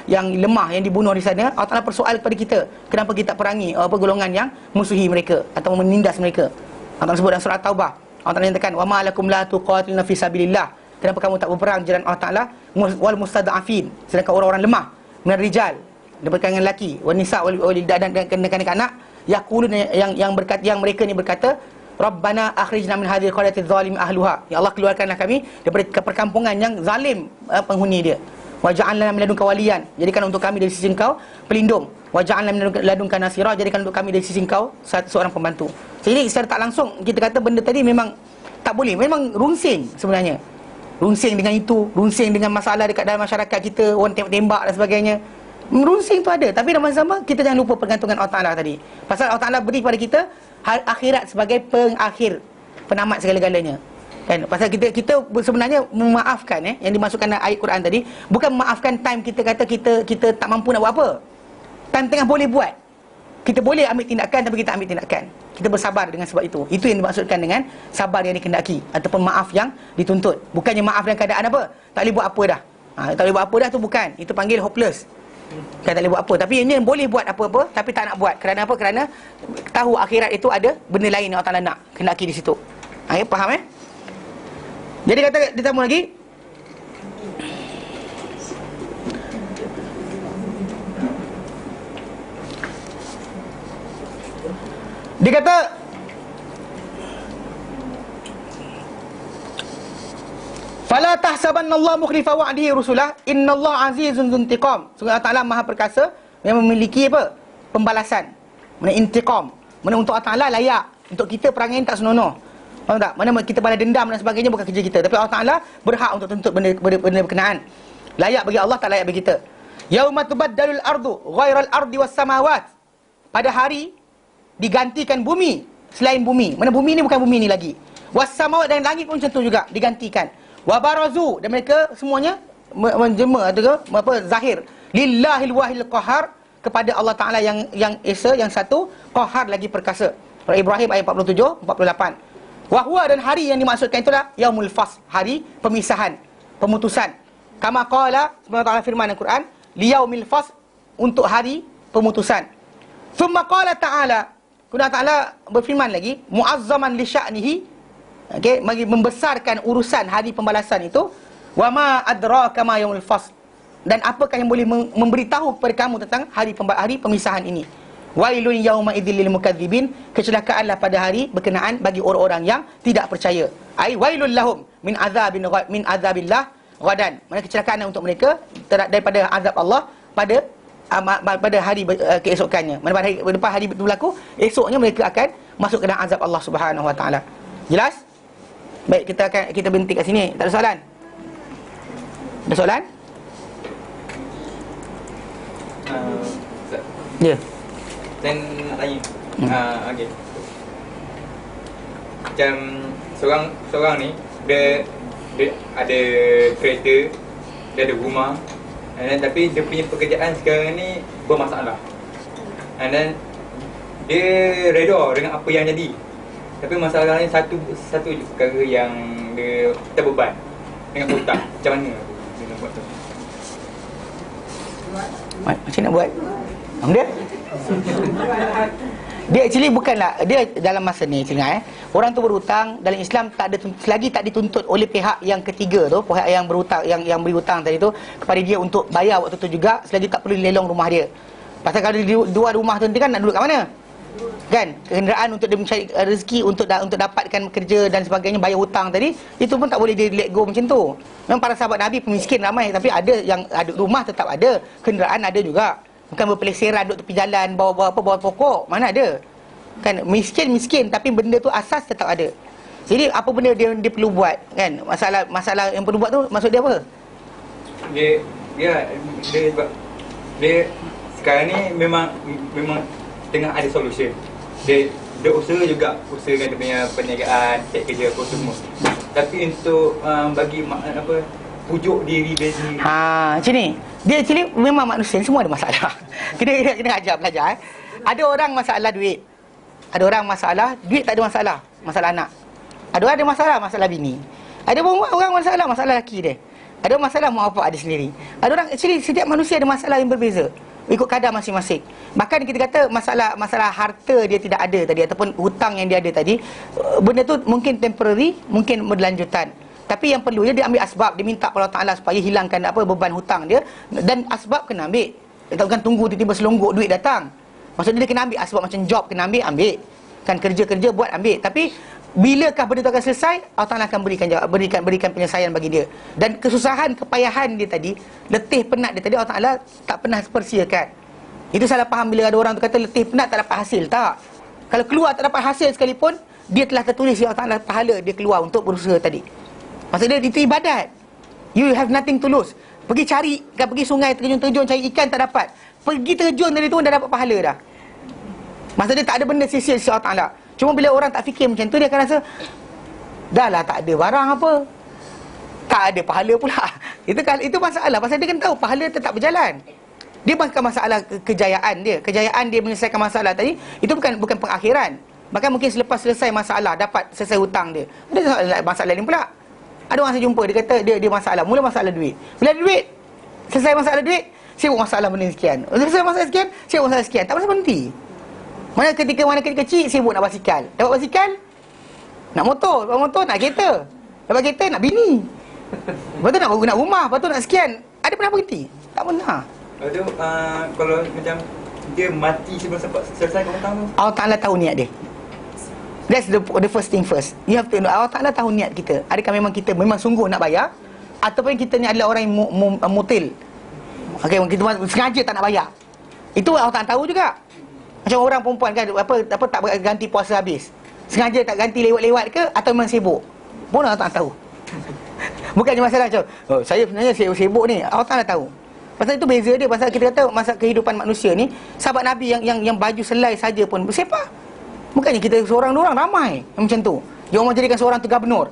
yang lemah, yang dibunuh di sana. Allah Ta'ala persoal kepada kita, kenapa kita perangi golongan yang musuhi mereka atau menindas mereka. Allah sebut dalam surah Taubah, Allah Ta'ala nyatakan wa ma lakum la tuqatiluna fi sabilillah, kenapa kamu tak berperang jalan Allah Ta'ala, wal mustadafin, sedangkan orang-orang lemah, min rijal, daripada kalangan lelaki, wan nisa wal dan kanak-kanak, yaqulun, yang mereka ni berkata, Rabbana akhrijna min hadhihi qaryati zalim ahluha, ya Allah, keluarkanlah kami daripada perkampungan yang zalim penghuni dia. Wa ja'alna min ladunka waliyan, jadikan untuk kami dari sisi Engkau pelindung. Wa ja'alna min ladunka nasira, jadikan untuk kami dari sisi Engkau seorang pembantu. Jadi secara tak langsung kita kata benda tadi memang tak boleh, memang rungsing sebenarnya. Rungsing dengan itu, rungsing dengan masalah dekat dalam masyarakat kita, orang tembak dan sebagainya. Rungsing tu ada, tapi dalam masa sama kita jangan lupa pergantungan Allah Ta'ala tadi. Pasal Allah Ta'ala beri kepada kita akhirat sebagai pengakhir, penamat segala-galanya. Kan? Pasal kita sebenarnya memaafkan yang dimasukkan dalam ayat Quran tadi, bukan memaafkan time kita kata kita tak mampu nak buat apa. Time tengah boleh buat, kita boleh ambil tindakan, tapi kita ambil tindakan. Kita bersabar dengan sebab itu. Itu yang dimaksudkan dengan sabar yang dikendaki, ataupun maaf yang dituntut. Bukannya maaf dalam keadaan apa, tak boleh buat apa dah. Tak boleh buat apa dah tu bukan. Itu panggil hopeless. Kan tak boleh buat apa. Tapi ini boleh buat apa-apa, tapi tak nak buat. Kerana apa? Kerana tahu akhirat itu ada benda lain yang Allah Ta'ala nak kendaki di situ. Faham Jadi kata ditambah lagi, dia kata fala tahsabanna Allah mukhlifa wa'dihi rusulah innallaha azizun dzuntiqam. Sungguh Allah Taala Maha perkasa yang memiliki apa? Pembalasan. Mana intiqam. Mana untuk Allah Taala layak, untuk kita perangai tak senonoh. Faham tak? Mana kita balas dendam dan sebagainya bukan kerja kita, tapi Allah Taala berhak untuk tuntut benda berkenaan. Layak bagi Allah, tak layak bagi kita. Yauma tubaddalul ardu ghairal ardi was samawat. Pada hari digantikan bumi selain bumi. Mana bumi ni bukan bumi ni lagi. Was samawat, dan langit pun macam tu juga digantikan. Wa barazu, dan mereka semuanya menjema atau apa zahir lillahil wahil qahar, kepada Allah Taala yang esa, yang satu, qahar lagi perkasa. Surah Ibrahim ayat 47 48. Wa huwa, dan hari yang dimaksudkan itulah yaumul fasl, hari pemisahan, pemutusan. Kama qala, sebagaimana Allah firman dalam Quran, liyaumil fasl, untuk hari pemutusan. Thumma qala ta'ala, kemudian Ta'ala berfirman lagi, mu'azzaman li sya'nihi, okey, bagi membesarkan urusan hari pembalasan itu. Wa ma adraka ma yaumul fasl, dan apakah yang boleh memberitahu kepada kamu tentang hari pemisahan ini. Wailun yauma idzil lil mukadzibin, kecelakaanlah pada hari berkenaan bagi orang-orang yang tidak percaya. Ai wailul lahum min azabillah ghadan, mana kecelakaan untuk mereka daripada azab Allah pada hari keesokannya. Mana pada lepas hari berlaku, esoknya mereka akan masuk ke dalam azab Allah Subhanahu wa taala. Jelas? Baik, kita berhenti kat sini. Tak ada soalan? Ada soalan? Ya. Dan nak tanya. Okey. Macam seorang ni dia ada kereta, dia ada rumah, tapi dia punya pekerjaan sekarang ni bermasalah. And then dia reda dengan apa yang jadi. Tapi masalahnya satu je perkara yang dia terbeban dengan hutang. Macam mana dia nak buat tu? Macam nak buat? Dia actually bukanlah, dia dalam masa ni orang tu berhutang dalam Islam tak ada, selagi tak dituntut oleh pihak yang ketiga tu, pihak yang berhutang, yang beri hutang tadi tu kepada dia untuk bayar waktu tu juga, selagi tak perlu lelong rumah dia. Pasal kalau dia dua rumah tu nanti kan nak duduk kat mana? Kan? Kenderaan untuk dia mencari rezeki, untuk dapatkan kerja dan sebagainya, bayar hutang tadi, itu pun tak boleh dia let go macam tu. Memang para sahabat Nabi pemiskin ramai, tapi ada yang ada rumah tetap ada, kenderaan ada juga. Bukan berpeleseran duduk tepi jalan, bawa pokok. Mana ada? Kan miskin, tapi benda tu asas tetap ada. Jadi apa benda dia perlu buat, kan? Masalah yang perlu buat tu maksud dia apa? Dia sekarang ni memang tengah ada solution. Dia usaha juga, usahakan dia punya perniagaan, cek kerja apa semua. Tapi untuk bagi pujuk diri dia sendiri. Macam ni. Dia actually memang manusia semua ada masalah. Kena ajar belajar. Ada orang masalah duit. Ada orang masalah duit, tak ada masalah. Masalah anak. Ada orang ada masalah bini. Ada orang masalah lelaki dia. Ada masalah mak bapak ada sendiri. Ada orang actually setiap manusia ada masalah yang berbeza, ikut kadar masing-masing. Bahkan kita kata masalah harta dia tidak ada tadi, ataupun hutang yang dia ada tadi, benda tu mungkin temporary, mungkin berlanjutan. Tapi yang perlunya dia ambil asbab, dia minta kepada Allah Taala supaya hilangkan beban hutang dia, dan asbab kena ambil. Dia tak bukan tunggu tiba-tiba selonggok duit datang. Maksudnya dia kena ambil asbab, macam job kena ambil. Kan kerja buat ambil. Tapi bilakah benda tu akan selesai, Allah Taala akan berikan penyelesaian bagi dia. Dan kesusahan, kepayahan dia tadi, letih penat dia tadi, Allah Taala tak pernah persiakan. Itu salah faham bila ada orang tu kata letih penat tak dapat hasil. Tak. Kalau keluar tak dapat hasil sekalipun, dia telah tertulis Allah Taala pahala dia keluar untuk berusaha tadi. Maksudnya itu ibadat. You have nothing to lose. Pergi sungai, terjun cari ikan tak dapat. Pergi terjun tadi tu dah dapat pahala dah. Maksudnya tak ada benda sia-sia Allah Taala. Cuma bila orang tak fikir macam tu, dia akan rasa dah lah tak ada barang apa, tak ada pahala pula. Itu masalah. Pasal dia kan tahu pahala tetap berjalan. Dia bukan masalah kejayaan dia. Kejayaan dia menyelesaikan masalah tadi, itu bukan pengakhiran. Bahkan mungkin selepas selesai masalah, dapat selesai hutang dia, ada masalah lain pula. Ada orang saya jumpa, dia kata dia masalah, mula masalah duit. Bila ada duit, selesai masalah duit, sibuk masalah benda sekian. Selesai masalah sekian, sibuk masalah sekian. Tak pernah berhenti. Mana ketika kecil, sibuk nak basikal. Dapat basikal, Nak motor, lepas motor nak kereta. Lepas kereta nak bini. Lepas tu nak rumah, lepas tu nak sekian. Ada pernah berhenti? Tak pernah. Lepas tu kalau macam dia mati sebelum sempat selesai hutang tu, Allah Ta'ala tahu niat dia. That's the first thing first. You have to know, Allah Ta'ala tahu niat kita. Adakah memang kita memang sungguh nak bayar, ataupun kita ni adalah orang yang mutil. Okay, kita sengaja tak nak bayar. Itu Allah Ta'ala tahu juga. Macam orang perempuan kan, apa tak ganti puasa habis, sengaja tak ganti lewat-lewat ke, atau memang sibuk, pun Allah Ta'ala tahu. Bukannya masalah macam saya sebenarnya sibuk ni, Allah Ta'ala tahu. Pasal itu beza dia. Pasal kita kata masa kehidupan manusia ni, sahabat Nabi yang baju selai saja pun bersepah. Bukannya kita seorang-orang ramai yang macam tu. Dia orang jadikan seorang tu gubernur.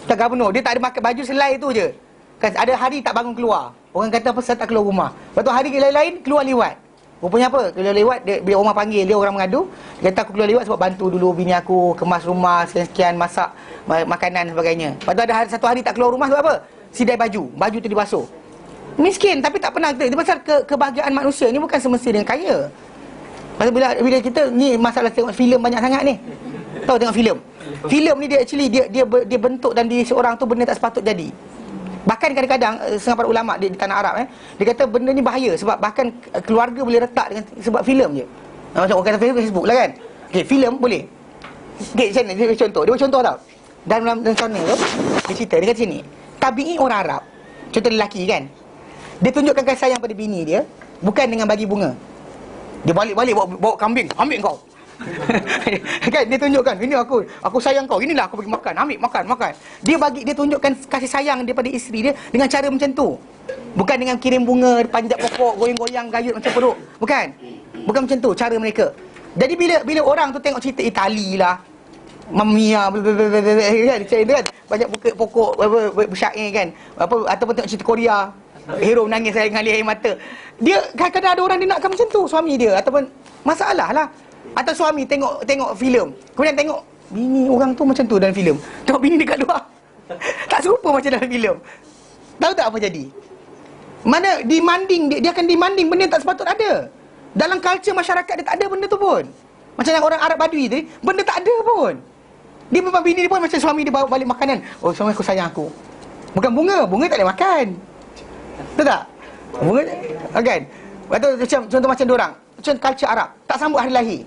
Dia tak ada makan baju selai tu je kan. Ada hari tak bangun keluar, orang kata apa, saya tak keluar rumah. Lepas tu hari lain-lain keluar lewat. Rupanya apa, keluar lewat, bila orang panggil dia, orang mengadu, dia kata aku keluar lewat sebab bantu dulu bini aku kemas rumah, sekian-sekian, masak makanan dan sebagainya. Lepas tu ada satu hari tak keluar rumah sebab apa, sidai baju tu dibasuh. Miskin tapi tak pernah. Dia pasal kebahagiaan manusia ni bukan semestinya dengan kaya. Pasal bila kita ni masalah tengok filem banyak sangat ni. Tahu tengok filem. Filem ni dia actually dia bentuk dan diri seorang tu benda tak sepatut jadi. Bahkan kadang-kadang setengah para ulama di tanah Arab dia kata benda ni bahaya sebab bahkan keluarga boleh retak dengan sebab filem je. Macam orang kata Facebook lah kan. Okey, filem boleh. Okey, macam ni dia contoh. Dia contoh tau. Dalam sana tu dia cerita dia kata sini. Tabi'i orang Arab. Contoh lelaki kan. Dia tunjukkan kasih sayang pada bini dia bukan dengan bagi bunga. Dia balik-balik bawa kambing, ambil kau. Kan dia tunjukkan, ini aku sayang kau, inilah aku bagi makan, ambil makan. Dia tunjukkan kasih sayang daripada isteri dia dengan cara macam tu. Bukan dengan kirim bunga, panjat pokok, goyang-goyang gayut macam perut. Bukan macam tu cara mereka. Jadi bila orang tu tengok cerita Itali lah, Mamma Mia kan, kan banyak pokok bersyair kan, ataupun tengok cerita Korea, hero menangis dengan air mata. Dia kadang-kadang ada orang dia nakkan macam tu suami dia, ataupun masalah lah. Atau suami tengok filem, kemudian tengok bini orang tu macam tu dalam filem, tengok bini dekat luar tak serupa macam dalam filem. Tahu tak apa jadi? Mana demanding dia akan demanding benda yang tak sepatut ada. Dalam culture masyarakat dia tak ada benda tu pun. Macam yang orang Arab Badui tadi, benda tak ada pun. Dia memang bini dia pun macam suami dia bawa balik makanan. Oh, suami aku sayang aku. Bukan bunga tak boleh makan. Betul tak? Bunga kan? Atau contoh macam diorang, macam culture Arab, tak sambut hari lahir,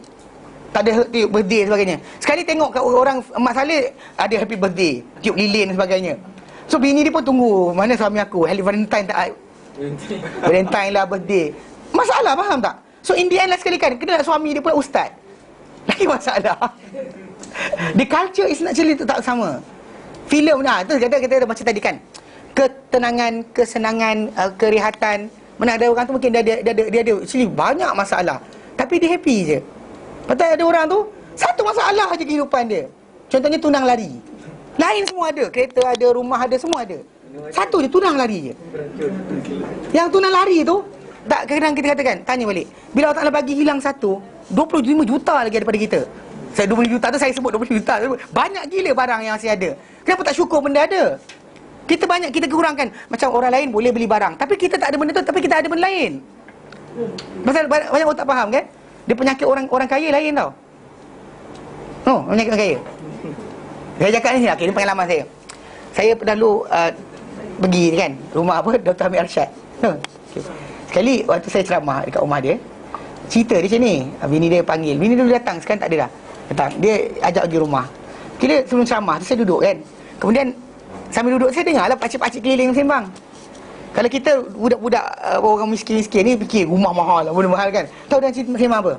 tak ada birthday dan sebagainya. Sekali tengok kat orang Mak Saleh ada happy birthday, tiup lilin dan sebagainya. So bini dia pun tunggu, mana suami aku, Valentine tak, Valentine lah, birthday. Masalah, faham tak? So in the end lah sekali kan, kena suami dia pula ustaz. Lagi masalah. The culture is actually tak sama. Filem lah, tu kita macam tadi kan, ketenangan, kesenangan, kerihatan. Mana ada orang tu mungkin dia ada actually banyak masalah, tapi dia happy je. Patut ada orang tu satu masalah aja kehidupan dia. Contohnya tunang lari. Lain semua ada, kereta ada, rumah ada, semua ada. Satu je tunang lari je. Yang tunang lari tu tak, kadang kita katakan, tanya balik, bila Allah Ta'ala bagi hilang satu, 25 juta lagi daripada kita. Saya 20 juta tu saya sebut 20 juta. Banyak gila barang yang masih ada. Kenapa tak syukur benda ada? Kita banyak, kita kurangkan. Macam orang lain boleh beli barang, tapi kita tak ada benda tu, tapi kita ada benda lain. Pasal banyak orang tak faham kan? Dia penyakit orang kaya lain tau. Oh, penyakit orang kaya. Saya cakap ni, okay, ni pengalaman saya. Saya dahulu pergi kan, rumah apa, Dr. Hamid Arsyad. Sekali waktu saya ceramah dekat rumah dia, cerita dia macam ni. Bini dia panggil, bini dia datang, sekarang tak ada dah. Datang, dia ajak pergi rumah. Kira sebelum ceramah tu saya duduk kan. Kemudian sambil duduk saya dengar lah pakcik-pakcik keliling sembang. Kalau kita budak-budak orang miskin-miskin ni fikir rumah mahal lah, benda mahal kan. Tahu dah cerita sembang apa?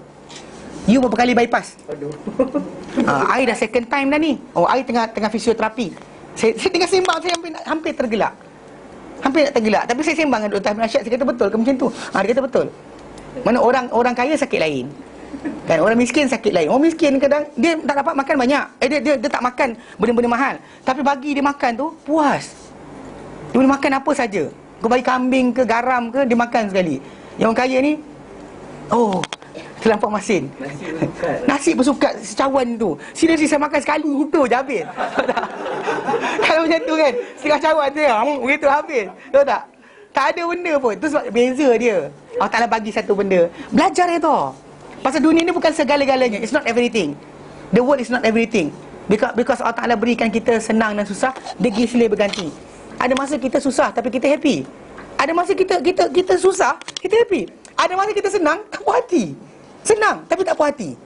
You berapa kali bypass? I dah second time dah ni. Oh, I tengah fisioterapi. Saya tengah sembang, saya hampir tergelak. Hampir nak tergelak. Tapi saya sembang dengan Dr. Hamid Arsyad, saya kata betul ke macam tu? Dia kata betul. Mana orang kaya sakit lain. Kan, orang miskin sakit lain. Orang miskin kadang dia tak dapat makan banyak. Dia tak makan benda-benda mahal, tapi bagi dia makan tu puas. Dia boleh makan apa saja. Kau bagi kambing ke garam ke, dia makan sekali. Yang orang kaya ni, oh, terlampau masin. Nasi bersukat secawan tu. Seriously saya makan sekali itu je habis. Kalau macam tu kan, setengah cawan tu begitu habis. Tahu tak? Tak ada benda pun. Tu sebab beza dia. Allah Ta'ala bagi satu benda. Belajar dia tu. Pasal dunia ni bukan segala-galanya. It's not everything. The world is not everything. Because Allah Ta'ala berikan kita senang dan susah, dia pergi silih berganti. Ada masa kita susah tapi kita happy. Ada masa kita susah, kita happy. Ada masa kita senang, tak puas hati. Senang tapi tak puas hati.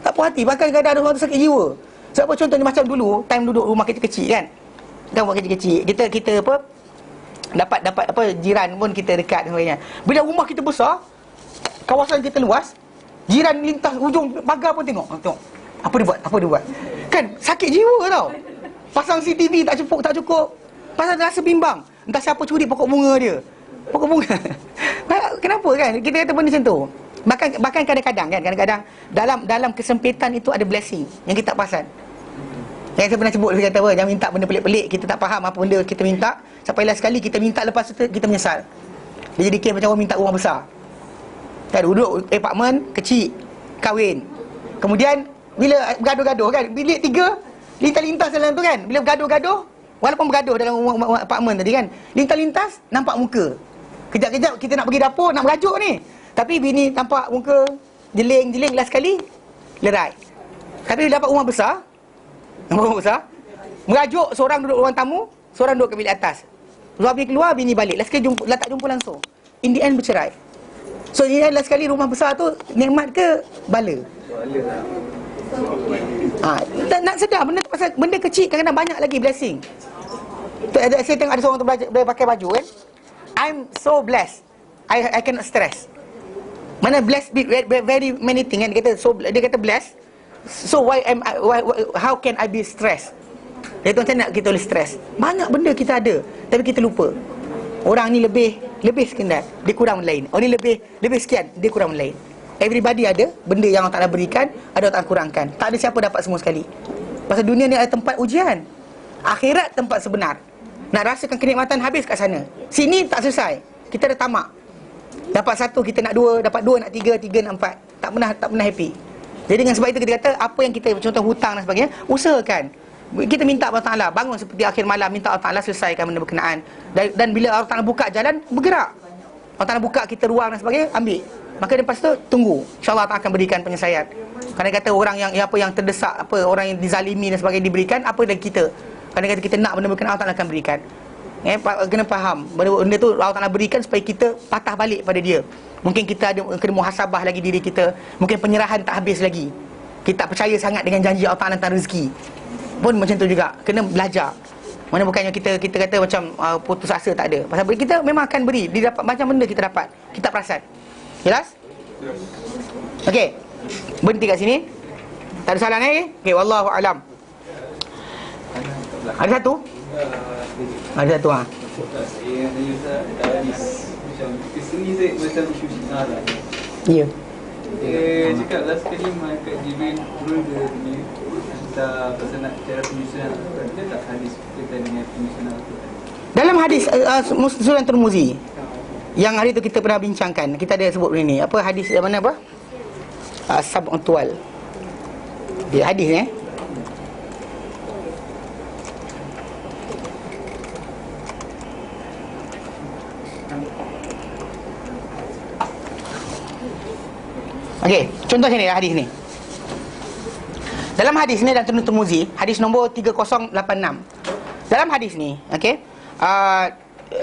Tak puas hati, bahkan kadang ada orang tu sakit jiwa. Sebab apa, contohnya macam dulu, time duduk rumah kita kecil kan. Rumah kecil-kecil, kita apa, dapat apa, jiran pun kita dekat dan sebagainya. Bila rumah kita besar, kawasan kita luas, jiran lintas hujung pagar pun tengok. Apa dia buat? Kan sakit jiwa tau. Pasang CCTV tak cukup. Pasal rasa bimbang. Entah siapa curi pokok bunga dia. Pokok bunga. Kenapa kan? Kita kata benda macam tu. Bahkan kadang-kadang dalam kesempitan itu ada blessing yang kita tak perasan. Yang saya pernah sebut, dia kata apa, jangan minta benda pelik-pelik, kita tak faham apa benda kita minta. Sampailah sekali kita minta, lepas tu kita menyesal. Dia jadi macam orang minta rumah besar. Kan duduk apartmen kecil, kahwin. Kemudian bila bergaduh-gaduh kan, bilik 3 lintas-lintas dalam tu kan. Bila bergaduh-gaduh, walaupun bergaduh dalam rumah apartmen tadi kan, lintas-lintas nampak muka. Kejap-kejap kita nak pergi dapur, nak merajuk ni, tapi bini nampak muka jeling-jeling, last sekali lerai. Tapi bila dapat rumah besar, merajuk, seorang duduk ruang tamu, seorang duduk ke bilik atas. Suami keluar, bini balik, last sekali tak jumpa langsung. In the end bercerai. So in the end last sekali rumah besar tu nikmat ke bala? Nak sedar benda tu, pasal benda kecil kadang-kadang banyak lagi blessing. Saya tengok ada seorang tu belajar pakai baju kan. I'm so blessed. I cannot stress. Mana blessed very many thing kan. Dia kata blessed. So how can I be stressed? Dia tu macam nak kita boleh stress. Banyak benda kita ada tapi kita lupa. Orang ni lebih sekian, dia kurang lain. Orang ni lebih sekian, dia kurang lain. Everybody ada benda yang Allah Ta'ala berikan, ada Allah Ta'ala kurangkan. Tak ada siapa dapat semua sekali. Pasal dunia ni ada tempat ujian. Akhirat tempat sebenar. Nak rasakan kenikmatan habis kat sana. Sini tak selesai. Kita ada tamak. Dapat 1 kita nak 2, dapat 2 nak 3, 3 nak 4. Tak pernah happy. Jadi dengan sebab itu kita kata, apa yang kita, contoh hutang dan sebagainya, usahakan. Kita minta Allah Ta'ala bangun seperti akhir malam, minta Allah Ta'ala selesaikan benda berkenaan. Dan bila Allah Ta'ala buka jalan, bergerak. Allah Ta'ala buka kita ruang dan sebagainya, ambil. Maka lepas tu tunggu, InsyaAllah Allah akan berikan penyelesaian. Kerana kata orang yang terdesak, orang yang dizalimi dan sebagainya diberikan, apa dari kita. Kerana kata kita nak benda berkenaan, Allah Ta'ala akan berikan. Kena faham, benda tu Allah Ta'ala berikan supaya kita patah balik pada dia. Mungkin kita kena muhasabah lagi diri kita. Mungkin penyerahan tak habis lagi. Kita tak percaya sangat dengan janji Allah Ta'ala tentang rezeki. Pun macam tu juga, kena belajar. Mana bukannya kita kata macam putus asa, tak ada. Pasal kita memang akan beri. Dia dapat macam benda kita dapat, kita perasan. Jelas? Okey. Berhenti kat sini. Tak ada soalan lagi? Okey, wallahu alam. Ada satu? Ada satu ah. Ya. Dia cakap last kali Malaikat Jibril turun ke dunia hantar pasal nak cara penyusunan Al-Quran. Dia tak hadis berkaitan dengan penyusunan Al-Quran. Dalam hadis Sunan Tirmizi yang hari tu kita pernah bincangkan, kita ada sebut benda ni. Apa hadis yang mana apa? Sab'un Tuwal. Dia hadis ni Okey, contoh sini hadis ni. Dalam hadis ni dan Sunan Tirmizi, hadis nombor 3086. Dalam hadis ni, okey,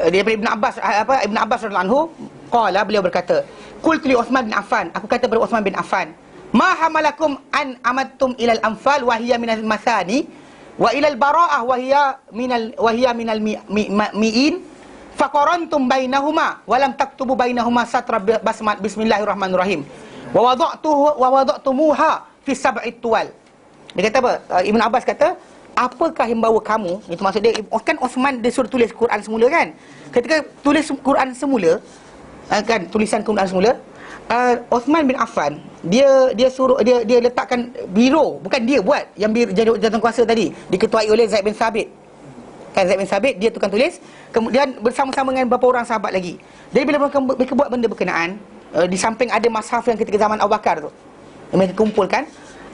daripada Ibn Abbas radhiyallahu anhu, qala, beliau berkata, qultu li Uthman bin Affan, aku kata kepada Uthman bin Affan, ma hamalakum an amadtum ilal anfal wa hiya minal masani wa ilal bara'ah wa hiya minal mi'in faqarantum bainahuma wa lam taktubu bainahuma satra bismillahirrahmanirrahim wa wada'tumuha fi sab'it tuwal. Dia kata apa? Ibn Abbas kata, apakah yang bawa kamu, itu maksud dia, kan Osman dia suruh tulis Quran semula kan. Ketika tulis Quran semula, kan tulisan Quran semula, Osman bin Affan dia suruh dia letakkan biro, bukan dia buat, yang jawatan kuasa tadi diketuai oleh Zaid bin Thabit. Kan Zaid bin Thabit dia tukang tulis, kemudian bersama-sama dengan beberapa orang sahabat lagi. Jadi bila mereka buat benda berkenaan, di samping ada mushaf yang ketika zaman Abu Bakar tu, mereka kumpulkan,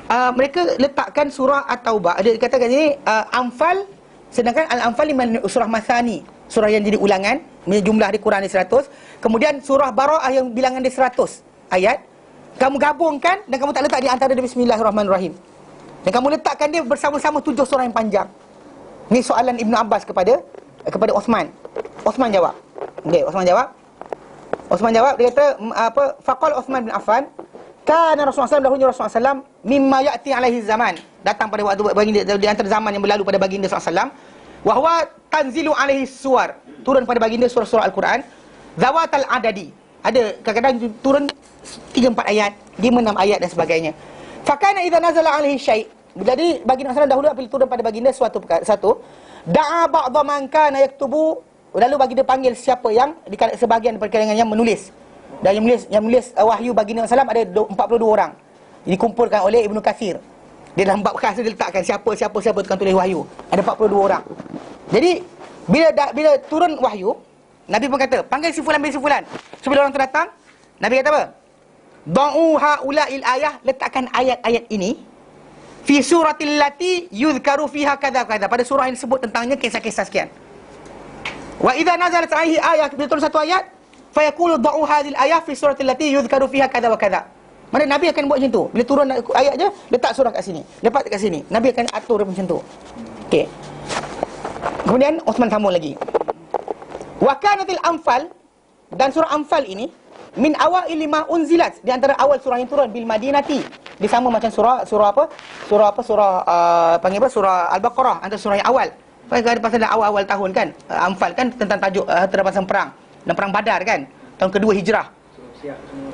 mereka letakkan surah At-Taubah. Dia katakan ini Anfal, sedangkan Al-Anfal surah Masani, surah yang jadi ulangan, jumlah di Quran di 100. Kemudian surah Bara'ah yang bilangan di 100 ayat. Kamu gabungkan dan kamu tak letak di antara Bismillahirrahmanirrahim. Dan kamu letakkan dia bersama-sama 7 surah yang panjang. Ni soalan Ibnu Abbas kepada Osman. Osman jawab. Okey, Osman jawab, dia kata faqal Osman bin Affan, kana Rasulullah SAW, dahulunya Rasulullah SAW, mimma ya'ti alaihi zaman, datang pada waktu baginda, di antara zaman yang berlalu pada baginda SAW, wa huwa tanzilu alaihi suwar, turun pada baginda surah-surah Al-Quran, zawatal adadi, ada kadang-kadang turun 3-4 ayat, 5-6 ayat dan sebagainya. Fakana idza nazala alaihi syai', jadi baginda SAW dahulu apabila turun pada baginda satu da'a ba'dha man kana yaktubu, lalu baginda panggil siapa yang sebahagian daripada kalangan yang menulis. Dan yang menulis wahyu baginda SAW ada 42 orang. Dikumpulkan oleh Ibnu Katsir. Dia dalam bab khas dia letakkan siapa tukang tulis wahyu. Ada 42 orang. Jadi bila turun wahyu, Nabi pun kata, panggil si fulan bin si fulan. So bila orang tu datang, Nabi kata apa? Da'u haula'il ayah, letakkan ayat-ayat ini fi suratil lati yuzkaru fiha kadza pada surah yang disebut tentangnya kisah-kisah sekian. Wa idza nazalat alaihi ayah, bila turun satu ayat, fa yaqulu da'u hadhil ayah fi suratil lati yuzkaru fiha kadza wa kadza. Mana Nabi akan buat macam tu. Bila turun ayat je, letak surah kat sini, lepas kat sini. Nabi akan atur macam tu. Okey. Kemudian Uthman sambung lagi. Wa kanatil anfal, dan surah Anfal ini min awail lima unzilat, di antara awal surah yang turun bil Madinati. Dia sama macam surah Al-Baqarah, antara surah yang awal. Pasal awal-awal tahun kan, Anfal kan tentang tajuk terpasang perang dan perang Badar kan, tahun kedua Hijrah.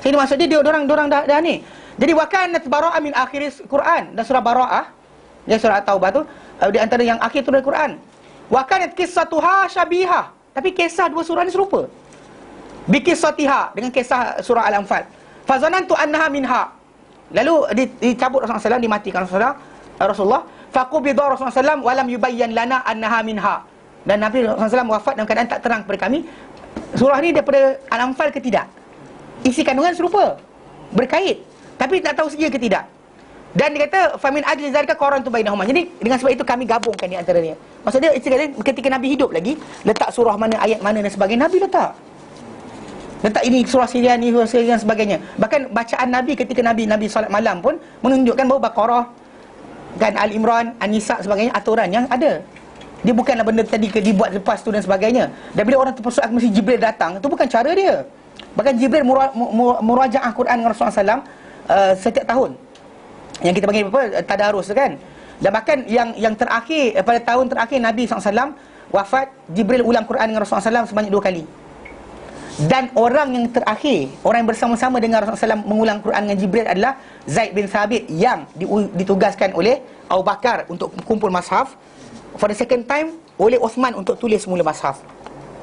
Jadi maksud dia orang dah ni. Jadi wa kanat bara'ah min akhiris Quran, dan surah Bara'ah, dia surah Taubah tu di antara yang akhir turun Quran. Wa kanat qissatuha syabihah, tapi kisah dua surah ni serupa. Bi qissatiha, dengan kisah surah Al-Anfal. Fa zanantu annaha minha. Lalu dicabut Rasulullah SAW, dimatikan Rasulullah. Faqubidha Rasulullah SAW walam yubayyan lana annaha minha. Dan Nabi SAW wafat dalam keadaan tak terang kepada kami, surah ni daripada Al-Anfal ke tidak. Isi kandungan serupa, berkait, tapi tak tahu sedia ke tidak. Dan dia kata famin ajli zalika qarantu bainahuma. Jadi dengan sebab itu kami gabungkan di antaranya. Maksudnya ketika Nabi hidup lagi, letak surah mana, ayat mana dan sebagainya, Nabi letak ini surah Sirian, ini surah Sirian dan sebagainya. Bahkan bacaan Nabi ketika Nabi solat malam pun menunjukkan bahawa Baqarah kan, Al-Imran, An-Nisa sebagainya aturan yang ada. Dia bukanlah benda tadi dibuat lepas tu dan sebagainya. Dan bila orang terpersoal mesti Jibril datang, itu bukan cara dia. Bahkan Jibril murajaah Quran dengan Rasulullah SAW setiap tahun, yang kita panggil apa, tadarus kan. Dan bahkan yang terakhir, pada tahun terakhir Nabi SAW wafat, Jibril ulang Quran dengan Rasulullah SAW sebanyak 2 kali. Dan orang yang terakhir, orang yang bersama-sama dengan Rasulullah SAW mengulang Quran dengan Jibril adalah Zaid bin Thabit, yang ditugaskan oleh Abu Bakar untuk kumpul mushaf, for the second time oleh Osman untuk tulis semula mushaf.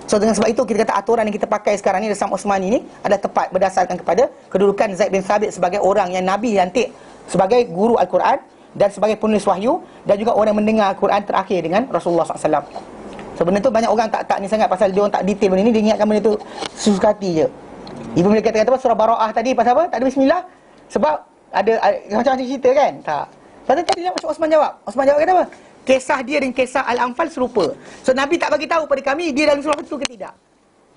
So dengan sebab itu kita kata aturan yang kita pakai sekarang ni, Rasam Osmani ni adalah tepat berdasarkan kepada kedudukan Zaid bin Thabit sebagai orang yang Nabi lantik sebagai guru Al-Quran dan sebagai penulis wahyu, dan juga orang yang mendengar Al-Quran terakhir dengan Rasulullah SAW. So benda tu banyak orang tak ni sangat, pasal dia orang tak detail benda ni, dia ingatkan benda tu sesuka hati je. Ibu bila kata apa surah Bara'ah tadi, pasal apa? Tak ada bismillah. Sebab ada macam-macam cerita kan? Tak. Pasal tadi nak masuk Osman jawab kata apa? Kisah dia dengan kisah Al-Anfal serupa. So Nabi tak bagi tahu pada kami dia dalam surah itu ke tidak.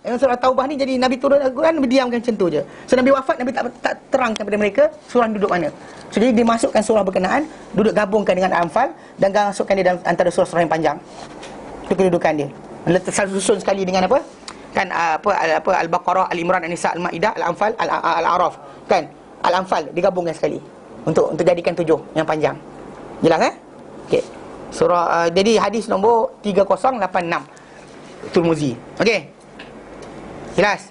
Dalam surah Taubah ni, jadi Nabi turun Al-Quran, Nabi diamkan macam tu je. So Nabi wafat, Nabi tak terangkan kepada mereka surah duduk mana. So jadi dia masukkan surah berkenaan, duduk gabungkan dengan Al-Anfal, dan masukkan dia dalam antara surah-surah yang panjang. Itu kedudukan dia. Letak susun sekali dengan apa? Kan Al-Baqarah, Al-Imran, An-Nisa, Al-Maidah, Al-Anfal, Al-A'raf. Kan? Al-Anfal digabungkan sekali untuk jadikan 7 yang panjang. Jelas Okey. Surah jadi hadis nombor 3086 Tirmizi. Okey. Jelas?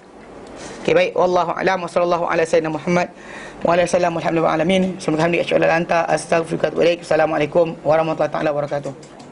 Okey, baik. Wallahu a'lam wa sallallahu ala sayyidina Muhammad wa ala sallam alhamdulillahi alamin. Subhanallah, asyhadu an la ilaha illa anta astaghfiruka wa atubu ilaik. Assalamualaikum warahmatullahi taala wabarakatuh.